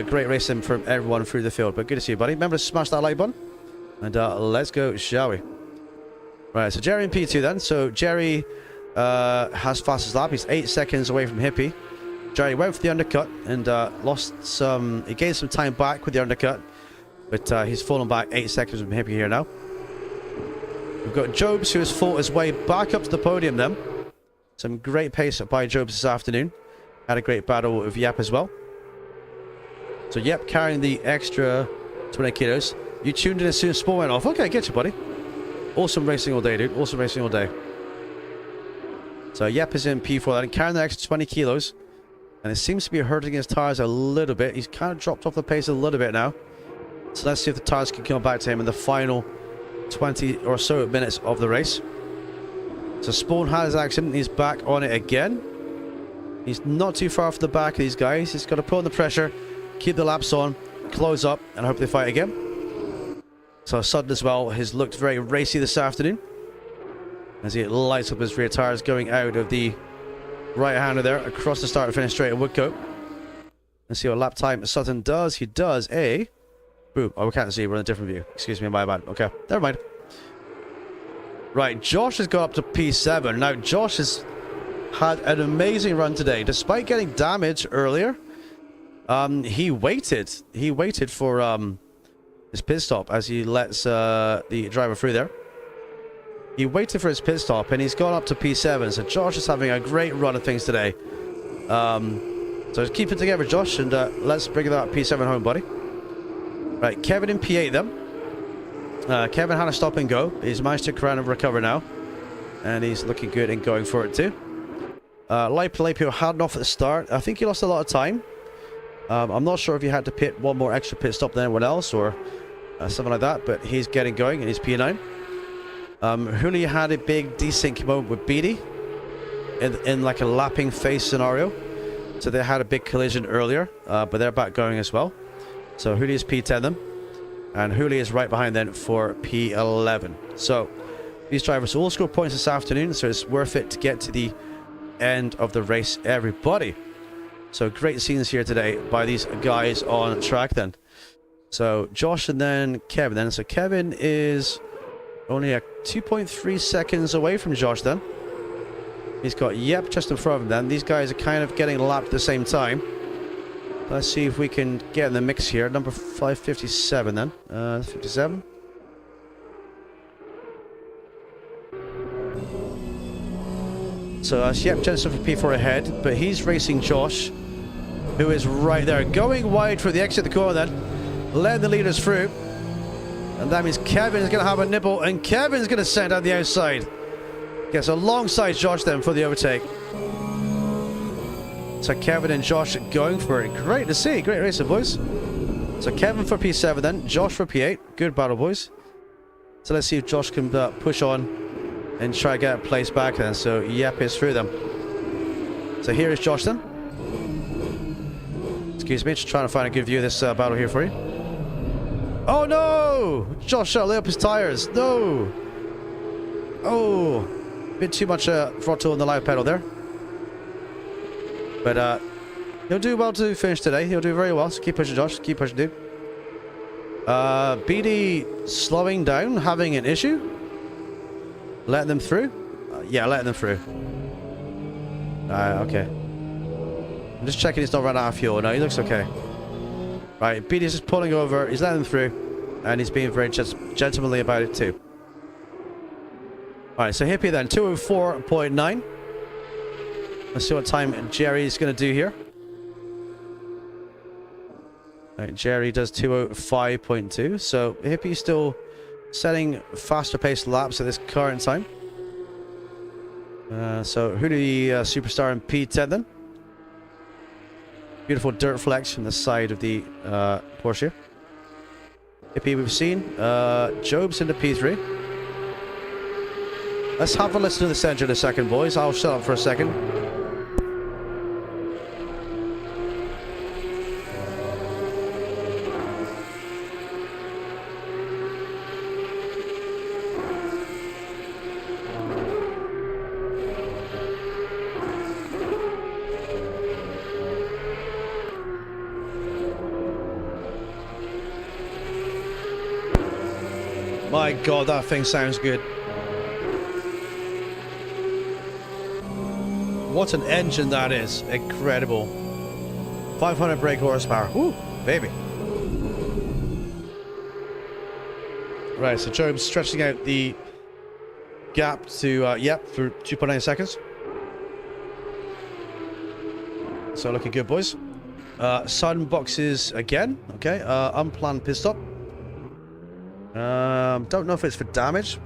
Great racing from everyone through the field. But good to see you, buddy. Remember to smash that like button. And let's go, shall we? Right, so Jerry in P2 then. So Jerry has fastest lap. He's 8 seconds away from Hippie. Jerry went for the undercut and lost some... He gained some time back with the undercut. But he's fallen back 8 seconds from Hippie here now. We've got Jobs, who has fought his way back up to the podium then. Some great pace by Jobs this afternoon. Had a great battle with Yep as well. So Yep carrying the extra 20 kilos. You tuned in as soon as Spawn went off. Okay, get you, buddy. Awesome racing all day, dude. Awesome racing all day. So Yep is in P4 then, carrying the extra 20 kilos. And it seems to be hurting his tires a little bit. He's kind of dropped off the pace a little bit now. So let's see if the tires can come back to him in the final 20 or so minutes of the race. So Spawn had his accident. He's back on it again. He's not too far off the back of these guys. He's got to put on the pressure, keep the laps on, close up, and hope they fight again. So Sutton as well has looked very racy this afternoon as he lights up his rear tires going out of the right-hander there across the start and finish straight at Woodcote. Let's see what lap time Sutton does. He does a... Boom. Oh, we can't see. We're in a different view. Excuse me, my bad. Okay, never mind. Right, Josh has got up to P7. Now, Josh has had an amazing run today. Despite getting damaged earlier, he waited. He waited for his pit stop as he lets the driver through there. He waited for his pit stop, and he's gone up to P7. So Josh is having a great run of things today. So just keep it together, Josh, and let's bring that P7 home, buddy. Right, Kevin in P8 then. Kevin had a stop and go. He's managed to crown and recover now. And he's looking good and going for it too. Light Palapio had an off at the start. I think he lost a lot of time. I'm not sure if he had to pit one more extra pit stop than anyone else or something like that. But he's getting going and he's P9. Huli had a big desync moment with Beatty in like a lapping phase scenario. So they had a big collision earlier. But they're back going as well. So Huli is P10 then. And Huli is right behind then for P11. So these drivers all score points this afternoon. So it's worth it to get to the end of the race, everybody. So great scenes here today by these guys on track then. So Josh and then Kevin then. So Kevin is Only 2.3 seconds away from Josh then. He's got Yep just in front of him then. These guys are kind of getting lapped at the same time. Let's see if we can get in the mix here. Number 557 then. 57. So that's Yep Jensen for P4 ahead, but he's racing Josh, who is right there. Going wide for the exit of the corner then. Letting the leaders through. And that means Kevin is going to have a nibble, and Kevin's going to send out the outside. Gets alongside Josh then for the overtake. So Kevin and Josh going for it. Great to see. Great racing, boys. So Kevin for P7 then. Josh for P8. Good battle, boys. So let's see if Josh can push on and try to get a place back then. So Yep is through them. So here is Josh then. Excuse me, just trying to find a good view of this battle here for you. Oh no! Josh shot up his tires. No! Oh, bit too much throttle on the live pedal there. But he'll do well to finish today. He'll do very well. So keep pushing, Josh. Keep pushing, dude. BD slowing down, having an issue. Letting them through? Yeah, letting them through. Okay. I'm just checking he's not run out of fuel. No, he looks okay. Right, BD's just pulling over. He's letting them through. And he's being very gentlemanly about it too. Alright, so Hippie then. 204.9. Let's see what time Jerry's going to do here. Right, Jerry does 205.2. So Hippie's still setting faster paced laps at this current time. So who do the superstar in P10 then? Beautiful dirt flex from the side of the Porsche. Hippie we've seen. Job's into P3. Let's have a listen to the center in a second, boys. I'll shut up for a second. My God, that thing sounds good. What an engine that is. Incredible. 500 brake horsepower. Woo, baby. Right, so Job's stretching out the gap to, Yep, for 2.9 seconds. So looking good, boys. Sun boxes again. Okay, unplanned pit stop. Don't know if it's for damage.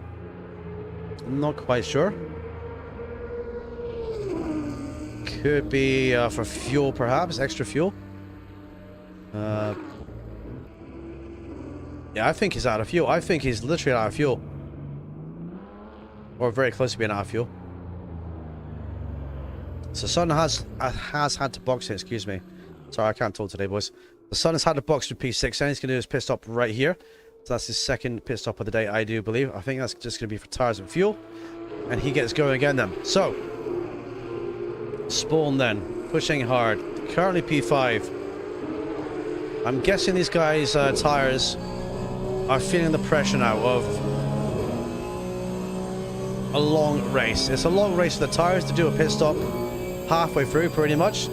Not quite sure. Could be for fuel, perhaps. Extra fuel. Yeah, I think he's out of fuel. I think he's literally out of fuel. Or very close to being out of fuel. So Sun has had to box it, excuse me. Sorry, I can't talk today, boys. The Sun has had to box with P6, and he's going to do his pit stop right here. So that's his second pit stop of the day, I do believe. I think that's just going to be for tires and fuel. And he gets going again then. So, Spawn then, pushing hard. Currently P5. I'm guessing these guys' tires are feeling the pressure now of a long race. It's a long race for the tires to do a pit stop halfway through, pretty much.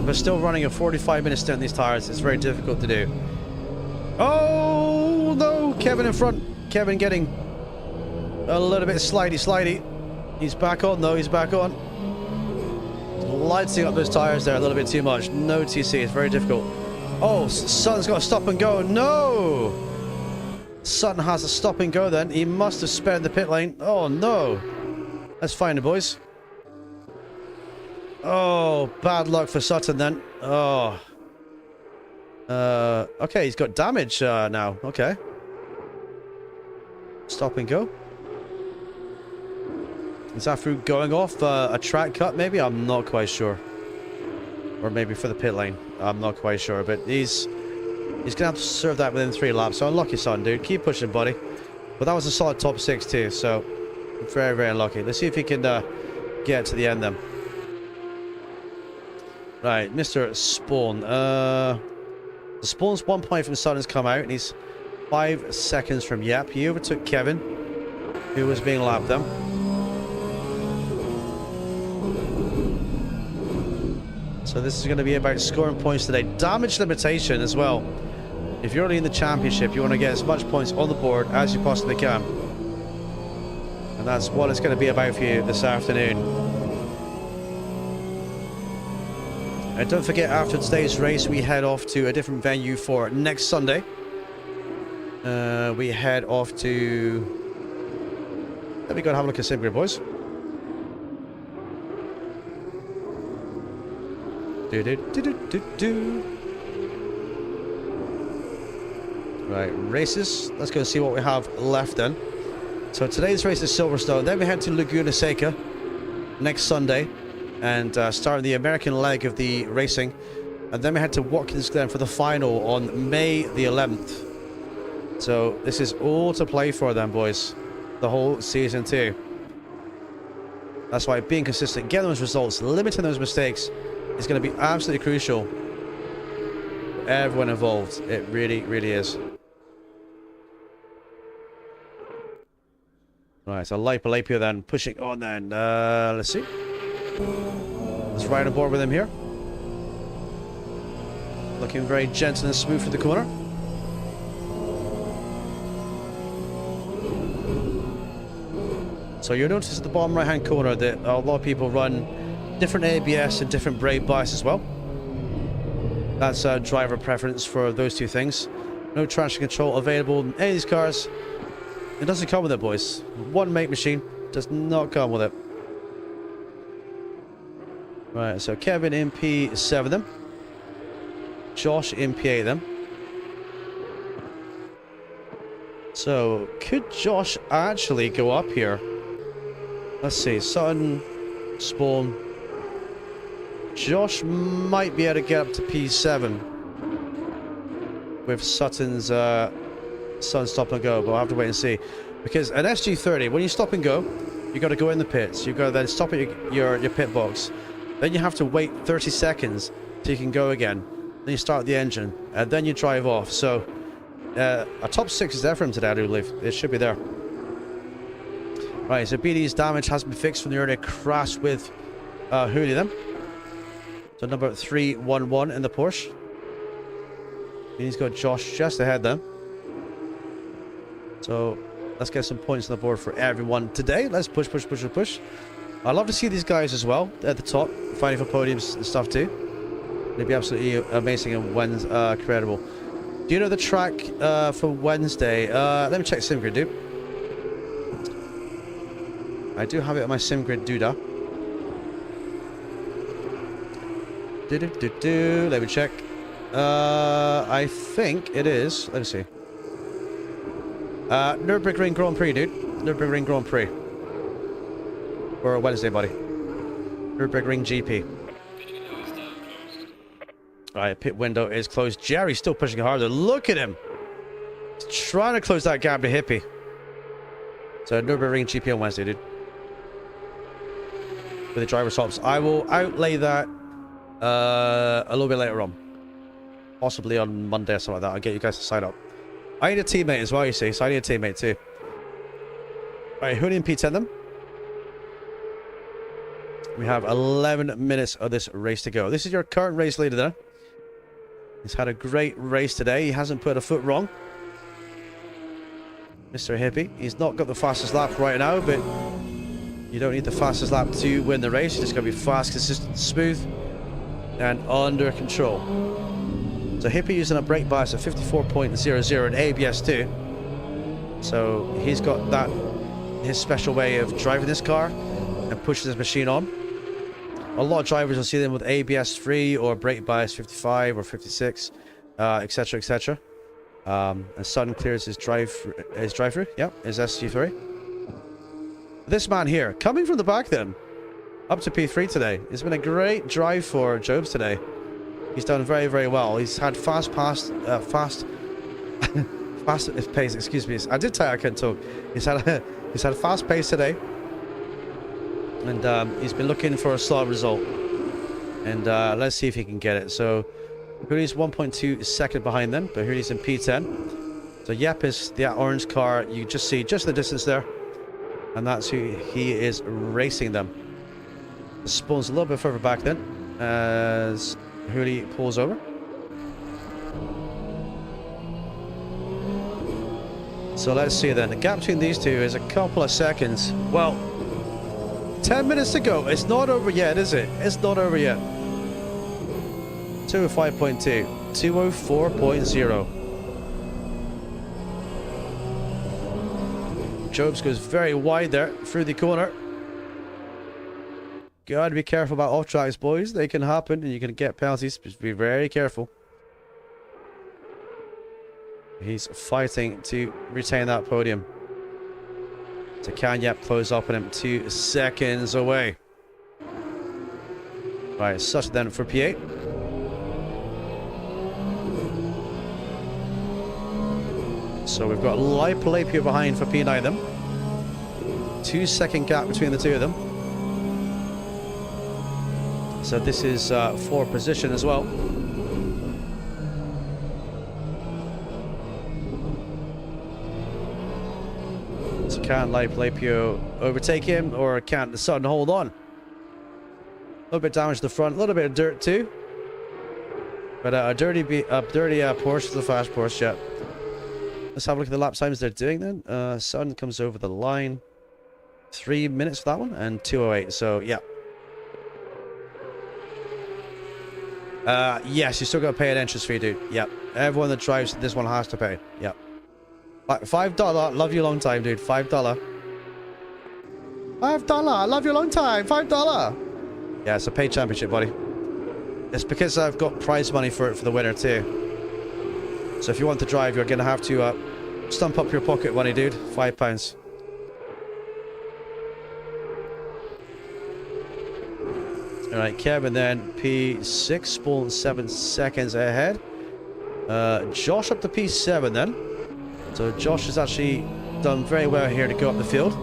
But still running a 45-minute stint on these tires, it's very difficult to do. Oh no, Kevin in front. Kevin getting a little bit slidey. He's back on though, he's back on. Lighting up those tires there a little bit too much. No TC, it's very difficult. Oh, Sun's got to stop and go. No! Sutton has to stop and go then. He must have spared the pit lane. Oh no. Let's find it, boys. Oh, bad luck for Sutton then. Oh. Okay, he's got damage now. Okay. Stop and go. Is that through going off a track cut maybe? I'm not quite sure. Or maybe for the pit lane. I'm not quite sure, but he's gonna have to serve that within 3 laps. So unlucky, Son, dude. Keep pushing, buddy. But that was a solid top 6 too, so very, very unlucky. Let's see if he can get to the end then. Right, Mr. Spawn. The Spawn's 1 point from Sun has come out, and he's 5 seconds from Yap. He overtook Kevin, who was being lapped then. So this is going to be about scoring points today. Damage limitation as well. If you're only in the championship, you want to get as much points on the board as you possibly can. And that's what it's going to be about for you this afternoon. And don't forget, after today's race, we head off to a different venue for next Sunday. We head off to... Let me go and have a look at SimGrid, boys. Right, races. Let's go see what we have left then. So today's race is Silverstone. Then we head to Laguna Seca next Sunday and start the American leg of the racing. And then we head to Watkins Glen for the final on May the 11th. So this is all to play for then, boys. The whole season too. That's why being consistent, getting those results, limiting those mistakes is going to be absolutely crucial for everyone involved. It really, really is. Right, so Lipolapia then pushing on then. Let's see. Let's ride on board with him here. Looking very gentle and smooth through the corner. So you'll notice at the bottom right hand corner that a lot of people run different ABS and different brake bias as well. That's driver preference for those two things. No traction control available in any of these cars. It doesn't come with it, boys. One make machine does not come with it. Right, so Kevin in P7 them. Josh in P8 them. So could Josh actually go up here? Let's see, Sutton, Spawn. Josh might be able to get up to P7 with Sutton's stop and go, but I'll have to wait and see. Because an SG30, when you stop and go, you got to go in the pits. You got to then stop at your pit box. Then you have to wait 30 seconds till you can go again. Then you start the engine, and then you drive off. So a top 6 is there for him today, I do believe. It should be there. Right, so BD's damage has been fixed from the earlier crash with Hooley then. So number 311 in the Porsche. And he's got Josh just ahead then. So let's get some points on the board for everyone today. Let's push, push, push, push. I'd love to see these guys as well at the top, fighting for podiums and stuff too. It'd be absolutely amazing and incredible. Do you know the track for Wednesday? Let me check SimGrid, dude. I do have it on my SimGrid doodah. Let me check. I think it is. Let me see. Nürburgring Grand Prix, dude. Nürburgring Grand Prix. For Wednesday, buddy. Nürburgring GP. Alright, pit window is closed. Jerry's still pushing harder. Look at him. He's trying to close that gap to Hippie. So Nürburgring GP on Wednesday, dude. With the driver stops. I will outlay that a little bit later on. Possibly on Monday or something like that. I'll get you guys to sign up. I need a teammate as well, you see. So I need a teammate too. Alright, Hooney and P10 them. We have 11 minutes of this race to go. This is your current race leader there. He's had a great race today. He hasn't put a foot wrong. Mr. Hippie. He's not got the fastest lap right now, but you don't need the fastest lap to win the race. You just got to be fast, consistent, smooth, and under control. So Hippie using a brake bias of 54.00 and ABS too. So he's got that, his special way of driving this car and pushing this machine on. A lot of drivers will see them with ABS 3 or brake bias 55 or 56, etc., etc. And Sutton clears his drive through. Yeah, his SG3. This man here, coming from the back then, up to P3 today. It's been a great drive for Jobs today. He's done very, very well. He's had fast pace. Excuse me. I did tell you I couldn't talk. He's had a fast pace today, and he's been looking for a slow result. And let's see if he can get it. So Hooley's 1.2 second behind them, but Hooley's in P10. So Yep is the orange car you just see just in the distance there. And that's who he is racing them. The Spawn's a little bit further back then as Hooli pulls over. So let's see then. The gap between these two is a couple of seconds. Well, 10 minutes to go. It's not over yet, is it? It's not over yet. 205.2. 204.0. Jobs goes very wide there through the corner. Gotta be careful about off tracks, boys. They can happen and you can get penalties. Just be very careful. He's fighting to retain that podium. So can Yep close up on him 2 seconds away. Right, such then for P8. So we've got Lapalapia behind for P9 them. 2 second gap between the two of them. So this is for position as well. So can Lapalapia overtake him, or can the Sun hold on? A little bit of damage to the front, a little bit of dirt too. But a dirty Porsche is a fast Porsche, yeah. Let's have a look at the lap times they're doing then. Sun comes over the line. 3 minutes for that one, and 2:08. So, yeah. Yes, you still got to pay an entrance fee, dude. Yep. Everyone that drives this one has to pay. Yep. $5. Love you long time, dude. $5. $5. Love you long time. $5. Yeah, it's a paid championship, buddy. It's because I've got prize money for it for the winner too. So if you want to drive, you're gonna have to stump up your pocket money, dude. £5. All right, Kevin then P6, Spawn 7 seconds ahead. Josh up to P7 then. So Josh has actually done very well here to go up the field.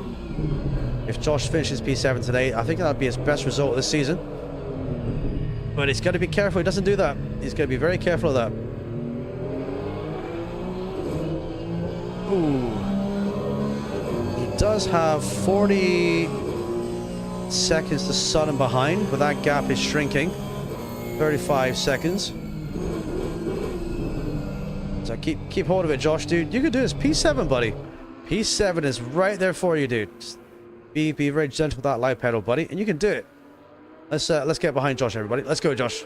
If Josh finishes P7 today, I think that'll be his best result this season. But he's got to be careful he doesn't do that. He's going to be very careful of that. Ooh. He does have 40 seconds to Sun and behind, but that gap is shrinking. 35 seconds. So keep hold of it, Josh, dude. You can do this. P7, buddy. P7 is right there for you, dude. Just be very gentle with that light pedal, buddy, and you can do it. Let's get behind Josh, everybody. Let's go, Josh.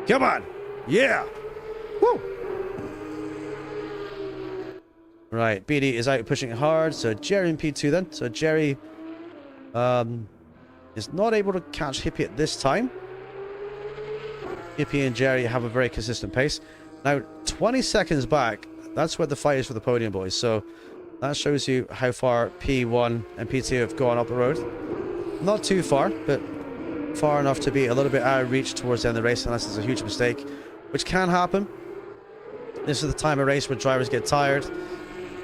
Come on. Yeah. Woo. Right, BD is out pushing it hard. So Jerry in P2 then. So Jerry is not able to catch Hippie at this time. Hippie and Jerry have a very consistent pace. Now, 20 seconds back, that's where the fight is for the podium, boys. So that shows you how far P1 and P2 have gone up the road. Not too far, but far enough to be a little bit out of reach towards the end of the race, unless it's a huge mistake, which can happen. This is the time of race where drivers get tired.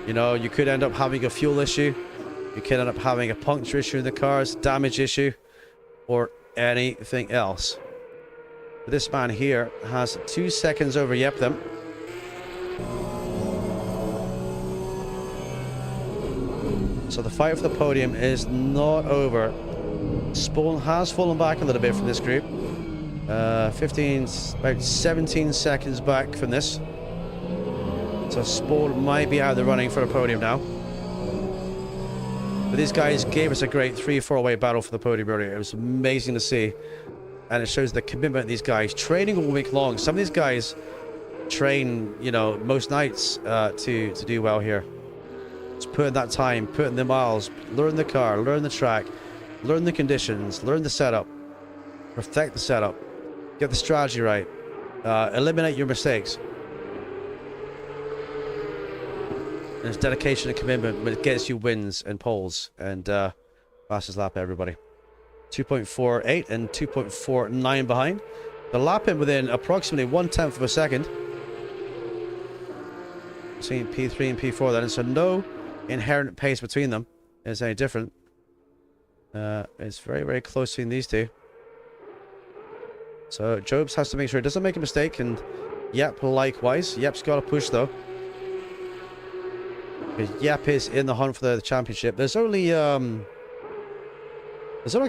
You know, you could end up having a fuel issue. You could end up having a puncture issue in the cars, damage issue, or anything else. But this man here has 2 seconds over Yep them. So the fight for the podium is not over. Spawn has fallen back a little bit from this group. About 17 seconds back from this. So Spawn might be out of the running for the podium now. But these guys gave us a great 3-4-way battle for the podium earlier. It was amazing to see. And it shows the commitment of these guys. Training all week long. Some of these guys train, you know, most nights to do well here. Just put in that time, put in the miles, learn the car, learn the track, learn the conditions, learn the setup, perfect the setup, get the strategy right, eliminate your mistakes. And it's dedication and commitment, but it gets you wins and poles and fastest lap, everybody. 2.48 and 2.49 behind. The lap in within approximately 1/10 of a second. Between P3 and P4 then, so no inherent pace between them is any different. It's very, very close between these two. So Jobs has to make sure he doesn't make a mistake, and Yep likewise. Yep's got to push though. Because Yep is in the hunt for the championship. There's only like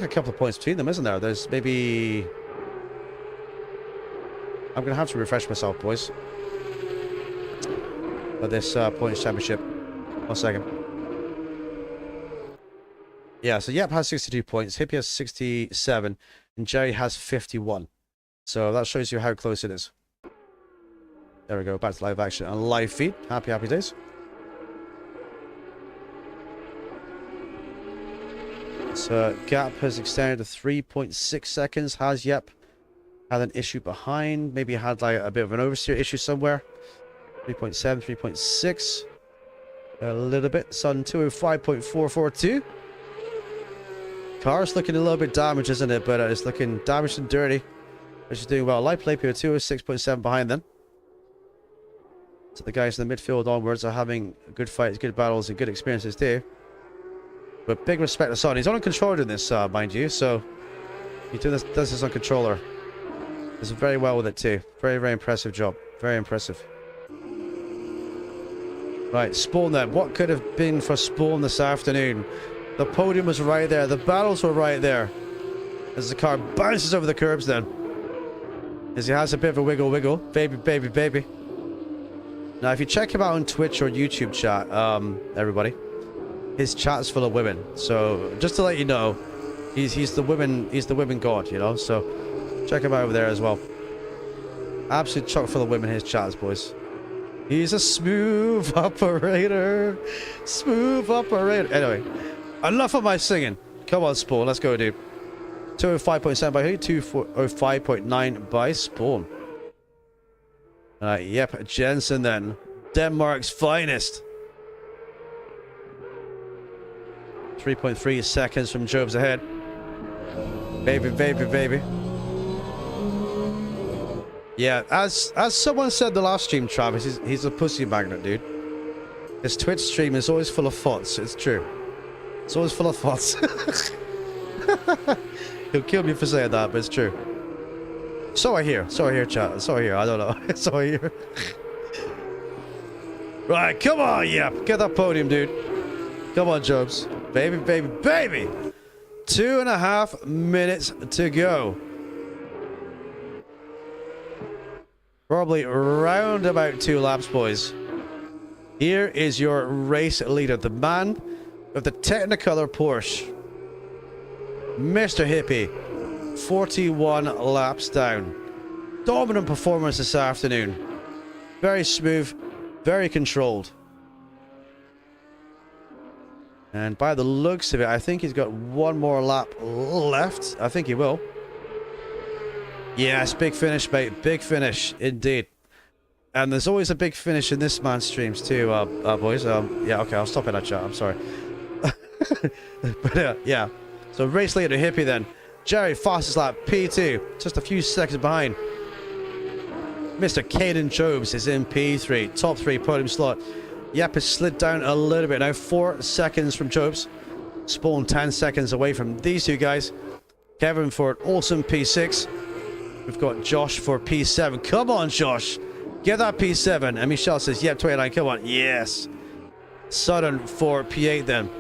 a couple of points between them, isn't there? There's maybe... I'm going to have to refresh myself, boys. For this points championship. 1 second. Yeah, so Yep has 62 points, Hippie has 67, and Jerry has 51. So that shows you how close it is. There we go, back to live action and live feed. Happy days. So gap has extended to 3.6 seconds. Has Yep had an issue behind? Maybe had like a bit of an oversteer issue somewhere. 3.7, 3.6. A little bit. Sun 205.442. Car's looking a little bit damaged, isn't it? But it's looking damaged and dirty. Which is doing well. Light play here 206.7 behind them. So the guys in the midfield onwards are having good fights, good battles, and good experiences too. But big respect to Son. He's on a controller in this, mind you. So he does this on controller. Does very well with it too. Very, very impressive job. Very impressive. Right, Spawn then. What could have been for Spawn this afternoon? The podium was right there. The battles were right there. As the car bounces over the curbs then. As he has a bit of a wiggle. Baby, baby, baby. Now, if you check him out on Twitch or YouTube chat, everybody, his chat's full of women. So, just to let you know, he's the women god, you know? So, check him out over there as well. Absolute chock full of women, his chats, boys. He's a smooth operator. Smooth operator. Anyway, enough of my singing. Come on, Spawn. Let's go, dude. 205.7 by who? 205.9 by Spawn. Yep, Jensen then. Denmark's finest. 3.3 seconds from Jobs ahead. Baby, baby, baby. Yeah, as someone said the last stream, Travis, he's a pussy magnet, dude. His Twitch stream is always full of thoughts. It's true. It's always full of thoughts. He'll kill me for saying that, but it's true. So I hear, chat. So I hear. I don't know. So I hear. Right, come on, Yep. Get that podium, dude. Come on, Jobs. Baby, baby, baby. 2.5 minutes to go. Probably round about 2 laps, boys. Here is your race leader, the man with the Technicolor Porsche. Mr. Hippie. 41 laps down. Dominant performance this afternoon. Very smooth, very controlled. And by the looks of it, I think he's got 1 more lap left. I think he will. Yes, big finish, mate. Big finish, indeed. And there's always a big finish in this man's streams too, boys. Yeah, okay, I'll stop in that chat. I'm sorry. But yeah. So race leader Hippie then. Jerry, fastest lap, P2. Just a few seconds behind. Mr. Caden Jobs is in P3. Top 3 podium slot. Yep has slid down a little bit now. 4 seconds from Jobs. Spawn 10 seconds away from these two guys. Kevin for awesome P6. We've got Josh for P7. Come on, Josh. Get that P7. And Michelle says, yep, 29. Come on. Yes. Sudden for P8 then.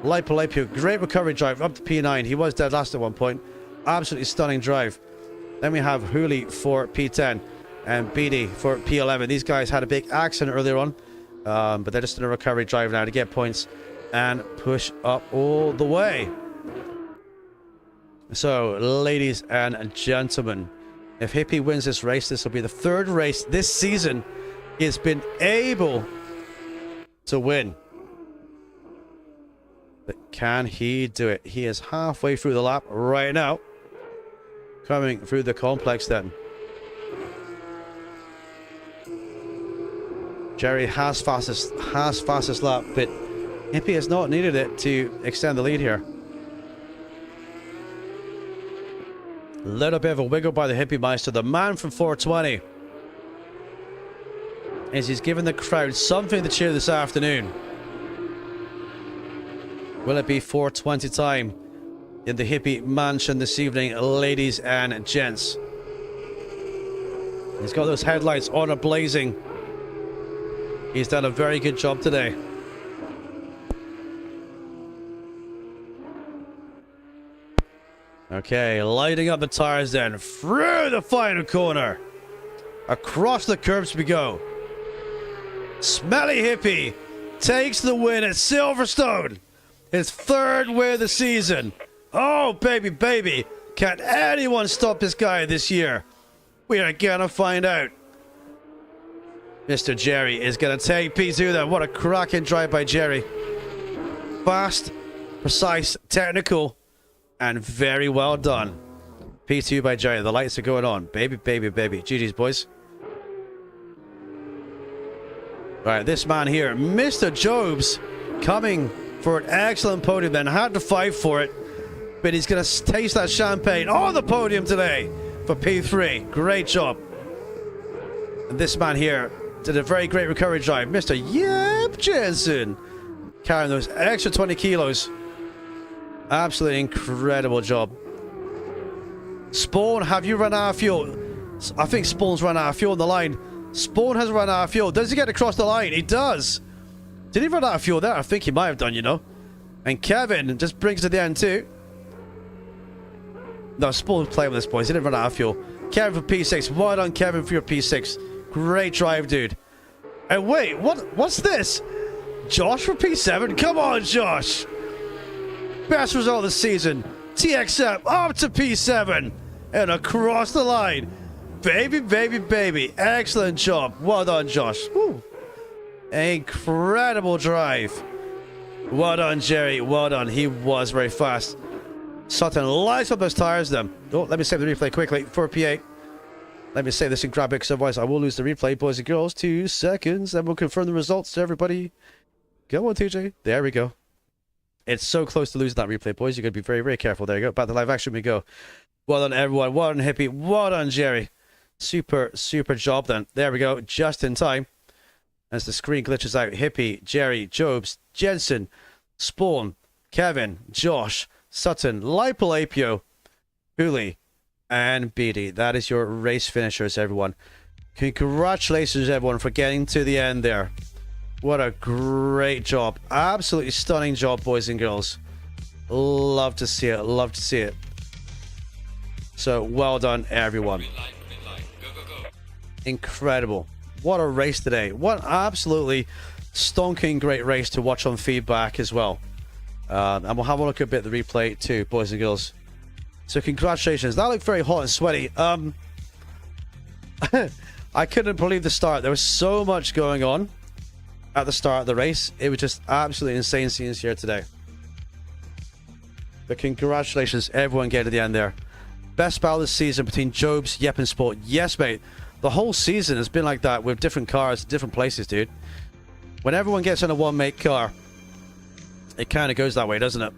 Lipo, great recovery drive up to P9. He was dead last at one point. Absolutely stunning drive. Then we have Hooley for P10 and BD for P11. These guys had a big accident earlier on, but they're just in a recovery drive now to get points and push up all the way. So, ladies and gentlemen, if Hippie wins this race, this will be the 3rd race this season he's been able to win. But can he do it? He is halfway through the lap right now. Coming through the complex then. Jerry has fastest lap, but Hippie has not needed it to extend the lead here. A little bit of a wiggle by the Hippie Meister, the man from 420. As he's given the crowd something to cheer this afternoon. Will it be 420 time in the Hippie Mansion this evening, ladies and gents? He's got those headlights on a blazing. He's done a very good job today. Okay, lighting up the tires then. Through the final corner. Across the curbs we go. Smelly Hippie takes the win at Silverstone. His 3rd win of the season. Oh, baby, baby. Can anyone stop this guy this year? We are gonna find out. Mr. Jerry is gonna take P2 then. What a cracking drive by Jerry. Fast, precise, technical, and very well done. P2 by Jerry. The lights are going on. Baby, baby, baby. GG's, boys. Alright, this man here, Mr. Jobs, coming for an excellent podium then. Had to fight for it, but he's going to taste that champagne on the podium today for P3. Great job. And this man here did a very great recovery drive. Mr. Yep Jensen, carrying those extra 20 kilos. Absolutely incredible job. Spawn, have you run out of fuel? I think Spawn's run out of fuel on the line. Spawn has run out of fuel. Does he get across the line? He does. Did he run out of fuel there? I think he might have done, you know. And Kevin just brings it to the end too. No, Spawn's playing with this, boys. He didn't run out of fuel. Kevin for P6. Well done, Kevin, for your P6. Great drive, dude. And wait, what's this? Josh for P7? Come on, Josh. Best result of the season. TXM up to P7. And across the line. Baby, baby, baby. Excellent job. Well done, Josh. Woo. Incredible drive. Well done, Jerry. Well done. He was very fast. Sutton lights up those tires then. Oh, let me save the replay quickly for P8. Let me save this and grab it, because otherwise I will lose the replay, boys and girls. 2 seconds, and we'll confirm the results to everybody. Go on, TJ. There we go. It's so close to losing that replay, boys. You're going to be very, very careful. There you go. Back to live action we go. Well done, everyone. Well done, Hippie. Well done, Jerry. Super, super job then. There we go. Just in time. As the screen glitches out. Hippie, Jerry, Jobs, Jensen, Spawn, Kevin, Josh, Sutton, Lipolapio, Hooley, and Beatty. That is your race finishers, everyone. Congratulations, everyone, for getting to the end there. What a great job. Absolutely stunning job, boys and girls. Love to see it. Love to see it. So, well done, everyone. Incredible. What a race today. What absolutely stonking great race to watch on feedback as well. And we'll have a look at a bit of the replay too, boys and girls. So congratulations. That looked very hot and sweaty. I couldn't believe the start. There was so much going on at the start of the race. It was just absolutely insane scenes here today. But congratulations, everyone getting to the end there. Best battle this season between Jobs, Yep, and Sport. Yes, mate. The whole season has been like that with different cars, different places, dude. When everyone gets in a one-make car, it kind of goes that way, doesn't it?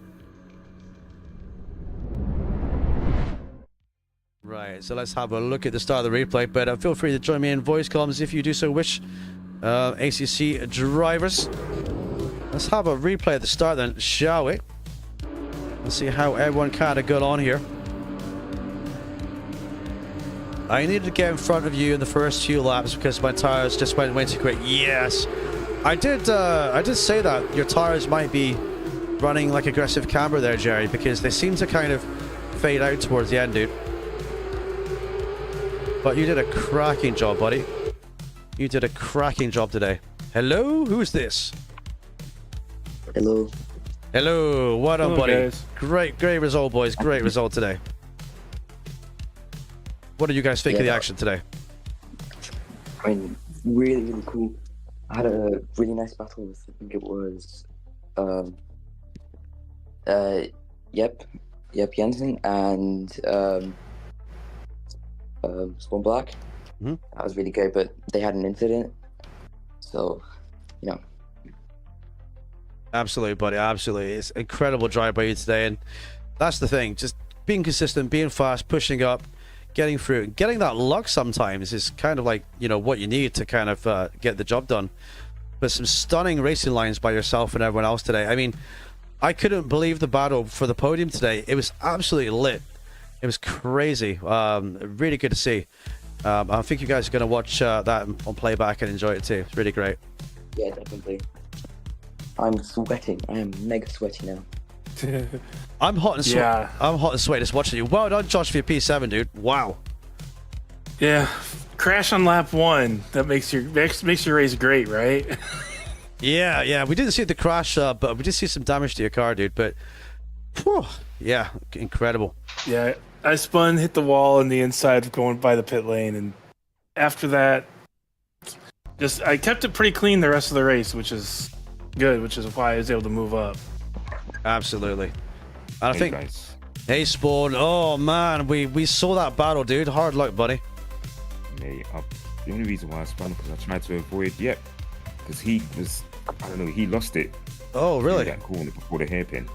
Right, so let's have a look at the start of the replay, but feel free to join me in voice comms if you do so wish. ACC drivers. Let's have a replay at the start then, shall we? Let's see how everyone kind of got on here. I needed to get in front of you in the first few laps because my tires just went way too quick. Yes, I did say that your tires might be running like aggressive camber there, Jerry, because they seem to kind of fade out towards the end, dude. But you did a cracking job, buddy. You did a cracking job today. Hello, who's this? Hello. Hello, what up, buddy? Guys. Great result, boys. Great result today. What do you guys think of the action today? I mean, really cool. I had a really nice battle with, I think it was, Yep Jensen and Spawn Black. Mm-hmm. That was really good, but they had an incident, so you know. Absolutely, buddy. Absolutely, it's an incredible drive by you today, and that's the thing. Just being consistent, being fast, pushing up, getting through, getting that luck sometimes is kind of like, you know, what you need to kind of get the job done. But some stunning racing lines by yourself and everyone else today. I mean, I couldn't believe the battle for the podium today. It was absolutely lit. It was crazy. Really good to see. I think you guys are going to watch that on playback and enjoy it too. It's really great. Yeah, definitely. I'm sweating. I am mega sweaty now. I'm hot and sweat. Yeah. I'm hot and sweaty just watching you. Well done, Josh, for your P7, dude. Wow. Yeah, crash on lap 1. That makes your race great, right? Yeah. We didn't see the crash, but we did see some damage to your car, dude. But, whew, yeah, incredible. Yeah, I spun, hit the wall on the inside going by the pit lane, and after that, I kept it pretty clean the rest of the race, which is good, which is why I was able to move up. Absolutely. And I Hey, think, guys. hey, Spawn. Oh man, we saw that battle, dude. Hard luck, buddy. Mate, the only reason why I spun because I tried to avoid, because he was, I don't know, he lost it. Oh, in really? that corner before the hairpin.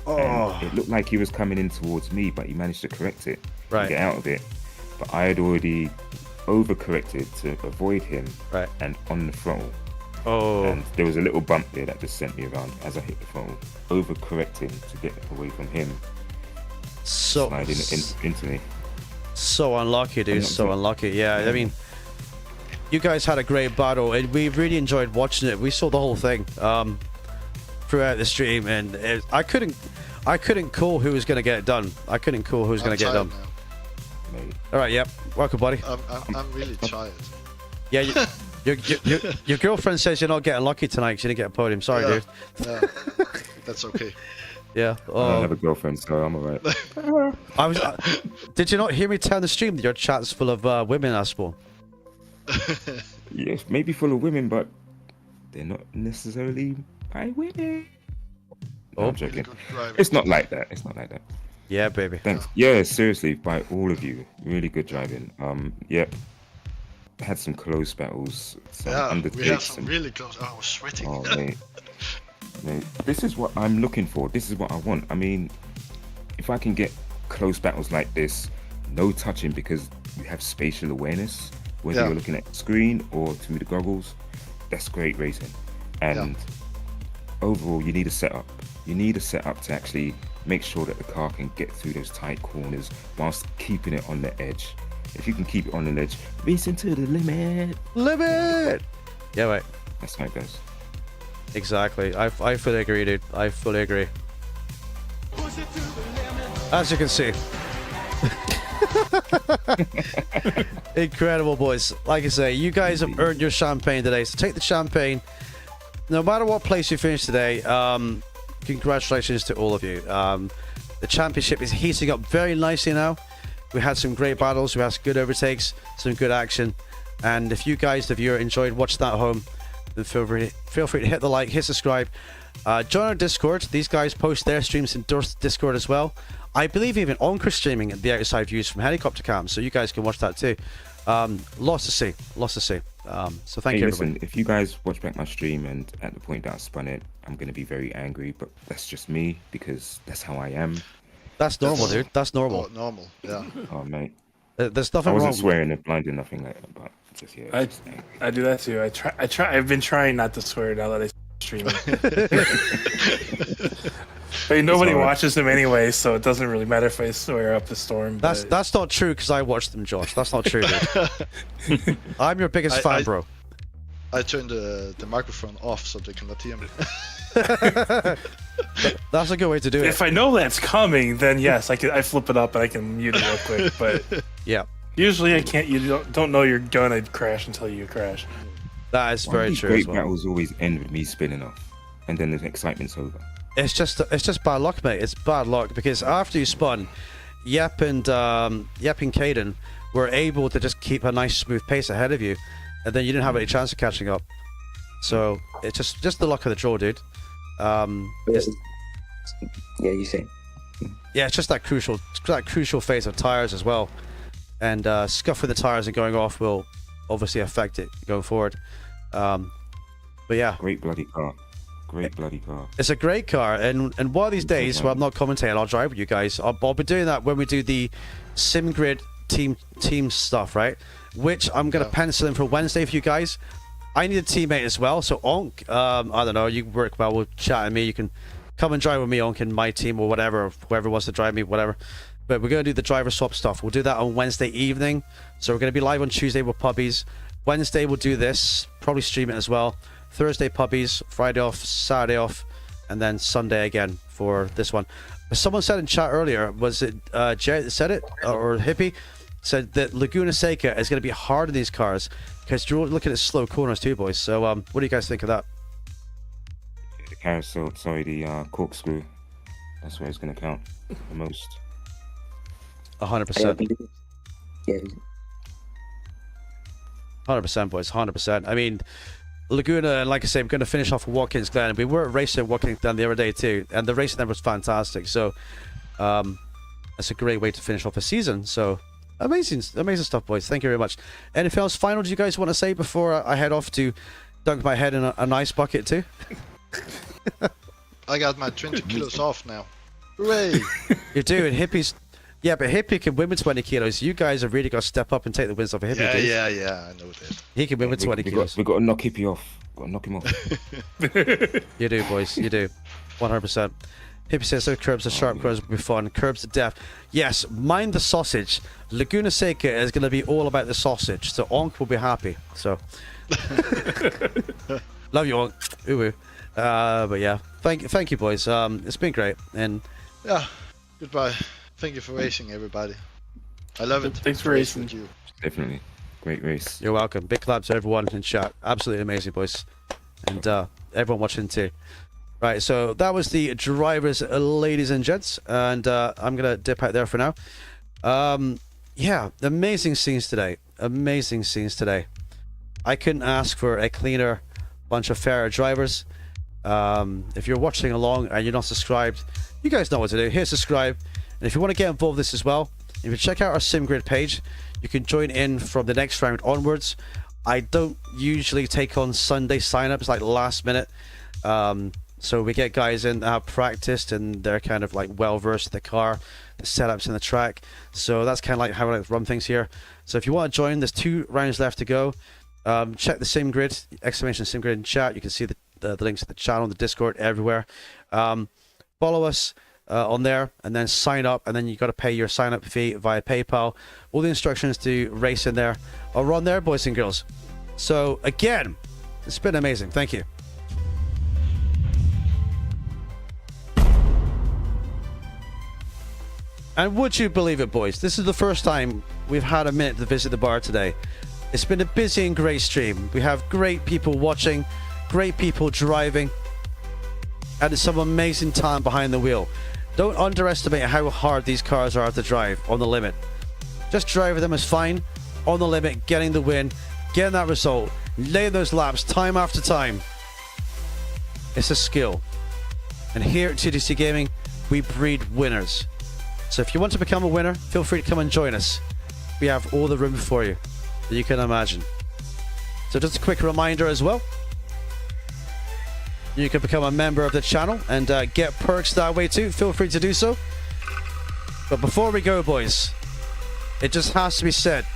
Oh, And it looked like he was coming in towards me, but he managed to correct it, right. get out of it. But I had already overcorrected to avoid him, Right. and on the throttle. Oh, And there was a little bump there that just sent me around as I hit the throttle, overcorrecting to get away from him, so sliding into me. so unlucky, dude. So unlucky. Yeah, I mean, you guys had a great battle, and we really enjoyed watching it. We saw the whole thing throughout the stream, and I couldn't call who was going to get it done. I couldn't call who was going to get it done. Mate. All right, yep. Welcome, buddy. I'm really tired. Yeah, your girlfriend says you're not getting lucky tonight because you didn't get a podium. Sorry, dude. Yeah, that's okay. Yeah. I don't have a girlfriend, so I'm alright. I was. Did you not hear me tell the stream that your chat's full of women, Aspel? Yes, maybe full of women, but they're not necessarily my women. No, I'm joking. It's not like that. It's not like that. Yeah, baby. Thanks. Yeah, seriously, by all of you, really good driving. Yep. Had some close battles. Some Yeah, we undertakes had some and- really close. Oh, I was sweating. Oh, mate. Mate, this is what I'm looking for. This is what I want. I mean, if I can get close battles like this, no touching because you have spatial awareness, whether Yeah. you're looking at the screen or through the goggles, that's great racing. And overall, you need a setup. You need a setup to actually make sure that the car can get through those tight corners whilst keeping it on the edge. If you can keep it on the edge, racing to the limit. Limit. Yeah, right. That's how it goes. Exactly. I fully agree, dude. I fully agree. As you can see. Incredible, boys. Like I say, you guys have earned your champagne today. So take the champagne. No matter what place you finish today, congratulations to all of you. The championship is heating up very nicely now. We had some great battles. We had some good overtakes, some good action. And if you guys, the viewer, enjoyed watching that at home, then feel free to hit the like, hit subscribe. Join our Discord. These guys post their streams in Discord as well. I believe even Onker streaming the outside views from helicopter cam, so you guys can watch that too. Lots to see. So thank you, everybody. Listen, if you guys watch back my stream and at the point that I spun it, I'm going to be very angry, but that's just me because that's how I am. That's normal, dude. That's normal. Oh, normal. Yeah. Oh, mate. There's I nothing wasn't wrong. swearing or blinding, nothing like that, but just, yeah. I do that too. I've been trying not to swear now that I stream it. I mean, nobody watches them anyway, so it doesn't really matter if I swear up a storm. But... That's not true because I watched them, Josh. That's not true, dude. I'm your biggest fan, bro. I turned the microphone off so they cannot hear me. That's a good way to do it. If I know that's coming, then yes, I flip it up and I can mute it real quick. But yeah, usually I can't. You don't know you're gonna crash until you crash. That is very true. Great As well. battles always end with me spinning off, and then the excitement's over. It's just bad luck, mate. It's bad luck because after you spun, Yep and Caden were able to just keep a nice smooth pace ahead of you, and then you didn't have any chance of catching up. So it's just the luck of the draw, dude. Yeah, you say. Yeah, it's just that crucial phase of tires as well, and scuffing the tires and going off will obviously affect it going forward. But yeah, Great bloody car. Great bloody car. it's a great car, and one of these days, when I'm not commentating, I'll drive with you guys. I'll be doing that when we do the simgrid team stuff, right? Which I'm gonna pencil in for Wednesday for you guys. I need a teammate as well, so Onk, I don't know, you work well with chat and me. You can come and drive with me, Onk, in my team or whatever, or whoever wants to drive me, whatever. But we're gonna do the driver swap stuff. We'll do that on Wednesday evening. So we're gonna be live on Tuesday with puppies. Wednesday we'll do this, probably stream it as well. Thursday puppies, Friday off, Saturday off, and then Sunday again for this one. Someone said in chat earlier, was it Jared that said it, or Hippie, said that Laguna Seca is going to be hard in these cars because you're looking at slow corners too, boys. So what do you guys think of that? The carousel, sorry, the corkscrew. That's where it's going to count the most. 100%. Yeah. 100%, boys. 100%. I mean, Laguna, and like I say, we're going to finish off with Watkins Glen. We were racing at Watkins Glen the other day too, and the racing there was fantastic. So that's a great way to finish off a season. So amazing stuff, boys. Thank you very much. Anything else final do you guys want to say before I head off to dunk my head in an ice bucket too? I got my 20 kilos off now. Hooray! You're doing Hippies. Yeah, but Hippie can win with 20 kilos. You guys have really got to step up and take the wins off of Hippie. Yeah, I know that. He can win with 20 kilos. We've got to knock Hippie off. Got to knock him off. You do, boys. You do. 100%. Hippie says, so curbs are sharp, curbs will be fun. Curbs to death. Yes, mind the sausage. Laguna Seca is going to be all about the sausage. So Onk will be happy. So. Love you, Onk. Ooh. But yeah, thank you, boys. It's been great. And yeah, goodbye. Thank you for racing, everybody. I love it. Thanks for racing with you. Definitely. Great race. You're welcome. Big claps to everyone in chat. Absolutely amazing, boys. And everyone watching too. Right, so that was the drivers, ladies and gents. And I'm going to dip out there for now. Yeah, amazing scenes today. Amazing scenes today. I couldn't ask for a cleaner bunch of fairer drivers. If you're watching along and you're not subscribed, you guys know what to do. Hit subscribe. And if you want to get involved with this as well, if you check out our SimGrid page, you can join in from the next round onwards. I don't usually take on Sunday signups like last minute. So we get guys in that have practiced and they're kind of like well versed in the car, the setups in the track. So that's kind of like how I like to run things here. So if you want to join, there's 2 rounds left to go. Check the SimGrid, exclamation SimGrid in chat. You can see the links to the channel, the Discord, everywhere. Follow us on there and then sign up, and then you got to pay your sign up fee via PayPal. All the instructions to race in there are on there, boys and girls. So again, it's been amazing. Thank you. And would you believe it, boys? This is the first time we've had a minute to visit the bar today. It's been a busy and great stream. We have great people watching, great people driving, and it's some amazing talent behind the wheel. Don't underestimate how hard these cars are to drive on the limit. Just driving them is fine. On the limit, getting the win, getting that result, laying those laps time after time. It's a skill. And here at TDC Gaming, we breed winners. So if you want to become a winner, feel free to come and join us. We have all the room for you that you can imagine. So just a quick reminder as well. You can become a member of the channel and get perks that way too. Feel free to do so. But before we go, boys, it just has to be said.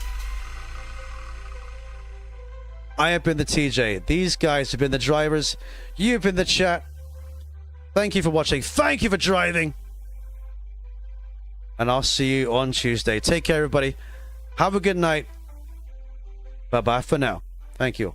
I have been the TJ. These guys have been the drivers. You've been the chat. Thank you for watching. Thank you for driving. And I'll see you on Tuesday. Take care, everybody. Have a good night. Bye-bye for now. Thank you.